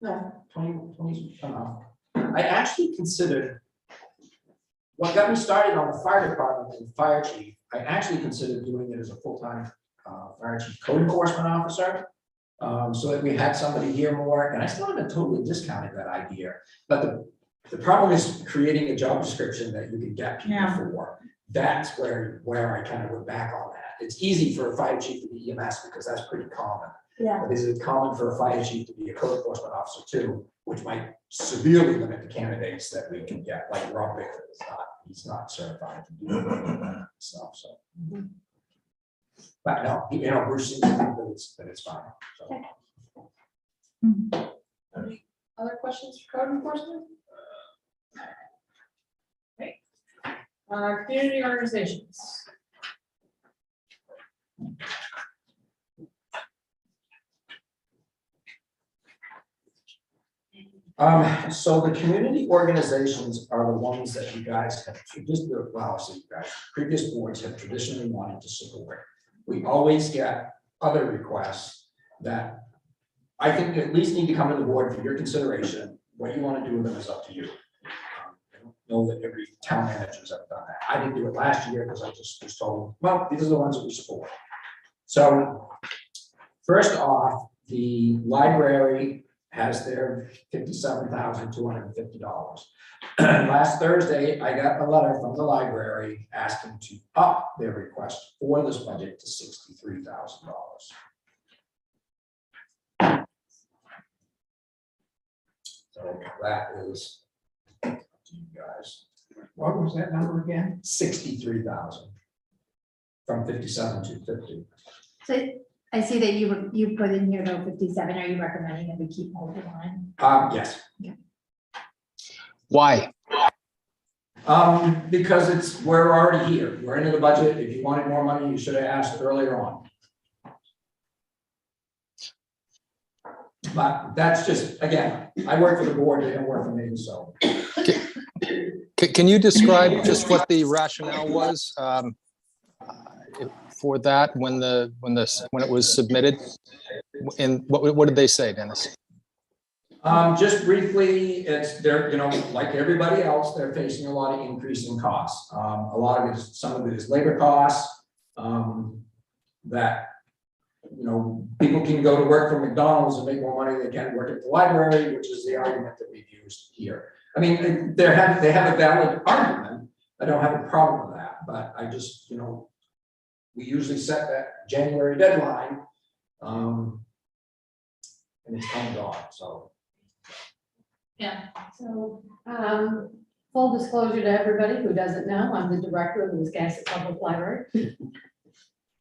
no, 20 is enough. I actually considered, what got me started on the fire department and fire chief, I actually considered doing it as a full-time fire chief code enforcement officer, so that we had somebody here more, and I still haven't totally discounted that idea, but the problem is creating a job description that you can get people for. That's where I kind of went back on that. It's easy for a fire chief to be EMS because that's pretty common. Yeah. But is it common for a fire chief to be a code enforcement officer too, which might severely limit the candidates that we can get, like Rob Bickford is not, he's not certified to do that stuff, so. But no, Bruce seems to think that it's fine, so. Other questions for code enforcement? Okay. Community organizations. So the community organizations are the ones that you guys have traditionally, well, so you guys, previous boards have traditionally wanted to support. We always get other requests that I think at least need to come to the board for your consideration. What you want to do with them is up to you. I don't know that every town manager's ever done that. I didn't do it last year because I just was told, well, these are the ones that we support. So first off, the library has their $57,250. Last Thursday, I got a letter from the library asking to up their request for this budget to $63,000. So that is up to you guys. What was that number again? 63,000 from 57 to 50. So I see that you put in here though 57. Are you recommending that we keep hold the line? Yes. Why? Because we're already here. We're into the budget. If you wanted more money, you should have asked earlier on. But that's just, again, I work for the board, they don't work for me, so. Can you describe just what the rationale was for that when it was submitted? And what did they say, Dennis? Just briefly, they're, like everybody else, they're facing a lot of increase in costs. Some of it is labor costs, that, people can go to work for McDonald's and make more money than they can work at the library, which is the argument that we've used here. I mean, they have a valid argument. I don't have a problem with that, but I just, we usually set that January deadline, and it's come and gone, so. Yeah. So, full disclosure to everybody who doesn't know, I'm the director of the Wisconsin Public Library.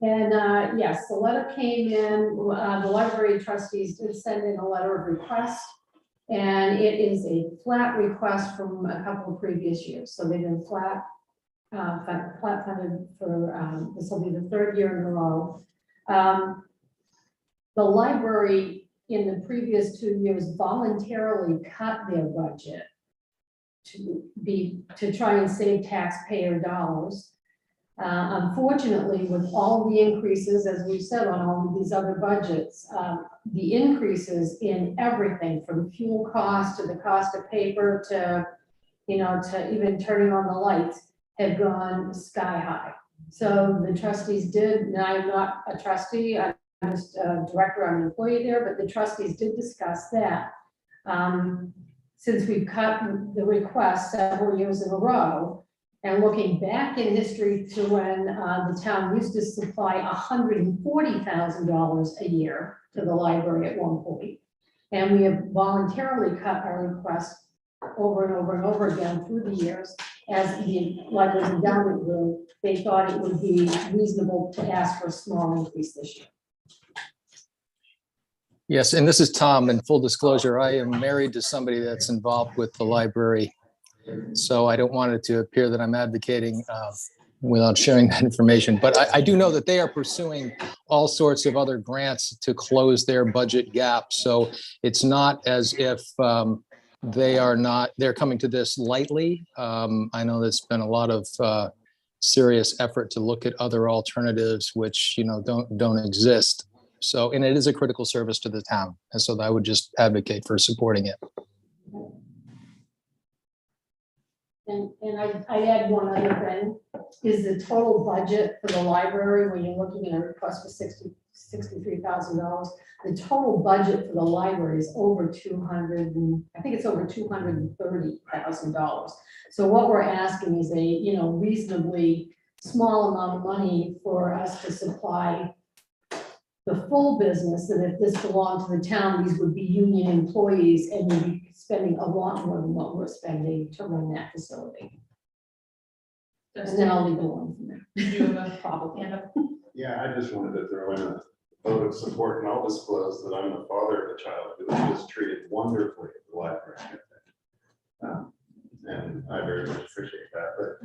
And yes, the letter came in, the library trustees did send in a letter of request. And it is a flat request from a couple of previous years. So they've been flat funded for, this will be the third year in a row. The library in the previous 2 years voluntarily cut their budget to try and save taxpayer dollars. Unfortunately, with all the increases, as we've said on all of these other budgets, the increases in everything from fuel costs to the cost of paper to even turning on the lights have gone sky high. So the trustees did, and I'm not a trustee, I'm just a director, I'm an employee there, but the trustees did discuss that. Since we've cut the request several years in a row, and looking back in history to when the town used to supply $140,000 a year to the library at one point. And we have voluntarily cut our request over and over and over again through the years. As the library's endowment grew, they thought it would be reasonable to ask for a small increase this year. Yes, and this is Tom, and full disclosure, I am married to somebody that's involved with the library. So I don't want it to appear that I'm advocating without sharing that information. But I do know that they are pursuing all sorts of other grants to close their budget gap. So it's not as if they're coming to this lightly. I know there's been a lot of serious effort to look at other alternatives which don't exist. So, and it is a critical service to the town. And so I would just advocate for supporting it. And I add one other thing, is the total budget for the library, when you're looking at a request for $63,000, the total budget for the library is over $230,000. So what we're asking is a, reasonably small amount of money for us to supply the full business, and if this belonged to the town, these would be union employees, and you'd be spending a lot more than what we're spending to run that facility. And then I'll leave it alone from there. Do you have a problem? Yeah, I just wanted to throw in vote of support, and I'll disclose that I'm the father of a child who was treated wonderfully at the library. And I very much appreciate that, but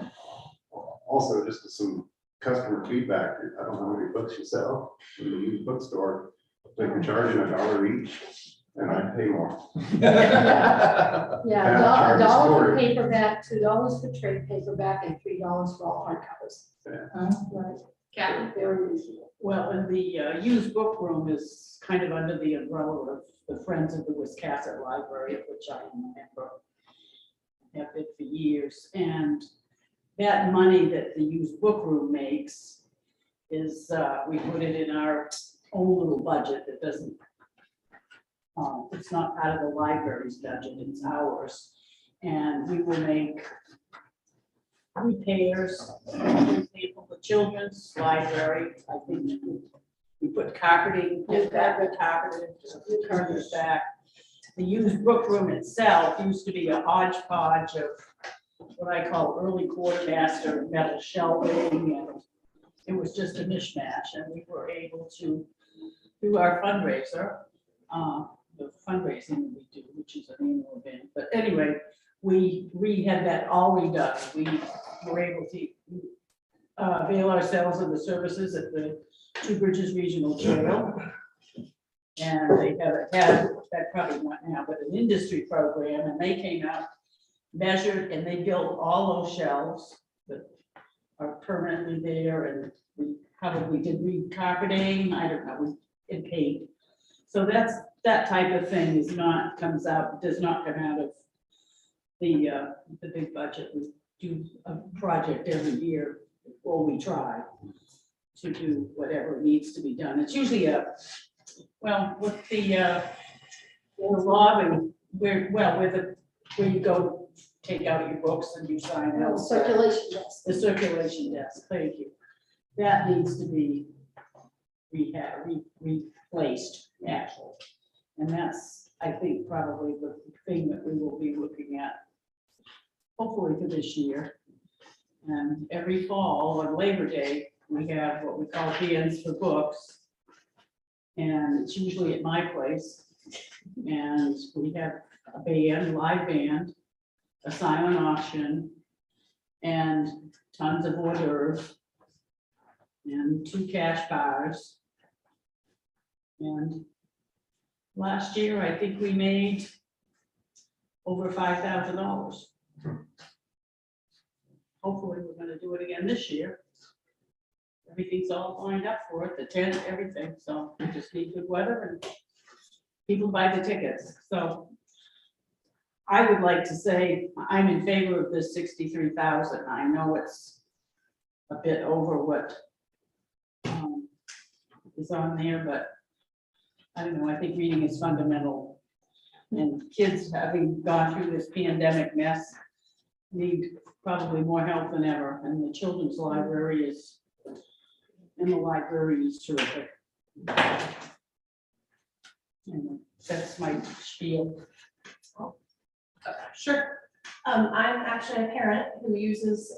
also just some customer feedback. I don't know how many books you sell in the used bookstore. They can charge you $1 each, and I pay more. Yeah, Yeah, a dollar for charge is paperback, $2 for trade paperback, and $3 for all hardcovers. Right. Kathy? Very reasonable. Well, and the used book room is kind of under the umbrella of the Friends of the Wiscasset Library, of which I am a member. Have been for years, and that money that the used book room makes is, we put it in our own little budget that doesn't, it's not part of the library's budget, it's ours. And we will make repairs, for example, the children's library, I think we put carpeting, get that good carpeted, carpet back. The used book room itself used to be a hodgepodge of what I call early quartermaster metal shelving, and it was just a mishmash, and we were able to do our fundraiser, the fundraising we do, which is an annual event. But anyway, we had that all redone. We were able to avail ourselves of the services at the Two Bridges Regional Jail. And they had that probably not now, but an industry program, and they came out, measured, and they built all those shelves that are permanently there, and we probably did recarpeting, I don't know, we paid. So that type of thing does not come out of the big budget. We do a project every year, or we try to do whatever needs to be done. It's usually with the lobby, where you go take out your books and you sign out. Circulation desk. The circulation desk, thank you. That needs to be replaced, actually. And that's, I think, probably the thing that we will be looking at, hopefully for this year. And every fall on Labor Day, we have what we call bands for books. And it's usually at my place. And we have a band, live band, a silent auction, and tons of hors d'oeuvres, and 2 cash bars. And last year, I think we made over $5,000. Hopefully, we're gonna do it again this year. Everything's all lined up for it, the tent, everything, so we just need good weather and people buy the tickets. So I would like to say I'm in favor of this 63,000. I know it's a bit over what is on there, but I don't know, I think reading is fundamental. And kids, having gone through this pandemic mess, need probably more help than ever. And the children's library is terrific. And that's my spiel. Sure. I'm actually a parent who uses,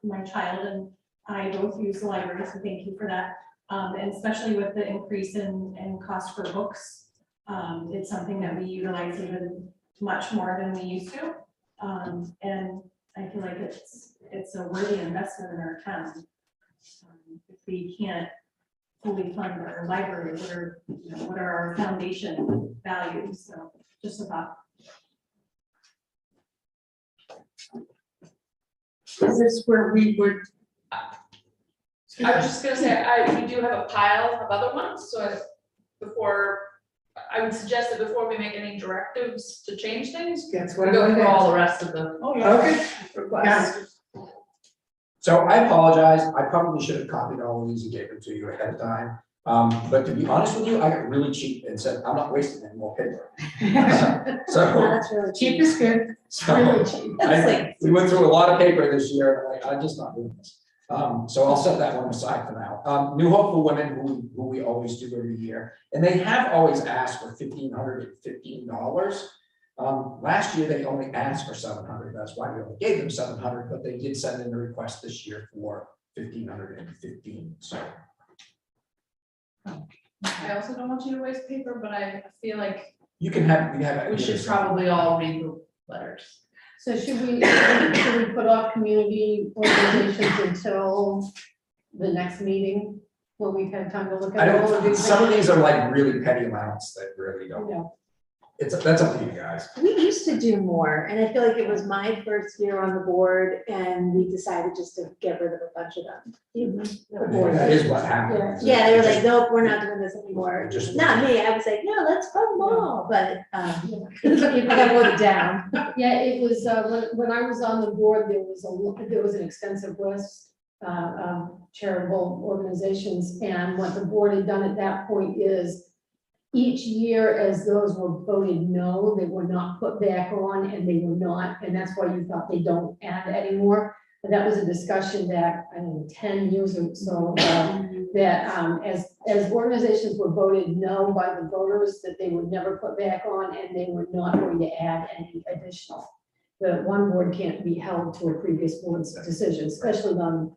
my child and I both use the library, so thank you for that. And especially with the increase in cost for books, it's something that we utilize even much more than we used to. And I feel like it's a worthy investment in our town. If we can't fully fund our library, what are our foundation values? So just a thought. Is this where we would? I was just gonna say, we do have a pile of other ones, so I would suggest that before we make any directives to change things, That's we what I go wanted through to all ask. the rest of the. Okay. requests. So I apologize, I probably should have copied all of these and gave them to you ahead of time. But to be honest with you, I got really cheap and said, I'm not wasting any more paper. So, That's really Cheap is good. so we went through a lot of paper this year, and I'm just not doing this. So I'll set that one aside for now. New Hope for Women, who we always do every year, and they have always asked for $1,515. Last year, they only asked for $700. That's why we only gave them $700, but they did send in a request this year for $1,515. So I also don't want you to waste paper, but I feel like You can have, we should probably all read the letters. So should we put off community organizations until the next meeting, when we've had time to look I at all of don't, these? some of these are like really petty amounts that really don't, Yeah. that's up to you guys. We used to do more, and I feel like it was my first year on the board, and we decided just to get rid of a bunch of them. The board. That is what happens. Yeah, they were like, nope, we're not doing this anymore. Just- Not me, I was like, no, let's fund them all, but, I got voted down. Yeah, it was, when I was on the board, there was an extensive list of charitable organizations, and what the board had done at that point is each year as those were voted no, they were not put back on, and they were not, and that's why you thought they don't add anymore. And that was a discussion that, I don't know, 10 years or so ago, that as organizations were voted no by the voters, that they would never put back on, and they were not going to add any additional. The one board can't be held to a previous board's decision, especially on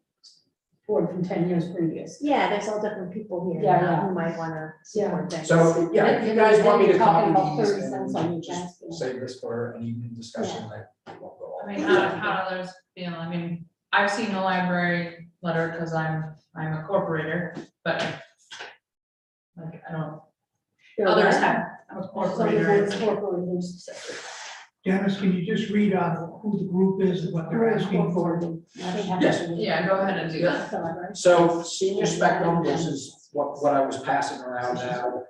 board from 10 years previous. Yeah, there's all different people here Yeah, now yeah. who might wanna support things. So, yeah, if you guys want me to Talking about copy 30 these cents and on each just basket. save this for any discussion, I won't go all. I mean, how others feel, I mean, I've seen the library letter because I'm a corporator, but like, I don't, others have, I'm a corporator. Dennis, can you just read who the group is and what they're asking for? Yes. Yeah, go ahead and do that. So Senior Spectrum, which is what I was passing around now,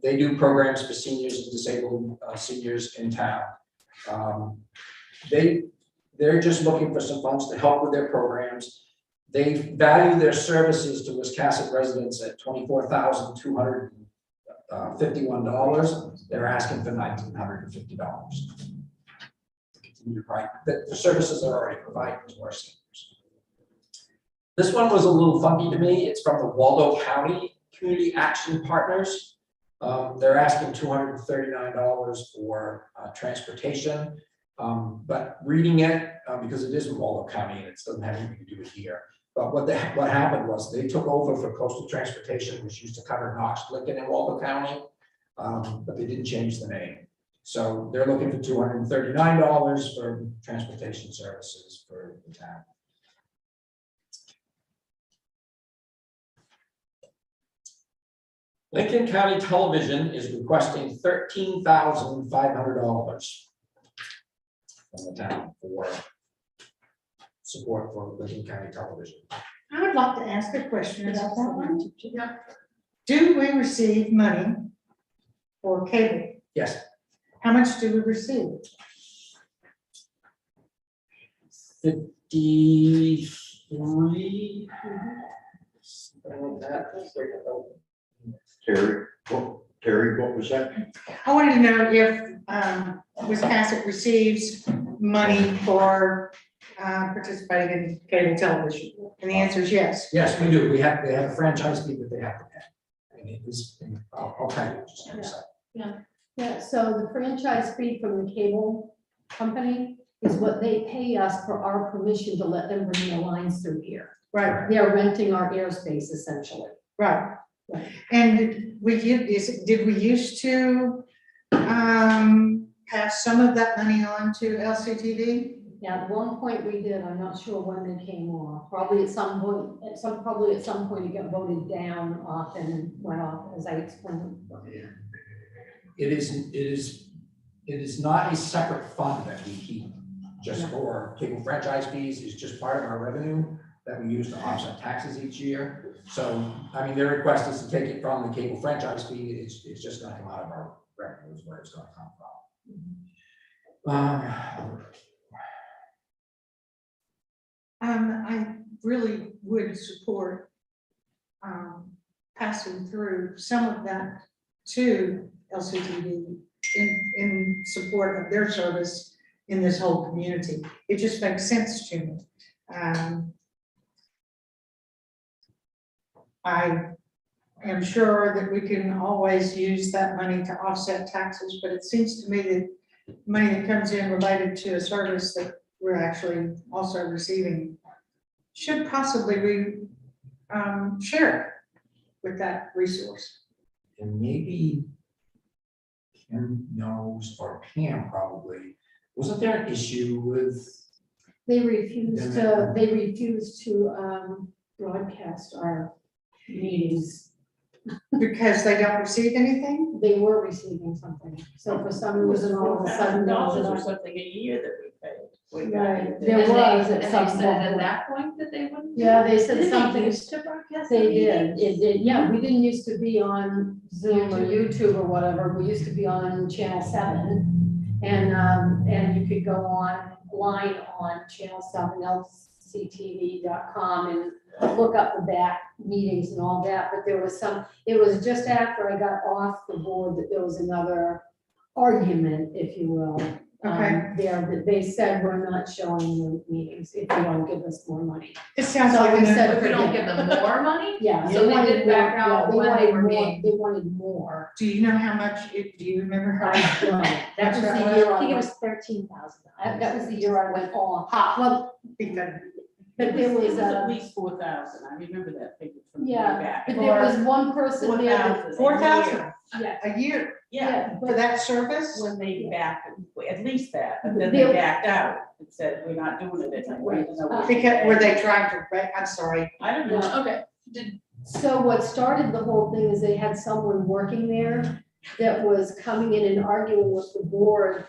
they do programs for seniors and disabled seniors in town. They're just looking for some funds to help with their programs. They value their services to Wiscasset residents at $24,251. They're asking for $1,950. The services are already provided to our seniors. This one was a little funky to me. It's from the Waldo County Community Action Partners. They're asking $239 for transportation. But reading it, because it is in Waldo County and it doesn't have anything to do with here. But what happened was they took over for coastal transportation, which used to cover Knox, Lincoln, and Waldo County. But they didn't change the name. So they're looking for $239 for transportation services for the town. Lincoln County Television is requesting $13,500 from the town for support for Lincoln County Television. I would like to ask a question about that one. Do we receive money for cable? Yes. How much do we receive? 53. Terry, what was that? I wanted to know if Wiscasset receives money for participating in cable television. And the answer is yes. Yes, we do. They have a franchise fee that they have to pay. And it is, I'll tell you just in a second. Yeah, so the franchise fee from the cable company is what they pay us for our permission to let them bring the lines through here. Right. They are renting our airspace essentially. Right. Right. And did we used to pass some of that money on to LCTV? Yeah, at one point we did, I'm not sure when they came off, probably at some point, it got voted down off and went off, as I explained. It is not a separate fund that we keep just for cable franchise fees. It's just part of our revenue that we use to offset taxes each year. So, I mean, their request is to take it from the cable franchise fee. It's just gonna come out of our revenue is where it's gonna come from. I really would support passing through some of that to LCTV in support of their service in this whole community. It just makes sense to me. I am sure that we can always use that money to offset taxes, but it seems to me that money that comes in related to a service that we're actually also receiving should possibly be shared with that resource. and maybe Kim knows, or Pam probably, wasn't there an issue with, They refused to broadcast our meetings. Because they don't receive anything? They were receiving something, so for some reason, all of a sudden, there was $4,000 or an- something a year that we paid. We got Right, it. there was at And some they said at point. that point that they wouldn't. Yeah, they said Didn't something. they used to broadcast the They meeting? did, it did, yeah, we didn't used to be on Zoom or YouTube or whatever, we used to be on Channel 7. And you could go online on Channel 7, lctv.com, and look up the back meetings and all that, but there was it was just after I got off the board that there was another argument, if you will. Okay. There, that they said, we're not showing the meetings if you don't give us more money. It sounds So like we an said, If we don't give them more money? Yeah. So they wanted did back more- out yeah, when they wanted were more- being- They wanted more. Do you know how much, do you remember how? That was That's the right. year I think it I was was, 13,000. that was the year I went off. Well, but there was at a, least 4,000. I remember that figure from way yeah, back. but there was one person there. that- 4,000 Yeah, a year Yeah, for that service? when they backed, at least that, but then They- they backed out and said, we're not doing it anymore. even though we- Because, were they trying to, I'm sorry. I don't know. Okay, did, so what started the whole thing is they had someone working there that was coming in and arguing with the board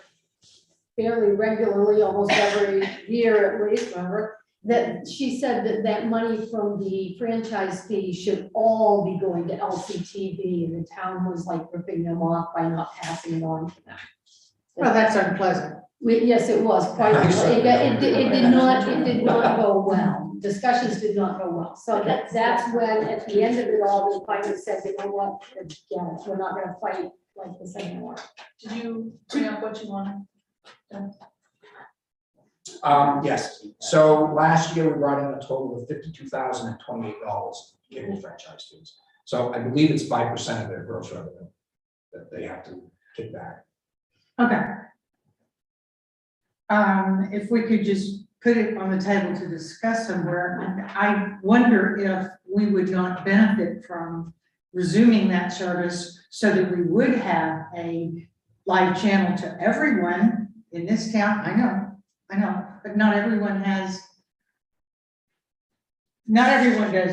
fairly regularly, almost every year at least, remember? That she said that that money from the franchise fee should all be going to LCTV, and the town was like ripping them off by not passing it on to them. Well, that's unpleasant. Yes, it was quite, it did not go well. Discussions did not go well. So that's when, at the end of it all, they finally said, you know what, forget it. We're not gonna fight like this anymore. did you bring up what you wanted? yes, so last year we brought in a total of $52,028 cable franchise fees. So I believe it's 5% of their gross revenue that they have to kick back. Okay. If we could just put it on the table to discuss somewhere, I wonder if we would not benefit from resuming that service so that we would have a live channel to everyone in this town. I know, but not everyone does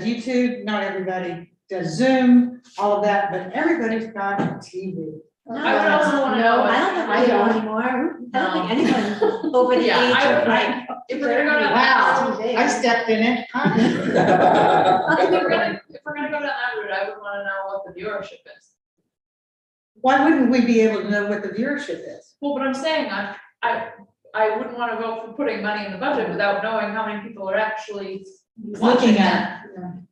YouTube, not everybody does Zoom, all of that, but everybody's got a TV. I would also wanna know. I don't think I do anymore. I don't think anyone over the age Yeah, I of would, like. if we're gonna go down Wow, that I stepped in it. route, if we're gonna go down that route, I would wanna know what the viewership is. Why wouldn't we be able to know what the viewership is? Well, but I'm saying, I wouldn't wanna go for putting money in the budget without knowing how many people are actually watching Looking it. at,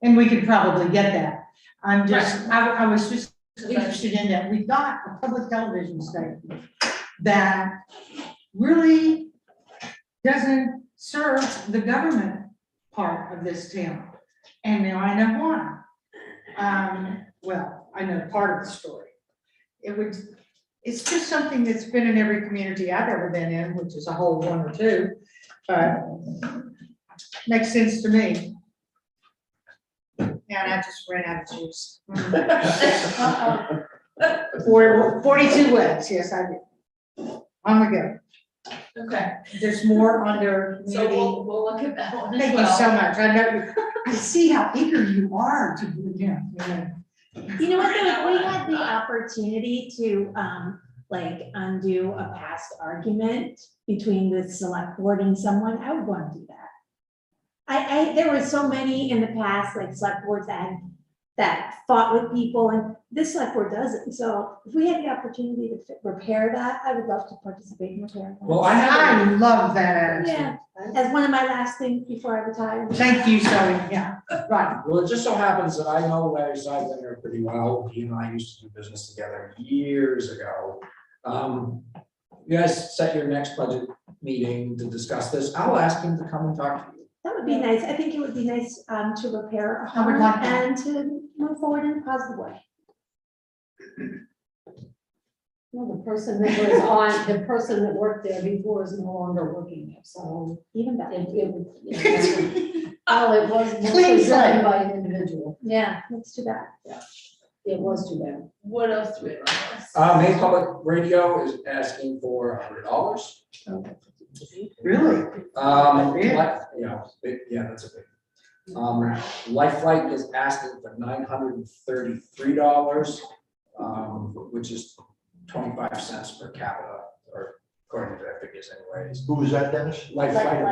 and we could probably get that. I'm just, I was just interested in that. We've got a public television station that really doesn't serve the government part of this town. And now I know why. Well, I know part of the story. It's just something that's been in every community I've ever been in, which is a whole one or two, but makes sense to me. And I just ran out of juice. 42 webs, yes, I did. On we go. Okay, There's more under so community. we'll look at that one as Thank you well. so much. I know, I see how eager you are to, yeah. You know what, though, if we had the opportunity to, like, undo a past argument between the select board and someone, I would want to do that. There were so many in the past, like, select boards that fought with people, and this select board doesn't. So if we had the opportunity to repair that, I would love to participate in repairing that. Well, I love that attitude. Yeah, as one of my last things before I retire. Thank you, Zoe, yeah, right. Well, it just so happens that I know Larry Seidlinger pretty well. He and I used to do business together years ago. You guys set your next budget meeting to discuss this. I'll ask him to come and talk to you. That would be nice. I think it would be nice to repair a I would home like that. and to move forward in a positive way. Well, the person that worked there before is no longer working there, so Even better. it would. Well, it was Clean mostly slate. done by an individual. Yeah, that's too bad. It was too bad. What else do we have on this? Maine Public Radio is asking for $100. Really? That's a big. Life Flight is asking for $933, which is 25 cents per capita, or according to their figures anyways. Who was that, Dennis? Life Flight,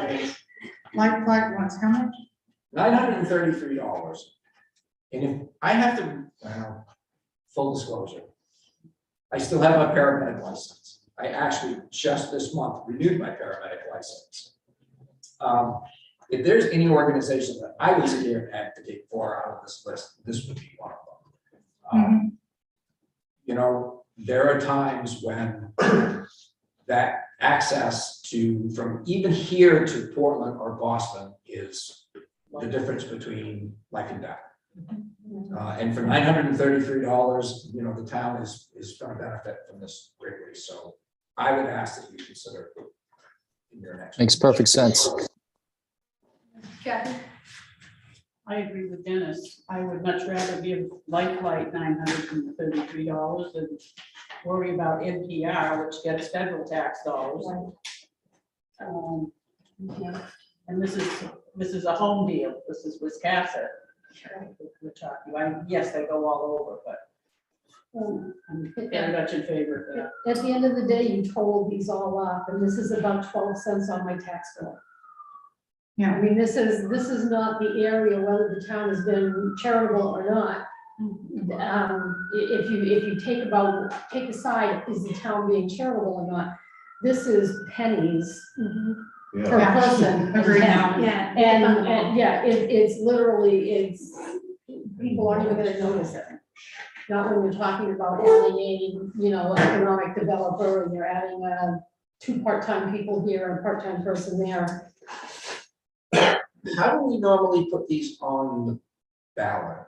Like wants how much? $933. And if I have to, full disclosure, I still have my paramedic license. I actually just this month renewed my paramedic license. If there's any organization that I would sit here and advocate for out of this list, this would be one of them. There are times when that access from even here to Portland or Boston is the difference between life and death. And for $933, the town is going to benefit from this greatly. So I would ask that you consider in your next. Makes perfect sense. Kathy? I agree with Dennis. I would much rather give Lifeline $933 than worry about NPR, which gets federal tax dollars. And this is a home deal. This is Wiscasset. We're talking about. Yes, they go all over, but I'm very much in favor of that. At the end of the day, you totaled these all up, and this is about 12 cents on my tax bill. Yeah. I mean, this is not the area whether the town has been charitable or not. If you take aside, is the town being charitable or not? This is pennies per person. Agreed. Yeah. And it's literally, people aren't even gonna notice it. Not when we're talking about adding a, economic developer, and you're adding 2 part-time people here and a part-time person there. How do we normally put these on the ballot?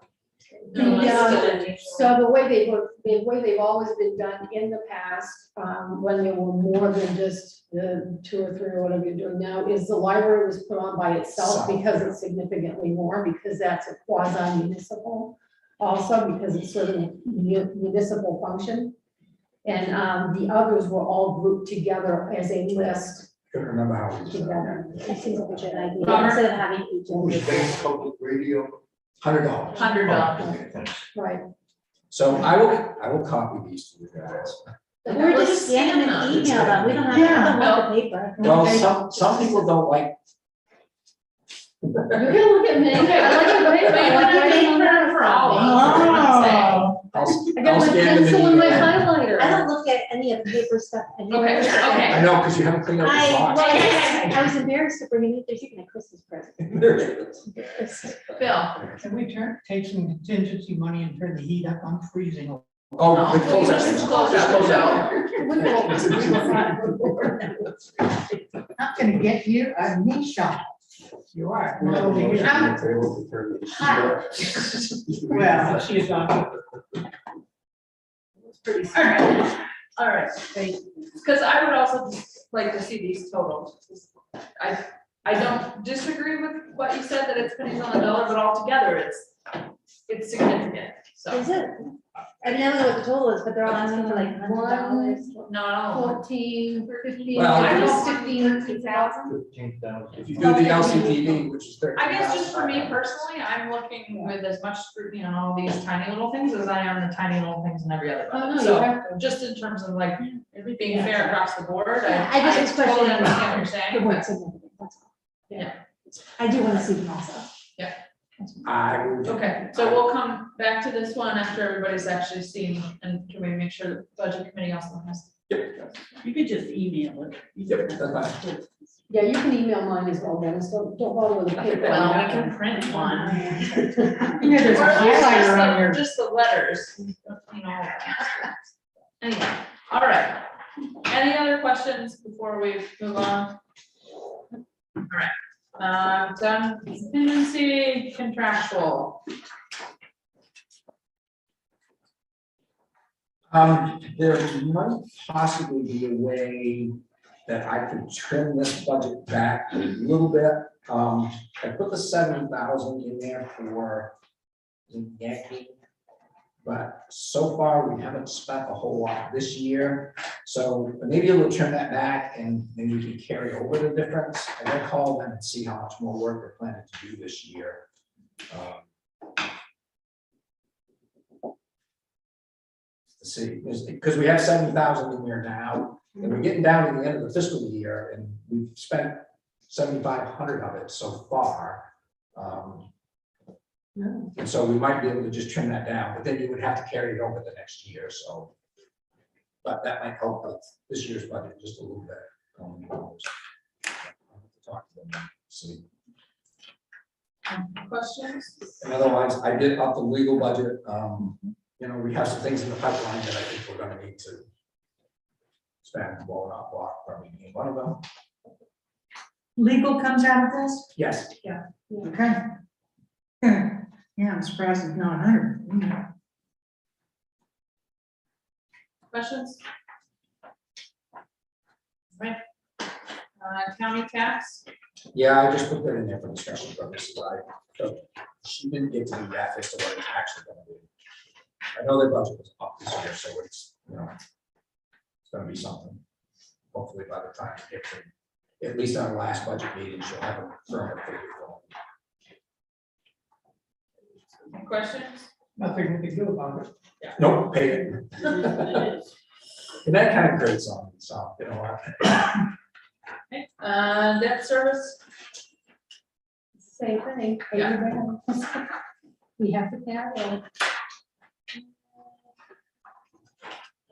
So the way they've always been done in the past, when there were more than just the 2 or 3 or whatever you're doing now, is the library was put on by itself because it's significantly more, because that's a quasi municipal. Also, because it's sort of a municipal function. And the others were all grouped together as a list Couldn't remember how it was. together. It seems like a good idea, instead of having each. Who was Maine Public Radio? $100. $100. Right. So I will copy these to you guys. We're just scanning an email them, we don't have to have the paper. Well, some people don't like. You're gonna look at me. I like your paper. I like your paper for all. I got my pencil and my highlighter. I don't look at any of the paper stuff anyway. Okay. I know, because you haven't cleaned up your box. I was embarrassed to bring it in, there's even a Christmas present. Bill. Can we take some contingency money and turn the heat up? I'm freezing. Oh, the close out. Close out. I'm gonna get you a knee shot. You are. Not over here. Well, she's on. Pretty all right, thank you. Because I would also like to see these totals. I don't disagree with what you said, that it's pennies on the dollar, but altogether it's significant, so. Is it? I mean, I don't know what the total is, but they're all asking for like $100. No, I don't know. 14, 15, Well, I I know just- 15,000. 15,000. If you do the LCTV, which is 30. I guess just for me personally, I'm looking with as much scrutiny on all these tiny little things as I am the tiny little things in every other Oh, no, budget. you So have to. just in terms of like being fair across the board, Yeah, I I just was totally questioning understand what you're saying. the but- word significant, that's all. Yeah. I do wanna see them also. I would. Okay, so we'll come back to this one after everybody's actually seen, and can we make sure the budget committee also has? You could just email it. Yep, that's fine. Yeah, you can email mine as well, Dennis, don't bother with the paper. Well, we can print one. Yeah, there's a Or at least highlighter on your. just the letters, Anyway, all right. Any other questions before we move on? All right, done contingency, contractual. There might possibly be a way that I could trim this budget back a little bit. I put the 70,000 in there for Yankee but so far we haven't spent a whole lot this year. So maybe we'll turn that back and then you can carry over the difference. And then call them and see how much more work they're planning to do this year. To see, because we have 70,000 in there now, and we're getting down to the end of the fiscal year, and we've spent 7,500 of it so far. And so we might be able to just trim that down, but then you would have to carry it over the next year, so. But that might help with this year's budget just a little bit. I'll have to talk to them and see. Questions? And otherwise, I did up the legal budget. You know, we have some things in the pipeline that I think we're gonna need to spend, blow not block, probably being one of them. Legal comes out of this? Yes. Yeah. Okay. Yeah, I'm surprised it's not 100. Questions? Right. County tax? Yeah, I just put that in there for discussion purposes. So she didn't get to do that as to what it's actually gonna be. I know their budget was up this year, so it's, you know, it's gonna be something. Hopefully by the time we get to, at least our last budget meeting, she'll have a firmer figure for it. Questions? Nothing we can do about it. Nope, pay it. And that kind of creates some, you know. Okay, debt service? Same thing. Yeah. We have to pay our bill.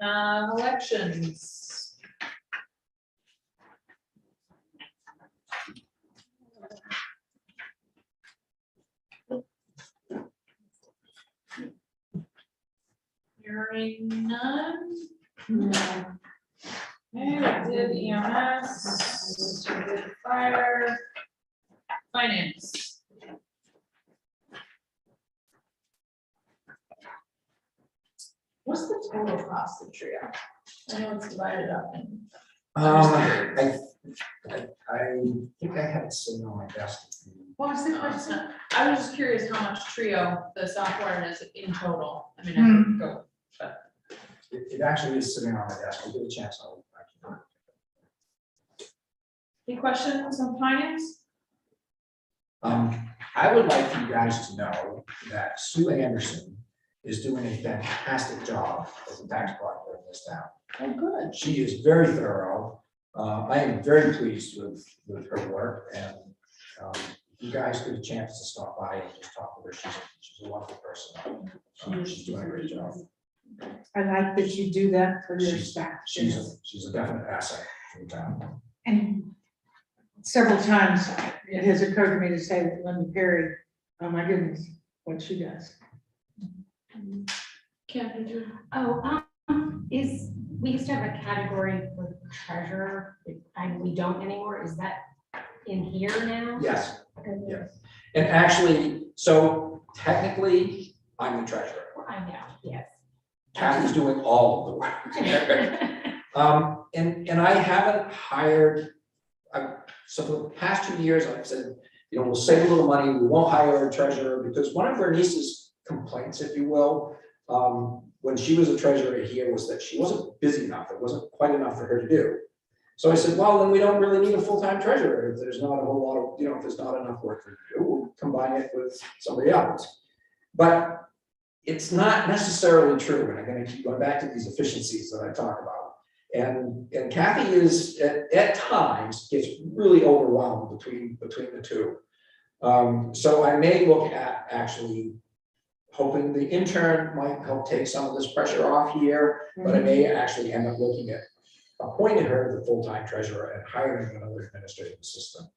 Elections. Hearing none. No. Okay, we did EMS, we did fire, finance. What's the total cost of Trio? I know it's divided up in. I think I had it sitting on my desk. What was the question? I was just curious how much Trio, the software is in total. I mean, I could go, but. It actually is sitting on my desk. I'll give it a chance. Any questions on finance? I would like you guys to know that Sue Anderson is doing a fantastic job as a tax collector in this town. Oh, good. She is very thorough. I am very pleased with her work, and if you guys get a chance to stop by and just talk with her. She's a wonderful person. She's doing a great job. I like that you do that for your staff. She's a definite asset to the town. And several times it has occurred to me to say that Linda Perry, oh my goodness, what she does. We used to have a category for treasurer, and we don't anymore. Is that in here now? Yes. Yes. And actually, so technically, I'm the treasurer. I know, yes. Kathy's doing all of the work. And I haven't hired, so for the past 2 years, I've said, you know, we'll save a little money, we won't hire a treasurer, because one of her niece's complaints, if you will, when she was a treasurer here, was that she wasn't busy enough, it wasn't quite enough for her to do. So I said, well, then we don't really need a full-time treasurer, if there's not a whole lot of, you know, if there's not enough work for her to do, we'll combine it with somebody else. But it's not necessarily true, and I'm gonna keep going back to these efficiencies that I talk about. And Kathy is, at times, gets really overwhelmed between the two. So I may look at actually hoping the intern might help take some of this pressure off here, but I may actually end up looking at appointing her the full-time treasurer and hiring another administrative assistant.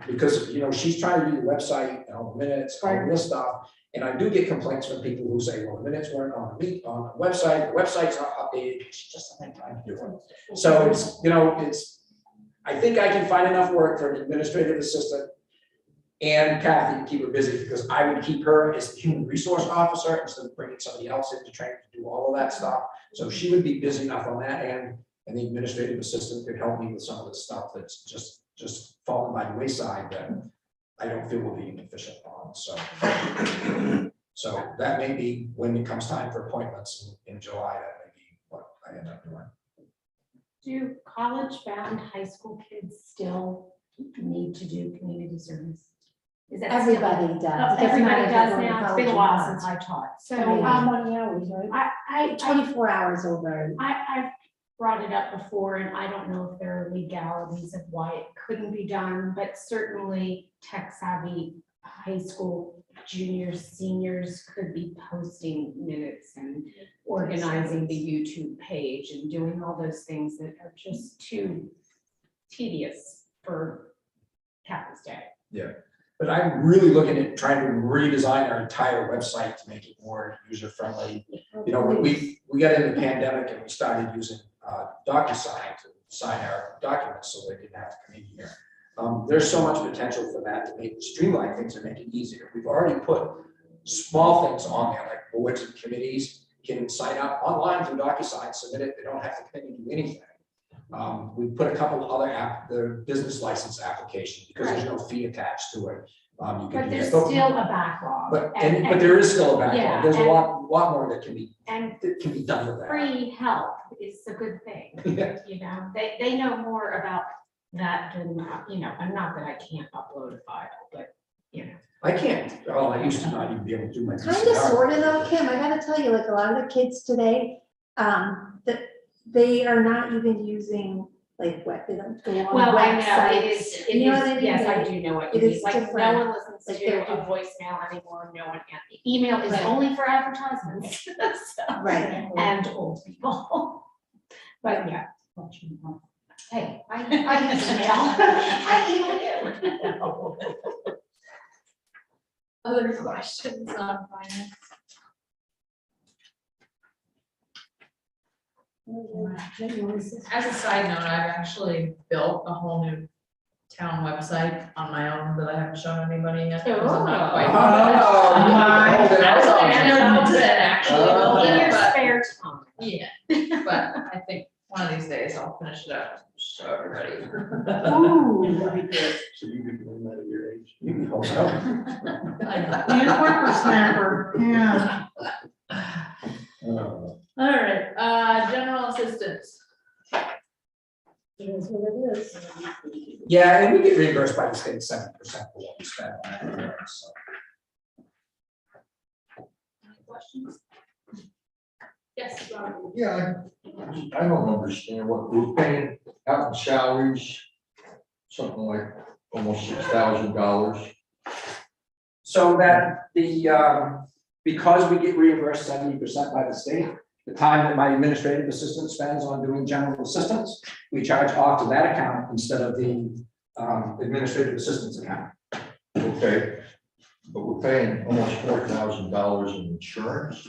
Because, you know, she's trying to do the website and all the minutes, all this stuff. And I do get complaints from people who say, well, the minutes weren't on the website's not updated, she just doesn't have time to do it. So it's, you know, I think I can find enough work for an administrative assistant and Kathy to keep her busy, because I would keep her as the human resource officer instead of bringing somebody else in to train to do all of that stuff. So she would be busy enough on that end, and the administrative assistant could help me with some of the stuff that's just fallen by the wayside that I don't feel we're being efficient on, so. So that may be when it comes time for appointments in July, that may be what I end up doing. Do college-bound high school kids still need to do community service? Is that still- Everybody does. It doesn't Everybody matter if they're does going to now. It's college been a or while not. since I taught. So, Yeah. How many hours, right? I 24 hours over. I've brought it up before, and I don't know if there are legalities of why it couldn't be done, but certainly tech-savvy high school juniors, seniors could be posting minutes and organizing the YouTube page and doing all those things that are just too tedious for Captain's Day. Yeah, but I'm really looking at trying to redesign our entire website to make it more user-friendly. You know, when we got into the pandemic and we started using DocuSign to sign our documents so they didn't have to come in here. There's so much potential for that to make streamline things and make it easier. We've already put small things on there, like boards and committees can sign up online through DocuSign, submit it, they don't have to come in and do anything. We put a couple of other the business license applications because there's no fee attached to it. You can But do there's that. still a backlog. But and there is still a backlog. Yeah, There's a and- lot more that can be And done with that. free help is a good thing. Yeah. You know, they know more about that than, you know, and not that I can't upload a file, but, you know. I can't, well, I used to not even be able to do my. Kind of, PCR. sort of though, Kim, I gotta tell you, like a lot of the kids today, that they are not even using like what, they don't go on Well, I know, websites. it is, You know what I mean? yes, I do know what you It mean, is like, no different. one listens Like to they're- a voicemail anymore, no one, email is Right. only for advertisements. So, Right. and old people. But yeah. Hey, I email. Other questions on finance? As a side note, I've actually built a whole new town website on my own that I haven't shown anybody yet. 'Cause I'm not quite. In your But- spare time. Yeah, but I think one of these days I'll finish it up, show everybody. Ooh, that'd be good. So you could do that at your age. You can hope so. And whippersnapper, yeah. All right, general assistance. It is what it is. Yeah, and we get reimbursed by the state 70% for what we spend on that. So. Any questions? Yes, Robert. Yeah, I don't understand what we're paying out in salaries, something like almost $6,000. So that because we get reimbursed 70% by the state, the time that my administrative assistant spends on doing general assistance, we charge off to that account instead of the administrative assistant's account. Okay, but we're paying almost $4,000 in insurance.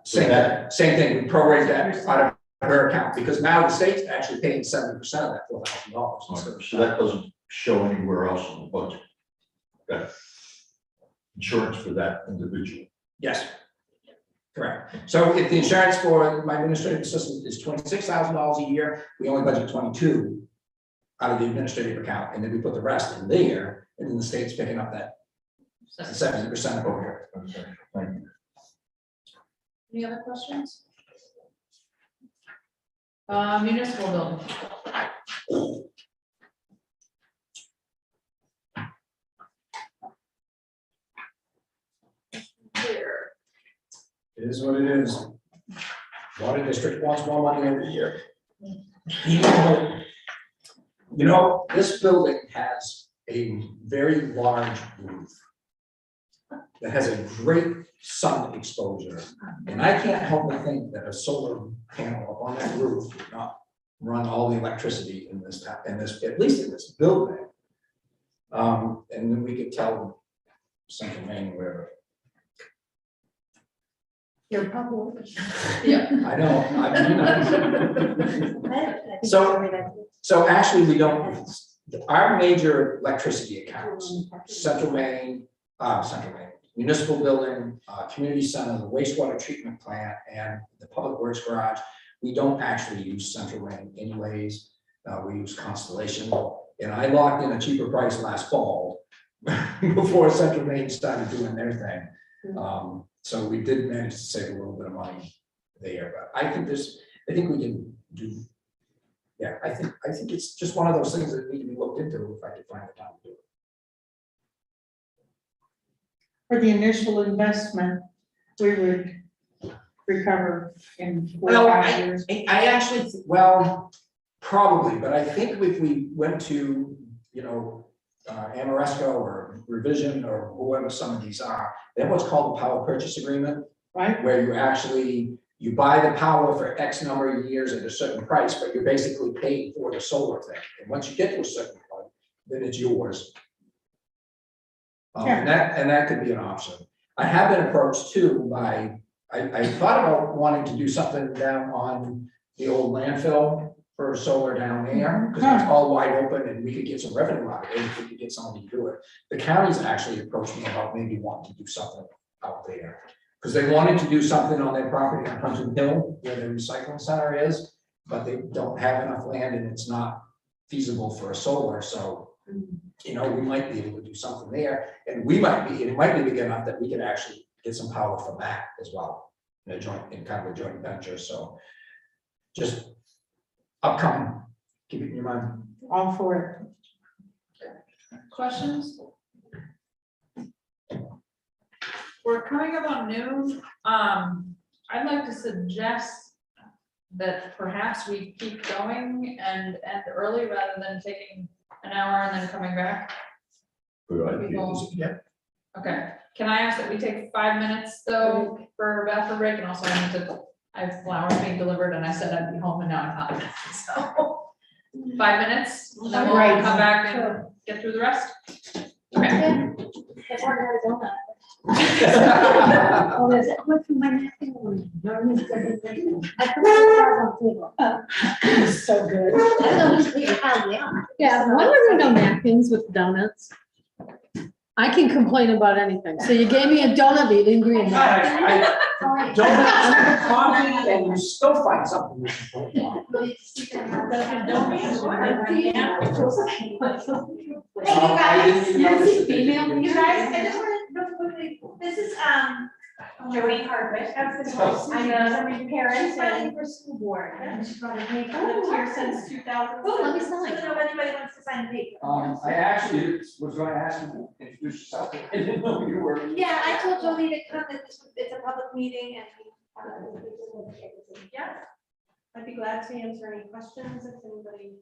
Same thing, we prorate that out of her account, because now the state's actually paying 70% of that $4,000. So that doesn't show anywhere else in the budget. That insurance for that individual. Yes, correct. So if the insurance for my administrative assistant is $26,000 a year, we only budget 22 out of the administrative account, and then we put the rest in there, and then the state's picking up that 70% over here. Okay, thank you. Any other questions? Municipal building. Here. It is what it is. Water district wants more money every year. Even though, you know, this building has a very large roof that has a great sun exposure. And I can't help but think that a solar panel up on that roof would not run all the electricity in this, at least in this building. And then we could tell Central Maine where. You're probably. Yeah. I know, I think So- it's every- So actually, we don't, our major electricity accounts, Central Maine, municipal building, community center, the wastewater treatment plant, and the public works garage, we don't actually use Central Maine anyways. We use Constellation, and I locked in a cheaper price last fall before Central Maine started doing their thing. So we did manage to save a little bit of money there, but I think we can do. Yeah, I think it's just one of those things that need to be looked into if I could find the time to do it. For the initial investment, we would recover in 4 or Well, 5 years. I actually, well, probably, but I think if we went to, Amoresco or Revision or whoever some of these are, they have what's called a power purchase agreement. Right. Where you buy the power for X number of years at a certain price, but you're basically paying for the solar thing. And once you get to a certain point, then it's yours. And that could be an option. I have been approached too by, I thought about wanting to do something down on the old landfill for solar down there, because it's all wide open and we could get some revenue out of it if we could get somebody to do it. The county's actually approached me about maybe wanting to do something out there. Because they wanted to do something on their property on Huntington Hill, where the recycling center is, but they don't have enough land and it's not feasible for a solar, so. We might be able to do something there, and it might be big enough that we could actually get some power from that as well. In kind of a joint venture, so. Just upcoming, keep it in your mind. All for it. Questions? We're coming up on noon. I'd like to suggest that perhaps we keep going and end early rather than taking an hour and then coming back. Yeah. Okay, can I ask that we take 5 minutes though for a bathroom break, and also I have flowers being delivered and I said I'd be home and now I'm not. So 5 minutes, and then we'll Right. come back and get through the rest. Okay. Oh, there's a quick from my napkin. I put the cards on the table. So good. I don't know who's putting your cards down. Yeah, why are there no napkins with donuts? I can complain about anything. So you gave me a donut, but you didn't give me a napkin. Don't coffee and you still find something. we can put on. Hey, you guys, I didn't even notice that they female, did. you guys, I just wanted, real quickly, this is, Jody Hardwick, I'm a parent and for school board. She's lived here since 2000. Oh, let me sign. I don't know if anybody wants to sign the paper. I actually was going to ask you to introduce yourself. I didn't know you were. Yeah, I told Jolie to come, that it's a public meeting and. Yeah, I'd be glad to answer any questions if anybody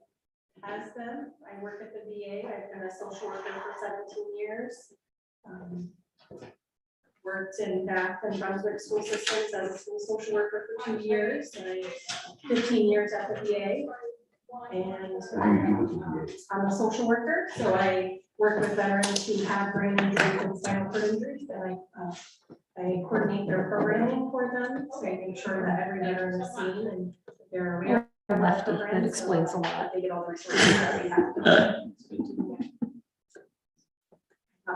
has them. I work at the VA. I've been a social worker for 17 years. Worked in Bath and Brunswick school systems as a school social worker for 2 years, and 15 years at the VA. And I'm a social worker, so I work with veterans who have brain injuries and spinal cord injuries, and I coordinate their programming for them, so I make sure that every veteran is seen and they're aware of Lefty, the that programs, explains a so lot. They get all the resources that we have.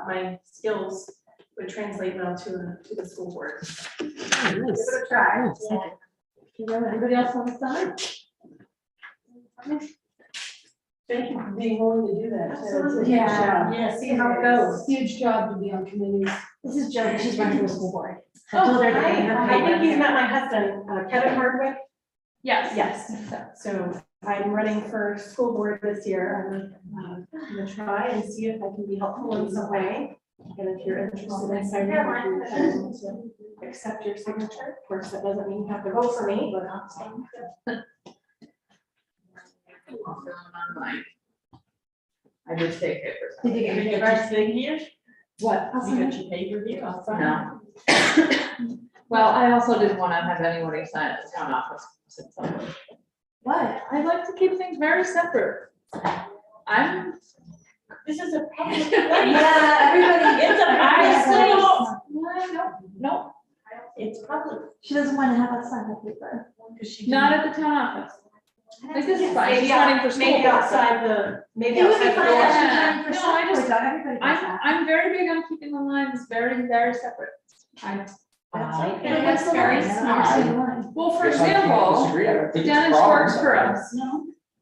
My skills would translate well to the school board. Give it a try. Anybody else want to sign? Thank you for being willing to do that. Absolutely. Yeah, see how it goes. Huge job to be on committees. This is Jody, she's running for the school board. I think you've met my husband, Kevin Hardwick. Yes. Yes, so I'm running for school board this year. I'm gonna try and see if I can be helpful in some way. And if you're interested in signing, accept your signature. Of course, that doesn't mean you have to vote for me, but. I did take it. Did you get your guys' signatures? What? You got your pay-per-view? I'll sign. No. Well, I also didn't want to have anybody sign at the town office. What? I like to keep things very separate. This is a public. Yeah, everybody. It's a No, It's public. She doesn't want to have us sign the paper. not at the town office. Like this is fine, Maybe she's running for school. Maybe board. outside the, maybe It would be outside the fine door. if she's running for No, school I just- board, though. Everybody does that. I'm very big on keeping the lines very, very separate. That's okay. That's very Yeah. smart. Well, for Yes, I can't example, disagree. I don't think it's a Dennis problem. works for us. No.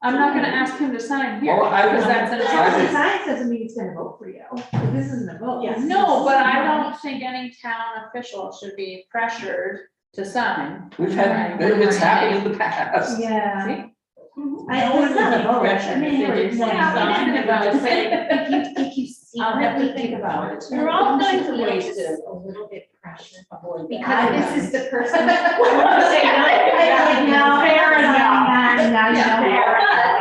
I'm not gonna ask him to sign here, Well, I- because that's an. The sign doesn't mean it's gonna vote for you. This isn't a vote. Yes. No, but I don't think any town official should be pressured to sign. We've had, it's happened in the past. Yeah. See? It's not a vote. I mean, Anyways, I'm thinking about it, saying, If you I'll have to think about it. There are all kinds of ways to. to a little bit pressure Because this is the person. I like, no, Fair enough. Now, you know.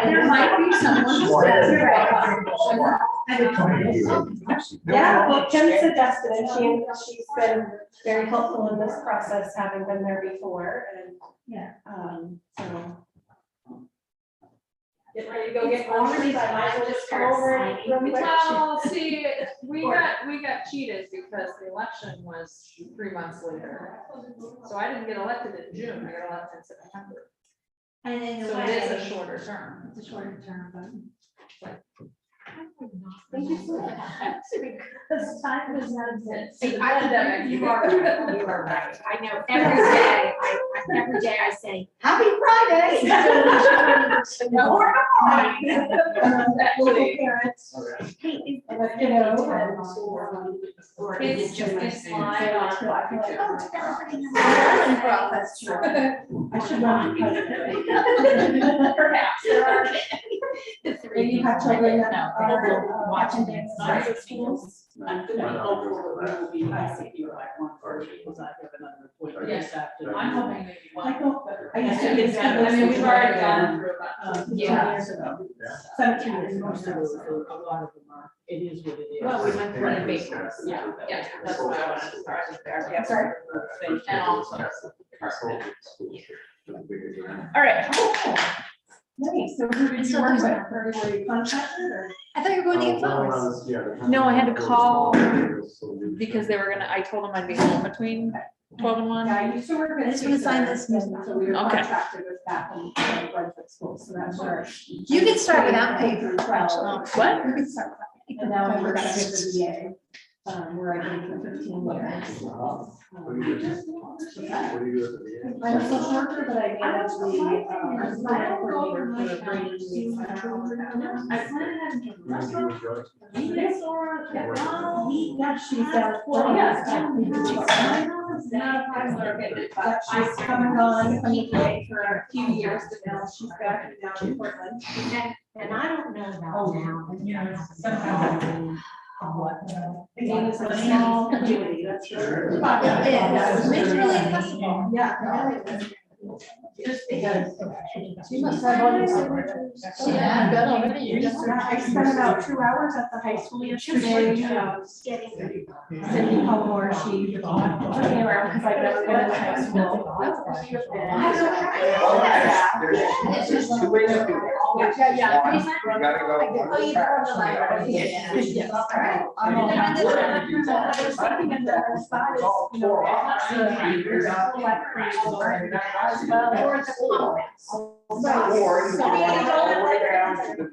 There might be someone who's Yeah, well, Kim suggested, and she's been very helpful in this process, having been there before, and, Yeah. so. Get ready to go get I might as well just come over and real quick. Well, see, we got cheated because the election was 3 months later. So I didn't get elected in June, I got elected in September. And in a So way. it is a shorter term. It's a shorter term, but. Thank you so much. Because time does not exist. See, pandemic, You are right. I know every day I say, happy Friday. No, we're not. Little parents. Hey, And a kiddo, Or Kids is it just can a slide on. Well, that's true. I should run. Perhaps there are. And you have children that are watching things at schools. I'm gonna be hopeful that we will be back at you by 1:30, because I have another appointment Yes, this afternoon. I'm hoping maybe I one. hope, I used to get I mean, we've already gone through about. 10 years ago, 17 years ago. A lot of them are, it is what it is. Well, we went through the basics. Yeah. Yeah, that's why I wanted to start with there. Yeah, sorry. And also. All right. Nice, so who did you work with? Were you contracted or? I thought you were going to get flowers. No, I had to call because they were gonna, I told them I'd be home between 12 and 1. Yeah, I used to work at. I just wanna sign this. So we were Okay. contracted with that in Brunswick School, so that's where. You can start without pay through for 12. What? You can start without pay. And now I work at the VA, where I did for 15 years. What do you do at the VA? I'm a social worker, but I manage the, plan coordinator for the Brady Youth Center. Yeah, she's she's come and gone from the VA for a few years, but now she's back down in Portland. And I don't know about now. You know, somehow. It's a small community, that's for sure. It's really accessible. Yeah. Just because. She must have all these signatures. Yeah, I've got already. I spent about 2 hours at the high school yesterday, Cindy Palmore, she took me around because I've never been in high school. There's just two ways to do it. Yeah. You gotta go. Oh, you go to the library. Yes, all right. I was thinking of the spot is, you know, as well, or the conference. Or you can go all the way down to the.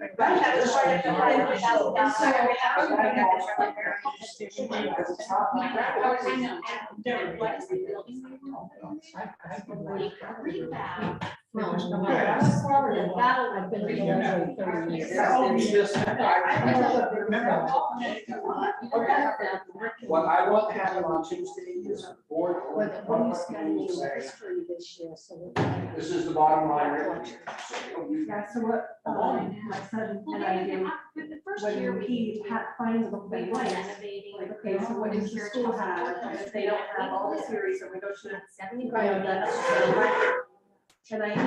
I've been reading for 30 years. What I want to happen on Tuesday is the board. What are you spending history this year, so. This is the bottom line. Yeah, so what, my son and I do, when he finds the big lights, like, okay, so what does the school have? And if they don't have all the series, and we go to the 75, that's. And I yeah.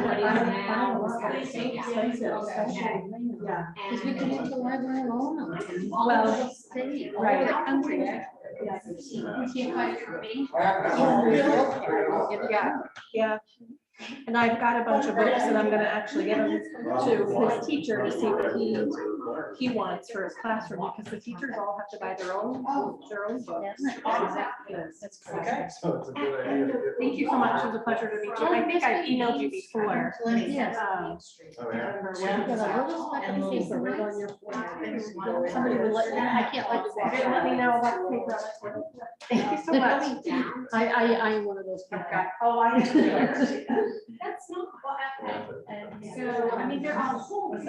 Because we can use the library alone. Well, State, right. the country. Yes. We can't find it for me. Yeah. And I've got a bunch of books and I'm gonna actually get them to his teacher to see what he wants for his classroom, because the teachers all have to buy their own books. That's correct. So it's a good idea. Thank you so much. It was a pleasure to meet you. I think I emailed you before. Yes. Oh, yeah. Somebody would let me, I can't let you walk. Let me know about the paper. Thank you so much. I am one of those people. Oh, I. That's not what happened. So, I mean, there are a whole. It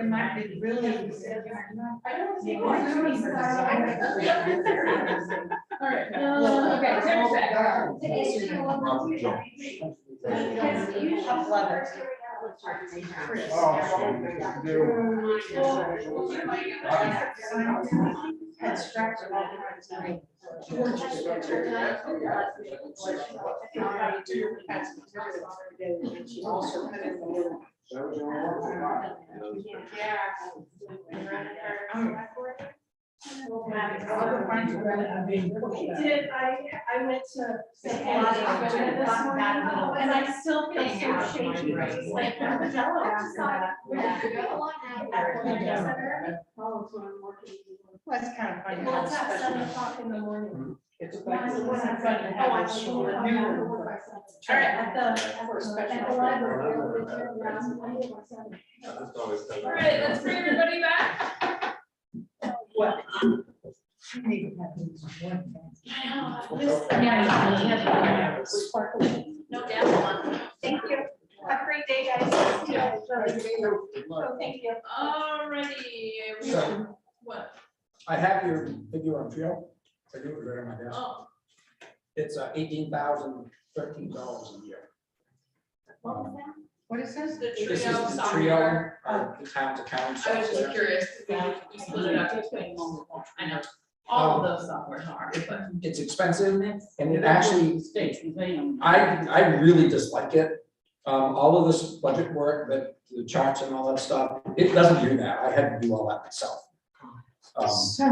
might be really. I don't think. All right, okay, Tim's back. Did I went to Selectboard Budget this morning, and I still feel so shaky, it's like I'm jello after that. Where did you go? At the center. That's kind of funny. Well, it's at 7 o'clock in the morning. It's Oh, I'm sure. All right, at the library. All right, let's bring everybody back. What? No doubt. Thank you. Have a great day, guys. Oh, thank you. Alrighty. So- What? I have your figure on Trio. I do it right on my desk. Oh, It's $18,013 a year. What is this? the This is trio the software. Trio, the town's account. I was just software. curious. We split it up. I know, all of those softwares are, but. It's expensive and it actually, I really dislike it. All of this budget work, the charts and all that stuff, it doesn't do that. I had to do all that myself. So,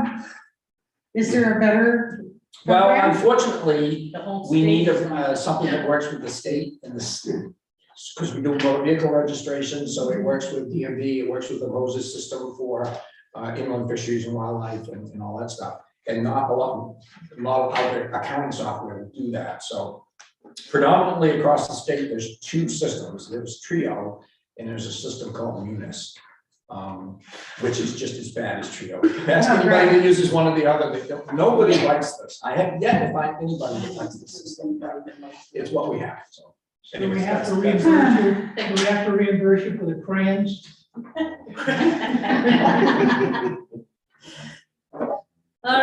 is there a better? Well, program? unfortunately, we need something that works with the state and the, because we do motor vehicle registration, so it works with DMV, it works with the Moses system for inland fisheries and wildlife and all that stuff. And not a lot of other accounting software will do that, so predominantly across the state, there's two systems. There's Trio and there's a system called Munis, which is just as bad as Trio. Ask anybody who uses one or the other, nobody likes this. I have yet to find anybody that likes this system, but it's what we have, so. Do we have to Anyways, reimburse you, do we have to reimburse you for the crayons? All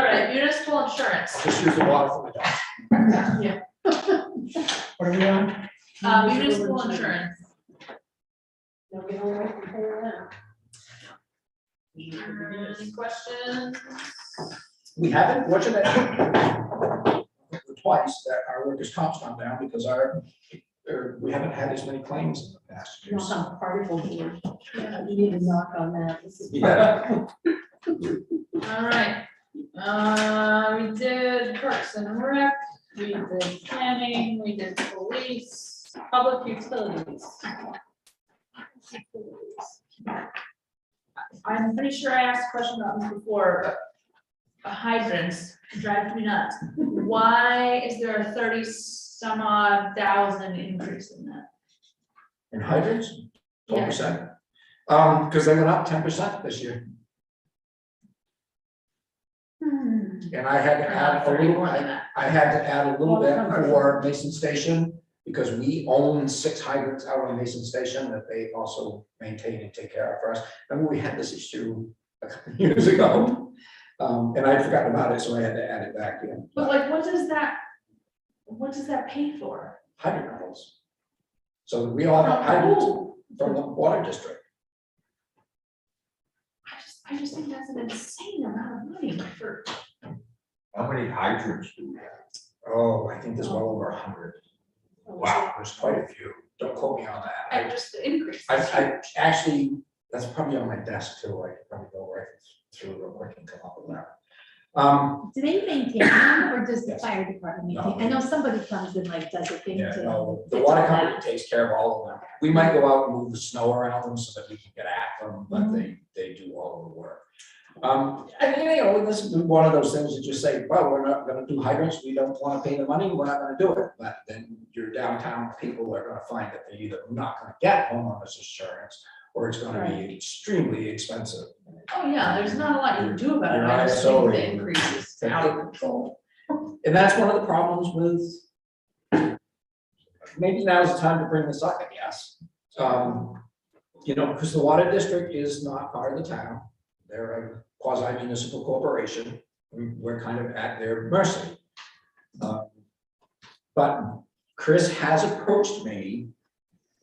right, municipal insurance. Just use the water for the dog. What are we on? Municipal insurance. No, we don't like to pay that. Any questions? We haven't, fortunately, twice that our workers' comp's gone down because we haven't had as many claims in the past years. Not on particle board. Yeah, you need to knock on that. This is- Yeah. All right, we did Parks and Rec, we did planning, we did police, public utilities. I'm pretty sure I asked a question about this before, but hydrants drive me nuts. Why is there a 30-some odd thousand increase in that? And hydrants, 12%. Because they went up 10% this year. And I had to add a little, I had to add a little bit for Mason Station, because we own 6 hydrants out on Mason Station that they also maintain and take care of for us. Remember, we had this issue a couple of years ago, and I'd forgotten about it, so I had to add it back in. But like, what does that pay for? Hydrant rentals. So we all have hydrants from the water district. I just think that's an insane amount of money for. How many hydrants do we have? Oh, I think there's well over 100. Wow, there's quite a few. Don't quote me on that. And just the increase. I actually, that's probably on my desk too. I could probably go right through real quick and come up with that. Do they maintain them or does the Yes. fire department No. maintain? I know somebody comes and like does a thing Yeah, to. no, the water company takes care of all of them. We might go out and move the snow around them so that we can get at them, but they do all of the work. And you know, this is one of those things that you say, well, we're not gonna do hydrants, we don't wanna pay the money, we're not gonna do it. But then your downtown people are gonna find that they're either not gonna get homeowners insurance, or it's gonna be extremely expensive. Oh, yeah, there's not a lot you can do about it. Your I just ISO think the rating. increase is out of control. And that's one of the problems with, maybe now's the time to bring this up, I guess. You know, because the water district is not part of the town. They're a quasi municipal corporation. We're kind of at their mercy. But Chris has approached me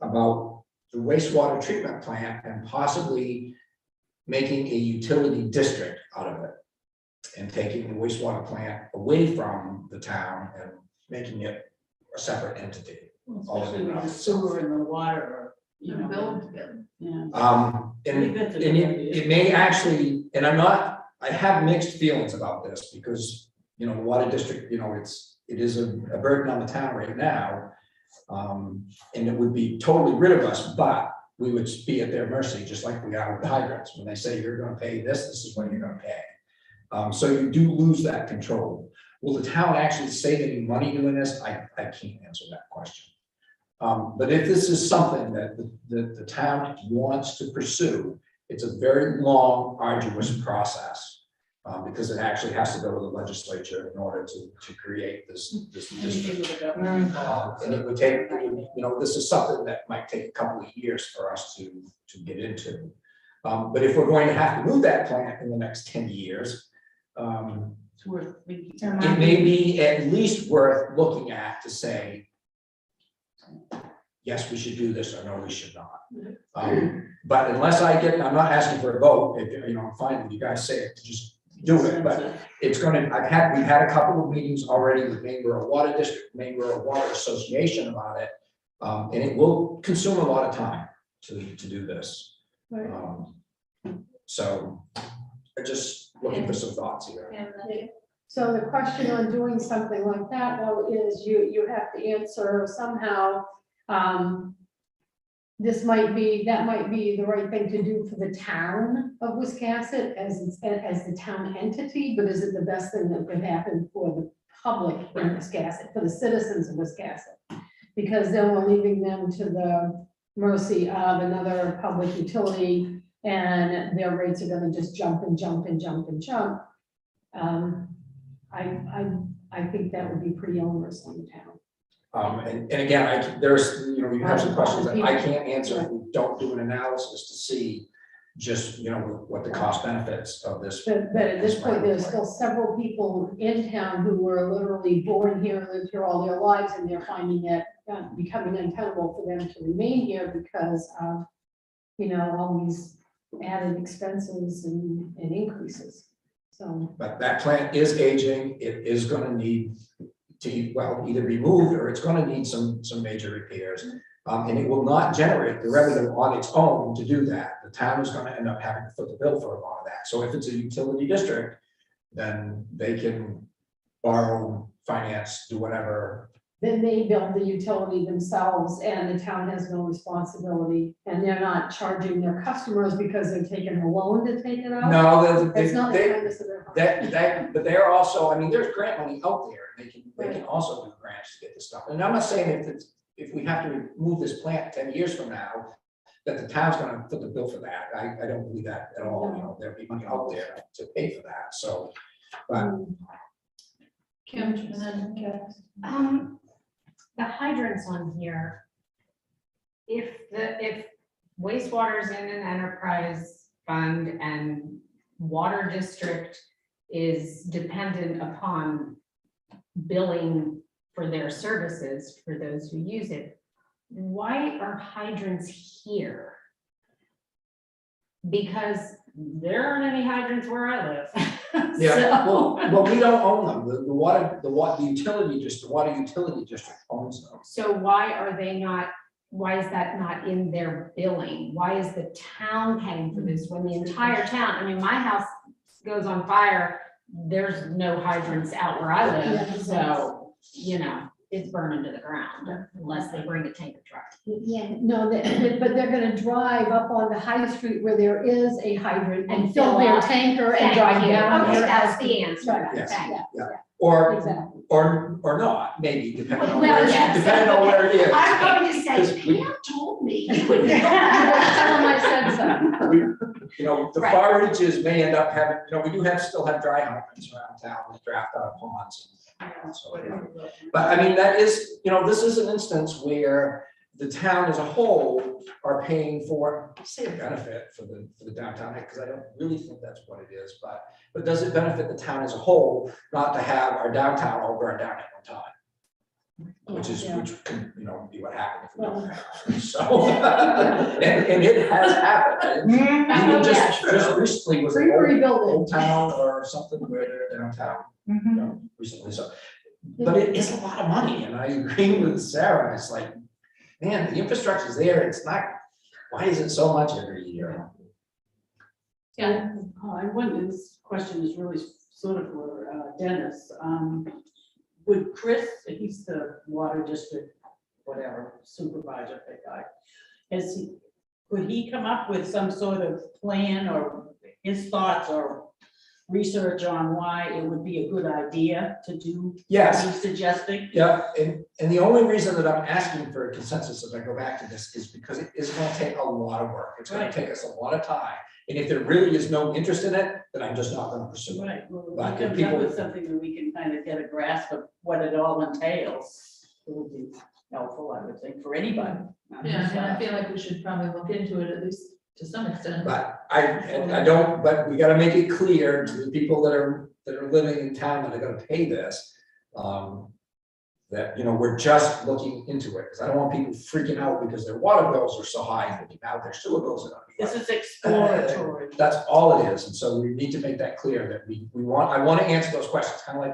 about the wastewater treatment plant and possibly making a utility district out of it. And taking the wastewater plant away from the town and making it a separate entity. Especially with the sewer and the water, you know. Build together. Yeah. And it may actually, and I have mixed feelings about this because, you know, the water district, you know, it is a burden on the town right now. And it would be totally rid of us, but we would be at their mercy, just like we are with the hydrants. When they say you're gonna pay this is what you're gonna pay. So you do lose that control. Will the town actually save any money doing this? I can't answer that question. But if this is something that the town wants to pursue, it's a very long, arduous process. Because it actually has to go to the legislature in order to create this district. And it would take, you know, this is something that might take a couple of years for us to get into. But if we're going to have to move that plant in the next 10 years, It's worth thinking. it may be at least worth looking at to say, yes, we should do this, or no, we should not. But unless I'm not asking for a vote, if, you know, I'm fine with you guys say it, just do it, but it's gonna, we've had a couple of meetings already with Maine Rural Water District, Maine Rural Water Association about it. And it will consume a lot of time to do this. So I'm just looking for some thoughts here. So the question on doing something like that, though, is you have to answer somehow, that might be the right thing to do for the town of Wiscasset as the town entity, but is it the best thing that could happen for the public in Wiscasset, for the citizens of Wiscasset? Because then we're leaving them to the mercy of another public utility, and their rates are gonna just jump and jump and jump and jump. I think that would be pretty onerous on the town. And again, there's, you know, you have some questions that I can't answer if we don't do an analysis to see just, you know, what the cost benefits of this. But at this point, there's still several people in town who were literally born here, lived here all their lives, and they're finding it becoming untenable for them to remain here because of, you know, all these added expenses and increases. So. But that plant is aging. It is gonna need to, well, either be moved or it's gonna need some major repairs. And it will not generate the revenue on its own to do that. The town is gonna end up having to foot the bill for a lot of that. So if it's a utility district, then they can borrow, finance, do whatever. Then they build the utility themselves and the town has no responsibility and they're not charging their customers because they're taking a loan to take it out. No, It's not the kindness of their heart. but they're also, I mean, there's grant money out there. They can also do grants to get this stuff. And I'm not saying if we have to move this plant 10 years from now, that the town's gonna foot the bill for that. I don't believe that at all. You know, there'll be money out there to pay for that. So, but Kim, and then the hydrants on here, if wastewater is in an enterprise fund and water district is dependent upon billing for their services for those who use it, why are hydrants here? Because there aren't any hydrants where I live. yeah, well, we don't own them. The water utility district owns them. So why are they not, why is that not in their billing? Why is the town paying for this when the entire town, I mean, my house goes on fire, there's no hydrants out where I live, so, you know, it's burning to the ground unless they bring a tanker truck. Yeah, no, but they're gonna drive up on the high street where there is a hydrant and fill their tanker and drive down. Okay, there. that's the answer. Right, Yes. yeah. Or Exactly. or not, maybe, depending on Well, where, yes. depending on where it is. I'm going to Because say, Pam told me. You would Tell them I said so. You know, the Right. far reaches may end up having, you know, we do still have dry hydrants around town that draft out of ponds. And so, but I mean, that is, you know, this is an instance where the town as a whole are paying for, say, a benefit for the downtown, because I don't really think that's what it is, but does it benefit the town as a whole not to have our downtown all burned down at one time? Which can, be what happened if we don't have it. So, and it has happened. And even just recently was an old town or something where they're downtown, recently, so. But it is a lot of money, and I agree with Sarah, it's like, man, the infrastructure's there, it's not, why is it so much every year? Yeah, I wonder, this question is really sort of for Dennis. Would Chris, he's the water district, whatever, supervisor, that guy, could he come up with some sort of plan or his thoughts or research on why it would be a good idea to do Yes. what he's suggesting? Yeah, and the only reason that I'm asking for a consensus, if I go back to this, is because it is gonna take a lot of work. It's gonna take us a lot of time. And if there really is no interest in it, then I'm just not gonna pursue it. Right, well, But if if he comes up people- with something that we can kind of get a grasp of what it all entails, it would be helpful, I would think, for anybody. not Yeah, just and I us. feel like we should probably look into it at least to some extent. But I don't, but we gotta make it clear to the people that are living in town that are gonna pay this. That, we're just looking into it, because I don't want people freaking out because their water bills are so high, thinking now their sewer bills are gonna be. This is exploratory. That's all it is, and so we need to make that clear that I want to answer those questions, kind of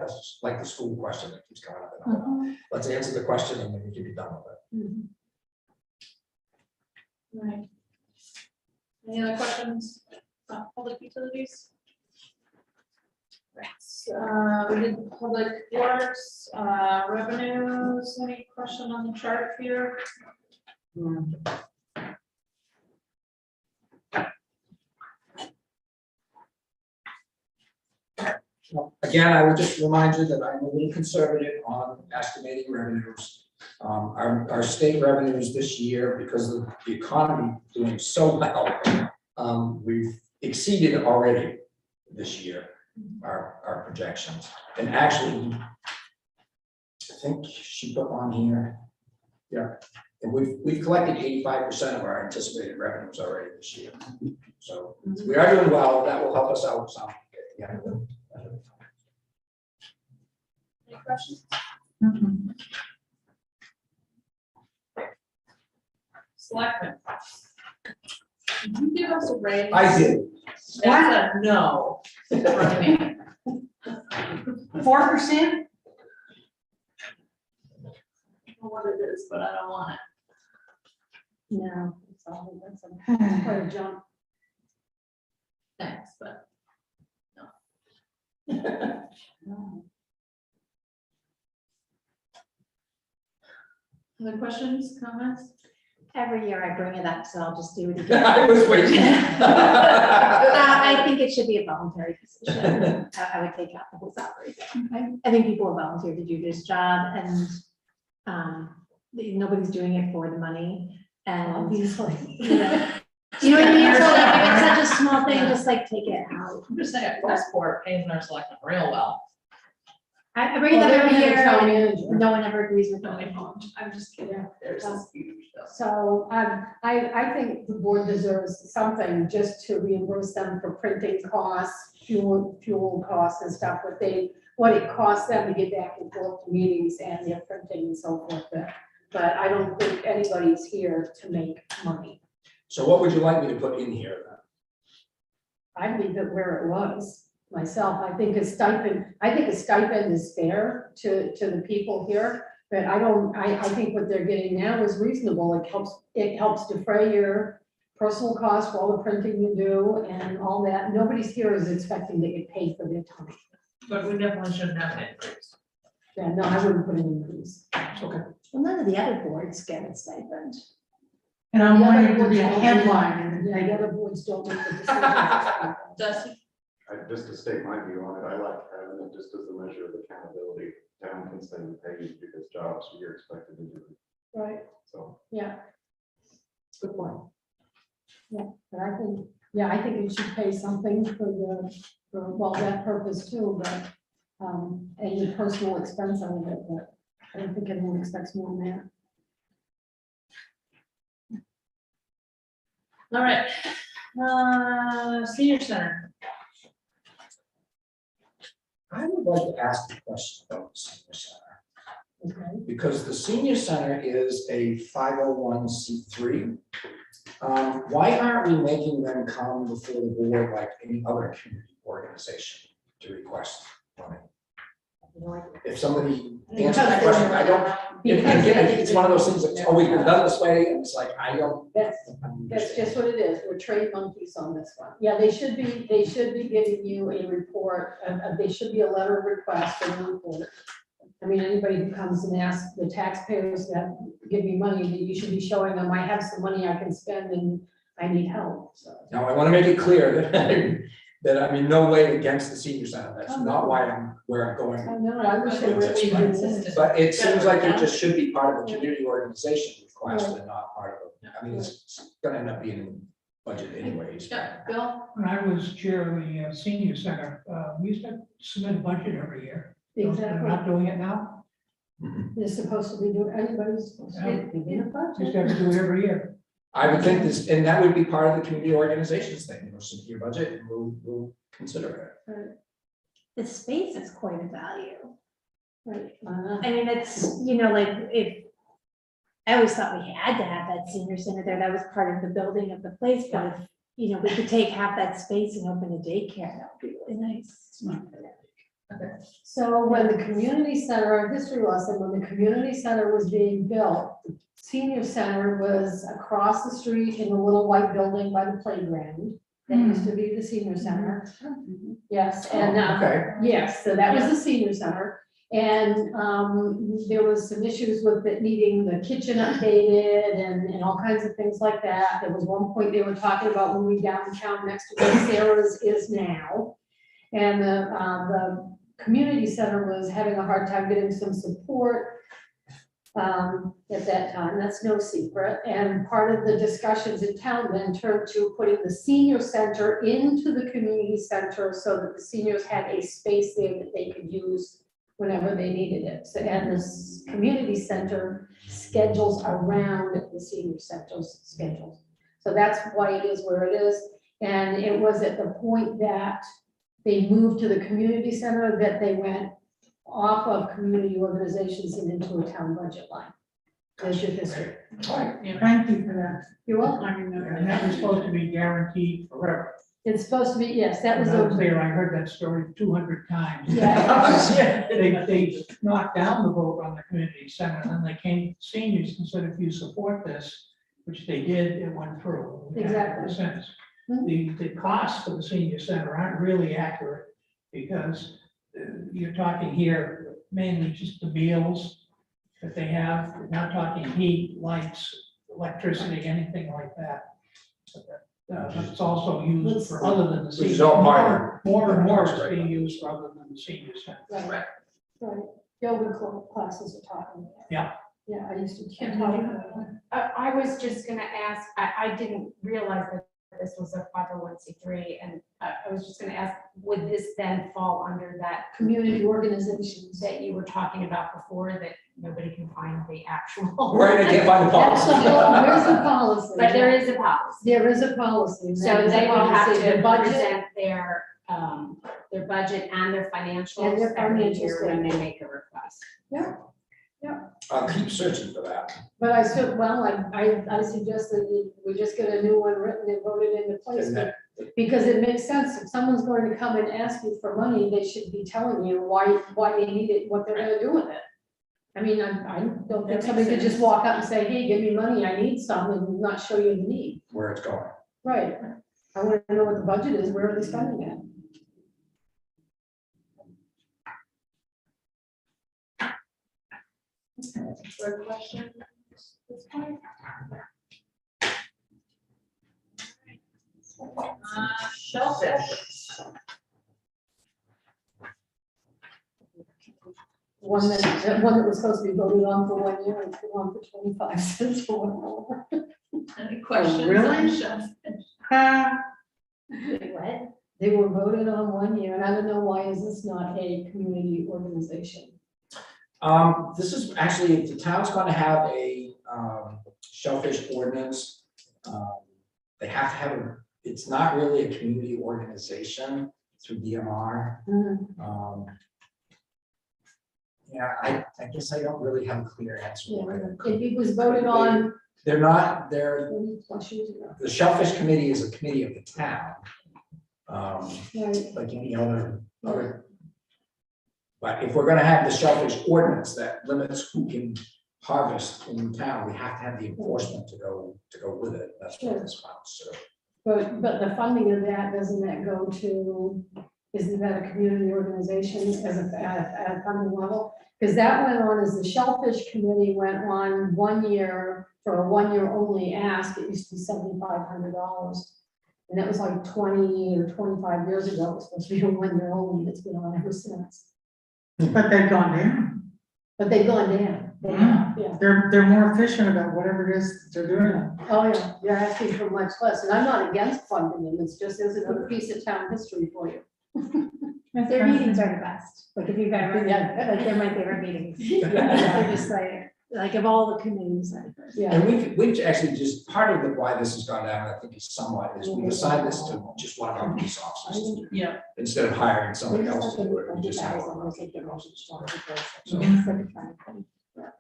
like the school question that keeps coming up. And up. Let's answer the question and then we can be done with it. Right. Any other questions on public utilities? Right, we did public works, revenues, any question on the chart here? Again, I would just remind you that I'm a little conservative on estimating revenues. Our state revenues this year, because of the economy doing so well, we've exceeded already this year, our projections. And actually, I think she put on here, yeah, and we've collected 85% of our anticipated revenues already this year. So we are doing well, that will help us out some. Yeah. Any questions? Selectmen. Did you give us a raise? I did. That's a no. from me. 4%? I don't know what it is, but I don't want it. No, that's quite a jump. Thanks, but no. Other questions, comments? Every year I bring it up, so I'll just do it again. I was waiting. I think it should be a voluntary position. I would take out the whole salary. I think people are volunteer to do this job, and nobody's doing it for the money. And Obviously. you know what I mean? So like, if it's such a small thing, just like take it out. I'm just saying, Westport pays their selectmen real well. I bring it up Well, every they don't have a town year. manager. No one ever agrees with me. I'm just kidding. There's this huge bill. So I think the board deserves something just to reimburse them for printing costs, fuel costs and stuff, what it costs them to get back and forth to meetings and their printing and so forth. But I don't think anybody's here to make money. So what would you like me to put in here then? I leave it where it was myself. I think a stipend is fair to the people here. But I think what they're getting now is reasonable. It helps defray your personal costs for all the printing you do and all that. Nobody's here is expecting to get paid for their time. But we definitely shouldn't have an increase. Yeah, no, I wouldn't put an increase. Okay. Well, none of the other boards get a stipend. And I'm The other wanting to be a boards don't- headline. Yeah, the other boards don't make the decisions. Dusty? Just to state my view on it, I like having it just as a measure of accountability. Town can stay paid because jobs you're expected to do. Right, So. yeah. Good point. Yeah, but I think you should pay something for that purpose too, but, any personal expense out of it, but I don't think anyone expects more than that. All right, senior center. I would like to ask a question about the senior center. Okay. Because the senior center is a 501c3. Why aren't we making them come before the board like any other community organization to request money? If somebody answers that question, I don't, again, I think it's one of those things that's always been done this way, and it's like, I don't. That's just what it is. We're trade monkeys on this one. Yeah, they should be giving you a report, they should be a letter of request for the report. I mean, anybody who comes and asks the taxpayers that give me money, that you should be showing them, I have some money I can spend and I need help, so. Now, I want to make it clear that I'm in no way against the senior center. That's not why I'm where I'm going. I know, I wish they were consistent. But it seems like it just should be part of a community organization request and not part of it. I mean, it's gonna end up being in the budget anyways. Yeah, Bill? When I was chair of the senior center, we used to submit a budget every year. They're Exactly. not doing it now. They're supposed to be doing, anybody's supposed to be in a budget. Just have to do it every year. I would think this, and that would be part of the community organizations thing, submit your budget and we'll consider it. The space is quite a value. Right. I mean, it's, like, if, I always thought we had to have that senior center there, that was part of the building of the place, but if, we could take half that space and open a daycare, that would be really nice. So when the community center, our history lesson, when the community center was being built, the senior center was across the street in the little white building by the playground. That used to be the senior center. Yes, and, Okay. yes, so that was the senior center. And there was some issues with it needing the kitchen updated and all kinds of things like that. There was one point they were talking about moving downtown next to where Sarah's is now. And the community center was having a hard time getting some support at that time. That's no secret. And part of the discussions in town then turned to putting the senior center into the community center so that the seniors had a space there that they could use whenever they needed it. So, and this community center schedules around the senior center's schedules. So that's why it is where it is. And it was at the point that they moved to the community center that they went off of community organizations and into a town budget line. There's your history. Thank you for that. You're welcome. I remember, and that was supposed to be guaranteed forever. It's supposed to be, yes, that was. When I was there, I heard that story 200 times. Yeah. They knocked down the vote on the community center, and then they came to seniors and said, if you support this, which they did, it went through. Exactly. Since. The costs for the senior center aren't really accurate, because you're talking here mainly just the meals that they have. We're not talking heat, lights, electricity, anything like that. It's also used for other than the Which senior. is all part of More and more Right. is being used for other than the senior center. Right. Yoga classes are taught. Yeah. Yeah, I used to. Kim, I was just gonna ask, I didn't realize that this was a 501c3, and I was just gonna ask, would this then fall under that Community organizations. that you were talking about before, that nobody can find the actual? Right, I can't find the That's policy. Where's the policy? But there is a policy. There is a policy. So There is a they will have policy. to The budget, present their budget and their financials And their every financial year when they statement. make a request. I'll keep searching for that. but I should, well, I suggest that we just get a new one written and voted into place. And that- Because it makes sense, if someone's going to come and ask you for money, they should be telling you why they need it, what they're gonna do with it. I mean, I don't think somebody could just walk up and say, hey, give me money, I need some, and not show you the need. Where it's going. Right, I wanna know what the budget is, where are they spending it? Good question. This point. Shellfish. One that was supposed to be voted on for 1 year, and on for 25 cents for 1 hour. Any questions on really? shellfish? What? They were voted on 1 year, and I don't know why is this not a community organization? This is actually, the town's gonna have a shellfish ordinance they have to have it's not really a community organization through DMR. Yeah, I guess I don't really have a clear answer. It was voted on. They're not, they're, 20+ years ago. the Shellfish Committee is a committee of the town. Right. Like any other. But if we're gonna have the shellfish ordinance that limits who can harvest in town, we have to have the enforcement to go with it. That's what this about, so. But the funding of that, doesn't that go to, isn't that a community organization as at a funding level? Because that went on as the Shellfish Committee went on 1 year for a 1 year only ask. It used to be $7,500. And that was like 20 or 25 years ago. It was supposed to be a 1 year only, and it's been on ever since. But they've gone down. But they've gone down. Yeah. They're more efficient about whatever it is they're doing. Oh, yeah, you're asking for much less, and I'm not against funding them, it's just as another piece of town history for you. Their meetings are the best, like if you've ever, Yeah. like they're my favorite meetings. They're just like of all the committees. And we've actually just, part of why this has gone down, I think is somewhat, is we've assigned this to just one of our police officers. Yeah. Instead of hiring somebody else to do it, we just have one.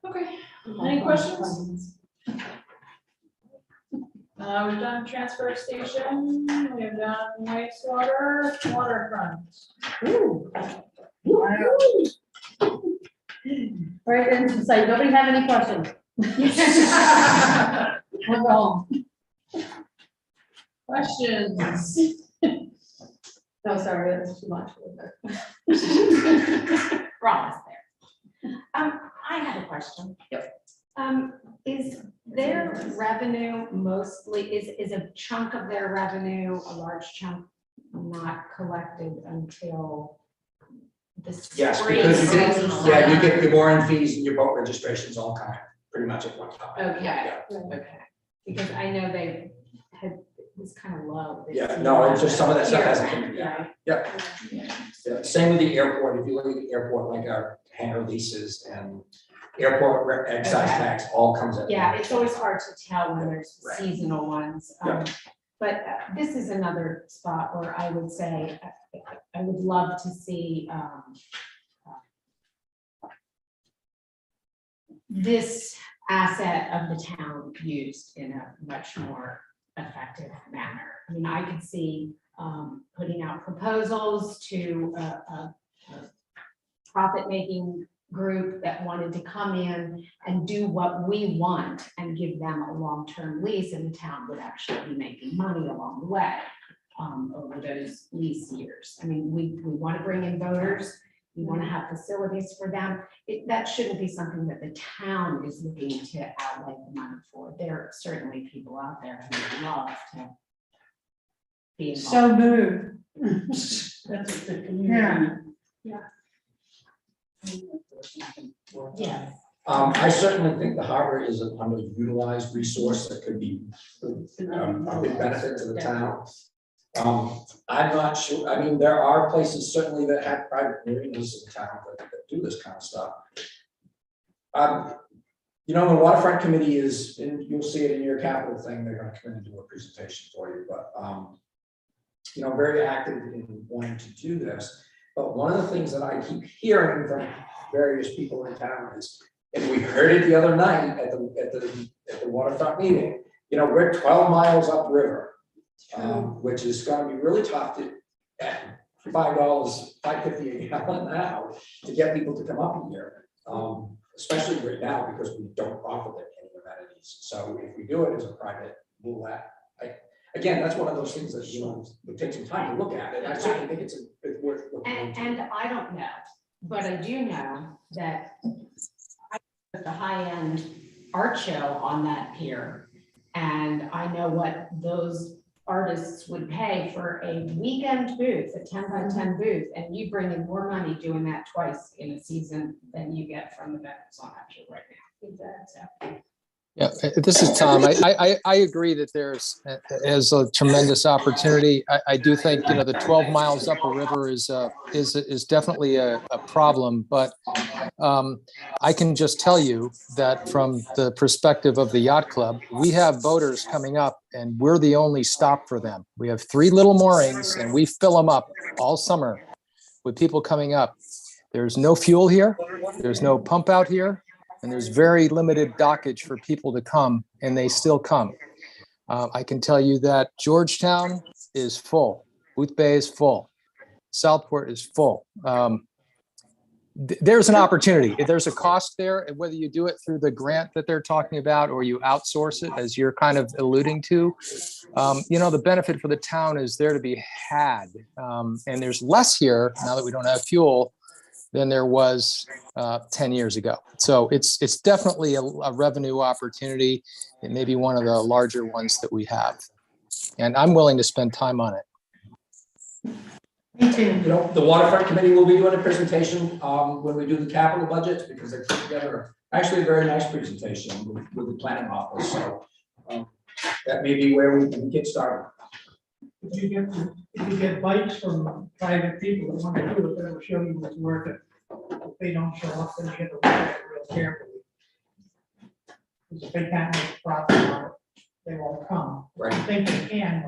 Okay, any questions? We've done transfer station, we've done wastewater, waterfront. All right, then, so nobody have any questions? We're wrong. Questions? No, sorry, that's too much. Promise there. I have a question. Yep. Is their revenue mostly, is a chunk of their revenue, a large chunk, not collected until the Yes, spring? because you season? get, you get your mooring fees and your boat registrations all kind of pretty much at one time. Okay, okay, because I know they had, it was kind of low. this Yeah, year. no, it's just some of that stuff hasn't come in Yeah. yet. Yeah, same with the airport. If you look at the airport, like our hangar leases and airport excise Okay. tax all comes in. Yeah, it's always hard to tell when there's Right. seasonal ones. Yeah. But this is another spot where I would say, I would love to see this asset of the town used in a much more effective manner. I mean, I could see putting out proposals to a profit-making group that wanted to come in and do what we want and give them a long-term lease, and the town would actually be making money along the way over those lease years. I mean, we want to bring in voters, we want to have facilities for them. That shouldn't be something that the town is looking to outlay the money for. There are certainly people out there who would love to be involved. So moved. That's a good community. Yeah. Yeah. I certainly think the harbor is an underutilized resource that could be a big benefit to the town. I'm not sure, I mean, there are places certainly that have private marinas in town that do this kind of stuff. You know, the waterfront committee is, and you'll see it in your capital thing, they're gonna come in and do a presentation for you, but, you know, very active in wanting to do this. But one of the things that I keep hearing from various people in town is, and we heard it the other night at the waterfront meeting, you know, we're 12 miles upriver, which is gonna be really tough to, at $5, $5.50 a gallon now, to get people to come up here. Especially right now, because we don't offer them any amenities. So if we do it as a private, again, that's one of those things that, you know, would take some time to look at it. I certainly think it's worth looking into. And I don't know, but I do know that the high-end art show on that pier, and I know what those artists would pay for a weekend booth, a 10 by 10 booth, and you bring in more money doing that twice in a season than you get from the vendors on that show right now. So, Yeah, this is Tom. I agree that there's a tremendous opportunity. I do think, the 12 miles up a river is definitely a problem, but I can just tell you that from the perspective of the yacht club, we have boaters coming up and we're the only stop for them. We have 3 little moorings and we fill them up all summer with people coming up. There's no fuel here. There's no pump out here. And there's very limited dockage for people to come, and they still come. I can tell you that Georgetown is full. Booth Bay is full. Southport is full. There's an opportunity. There's a cost there, and whether you do it through the grant that they're talking about or you outsource it, as you're kind of alluding to, the benefit for the town is there to be had. And there's less here now that we don't have fuel than there was 10 years ago. So it's definitely a revenue opportunity. It may be one of the larger ones that we have. And I'm willing to spend time on it. Me too. The waterfront committee will be doing a presentation when we do the capital budget, because they put together actually a very nice presentation with the planning office. So that may be where we can get started. If you get bites from private people that want to do it, that'll show you what's working. If they don't show up, then you have to look at it real carefully. Because if they can't make a profit on it, they won't come. Right. I think they can,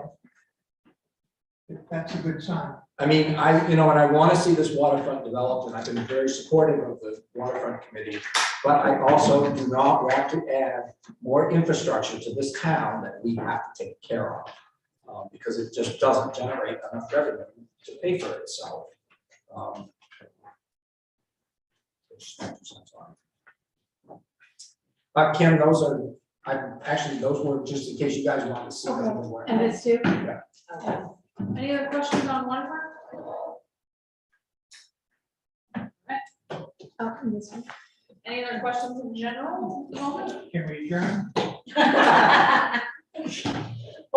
but that's a good sign. I mean, and I want to see this waterfront developed, and I've been very supportive of the waterfront committee, but I also do not want to add more infrastructure to this town that we have to take care of. Because it just doesn't generate enough revenue to pay for itself. Kim, those were just in case you guys wanted to see them. And this too? Yeah. Okay. Any other questions on waterfront? Oh, and this one. Any other questions in general at the moment? Can we adjourn?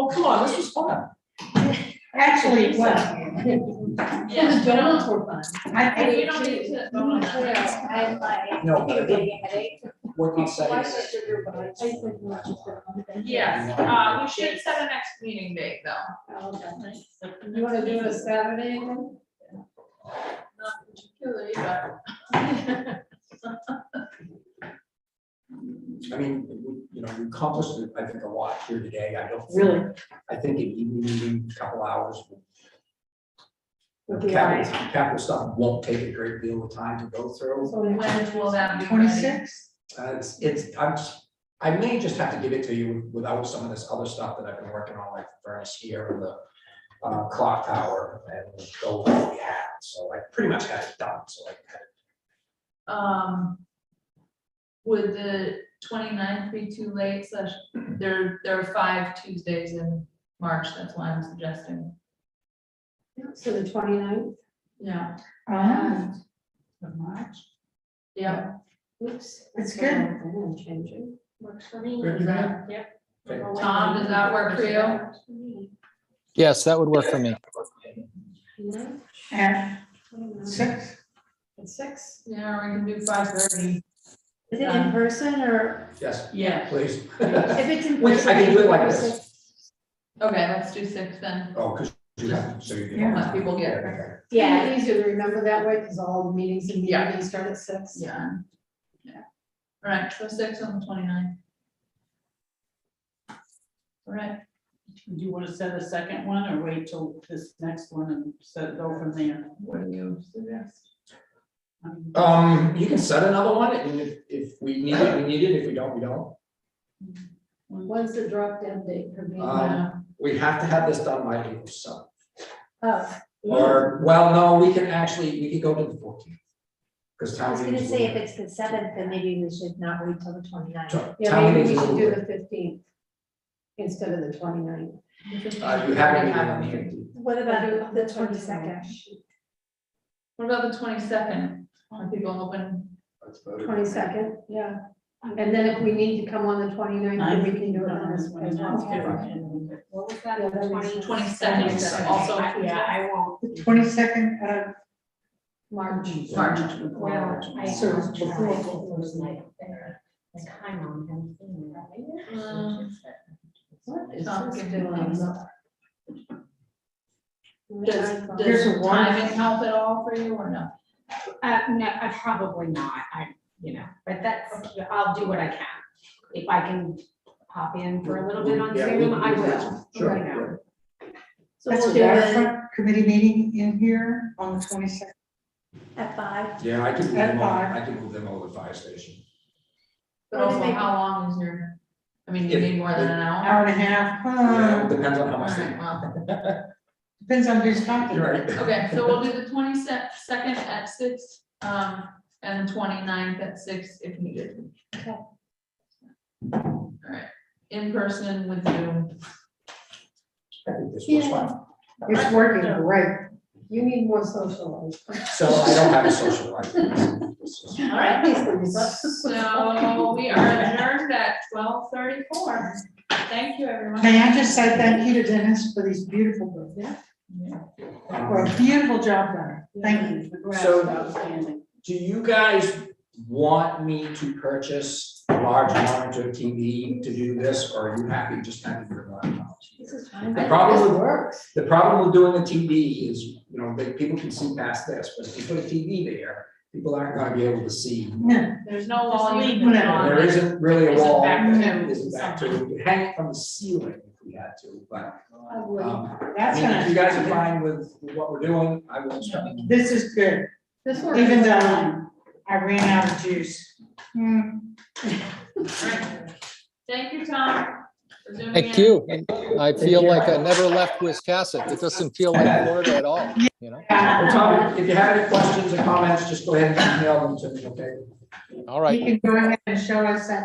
Oh, come on, this was fun. Actually, it was. Yes, The donuts were fun. And you don't need to vote on that. No, but I think working settings. Yes, we should set a next meeting date though. You want to do it a Saturday? Then? Not particularly, but. I mean, we accomplished, I think, a lot here today. Really? I think it needed a couple hours. Would be Capital stuff won't take a great deal of time to go through. When will that be? 26? I may just have to give it to you without some of this other stuff that I've been working on, like the furnace here and the clock tower, and go with what we had. So I pretty much had it done, so I had it. Would the 29th be too late? There are 5 Tuesdays in March, that's why I'm suggesting. So the 29th? Yeah. Of March. Yeah. Oops. It's good. I'm gonna change it. Works for me. Good, Yep. Tom, does that work for you? Yes, that would work for me. At 6? At 6? Yeah, we can do 5:30. Is it in person or? Yes. Yeah. Please. If it's in Wait, person. I can do it like this. Okay, let's do 6 then. Oh, because you have, so you Yeah. Let people get it. Okay. Yeah, it's easier to remember that way because all the meetings and Yeah. meetings start at 6. Yeah. Yeah. All right, so 6 on the 29th. All right. Do you want to set a second one or wait till this next one and go from there? What do you suggest? You can set another one, and if we need it, we need it. If we don't, we don't. When's the drop dead date for me? We have to have this done by April 7th. Oh. Or, well, no, we can go to the 14th. Because I town was gonna meeting's say, if a it's the 7th, then maybe we should not wait till the 29th. little- Yeah, town maybe we meeting's a should little do the bit- 15th instead of the 29th. You have a meeting on the 18th. What about the 22nd? What about the 22nd? Are people open? 22nd, yeah. And then if we need to come on the 29th, then we can do it on this. What was that? Yeah, that was 22nd, also. Yeah, I won't. The 22nd of March. March. Well, I So was before- trying to close night there. Time on him. What is Tom this can doing? Does timing help at all for you or no? No, probably not, but that's, I'll do what I can. If I can pop in for a little bit on Yeah, Zoom, I will. Sure, you know. sure. So That's we'll a do it waterfront committee meeting in here on the 22nd. at 5. Yeah, I can move At them over, five. I can move them over to the fire station. But also, how long is your, I mean, you If- need more than an hour? Hour and a half. Yeah, it depends on how much. Alright, well, Depends on who's talking. You're right. okay, so we'll do the 22nd at 6, and the 29th at 6 if needed. Okay. Alright, in person with Zoom. I think this was fun. It's working great. You need more social life. So I don't have a social life. All right, so we are adjourned at 12:34. Thank you, everyone. May I just say thank you to Dennis for these beautiful books. For a beautiful job done. Thank you. So, do you guys want me to purchase a large monitor TV to do this, or are you happy just having your laptop? This is fine. The problem This with- works. The problem with doing a TV is, people can see past this, but if you put a TV there, people aren't gonna be able to see. No, There's no wall you leave can put it. on. There isn't really a Isn't wall. back to that isn't back to, we could hang it from the ceiling if we had to, but, I would. I that's mean, if you guys are gonna, fine with what we're doing, I will start. this is good, This works. even though I ran out of juice. Alright. Thank you, Tom. for zooming Thank in. you. I feel like I never left Wiscasset. It doesn't feel like Florida at all, you know? Well, Tom, if you have any questions or comments, just go ahead and email them to me, okay? All right. You can go ahead and show us that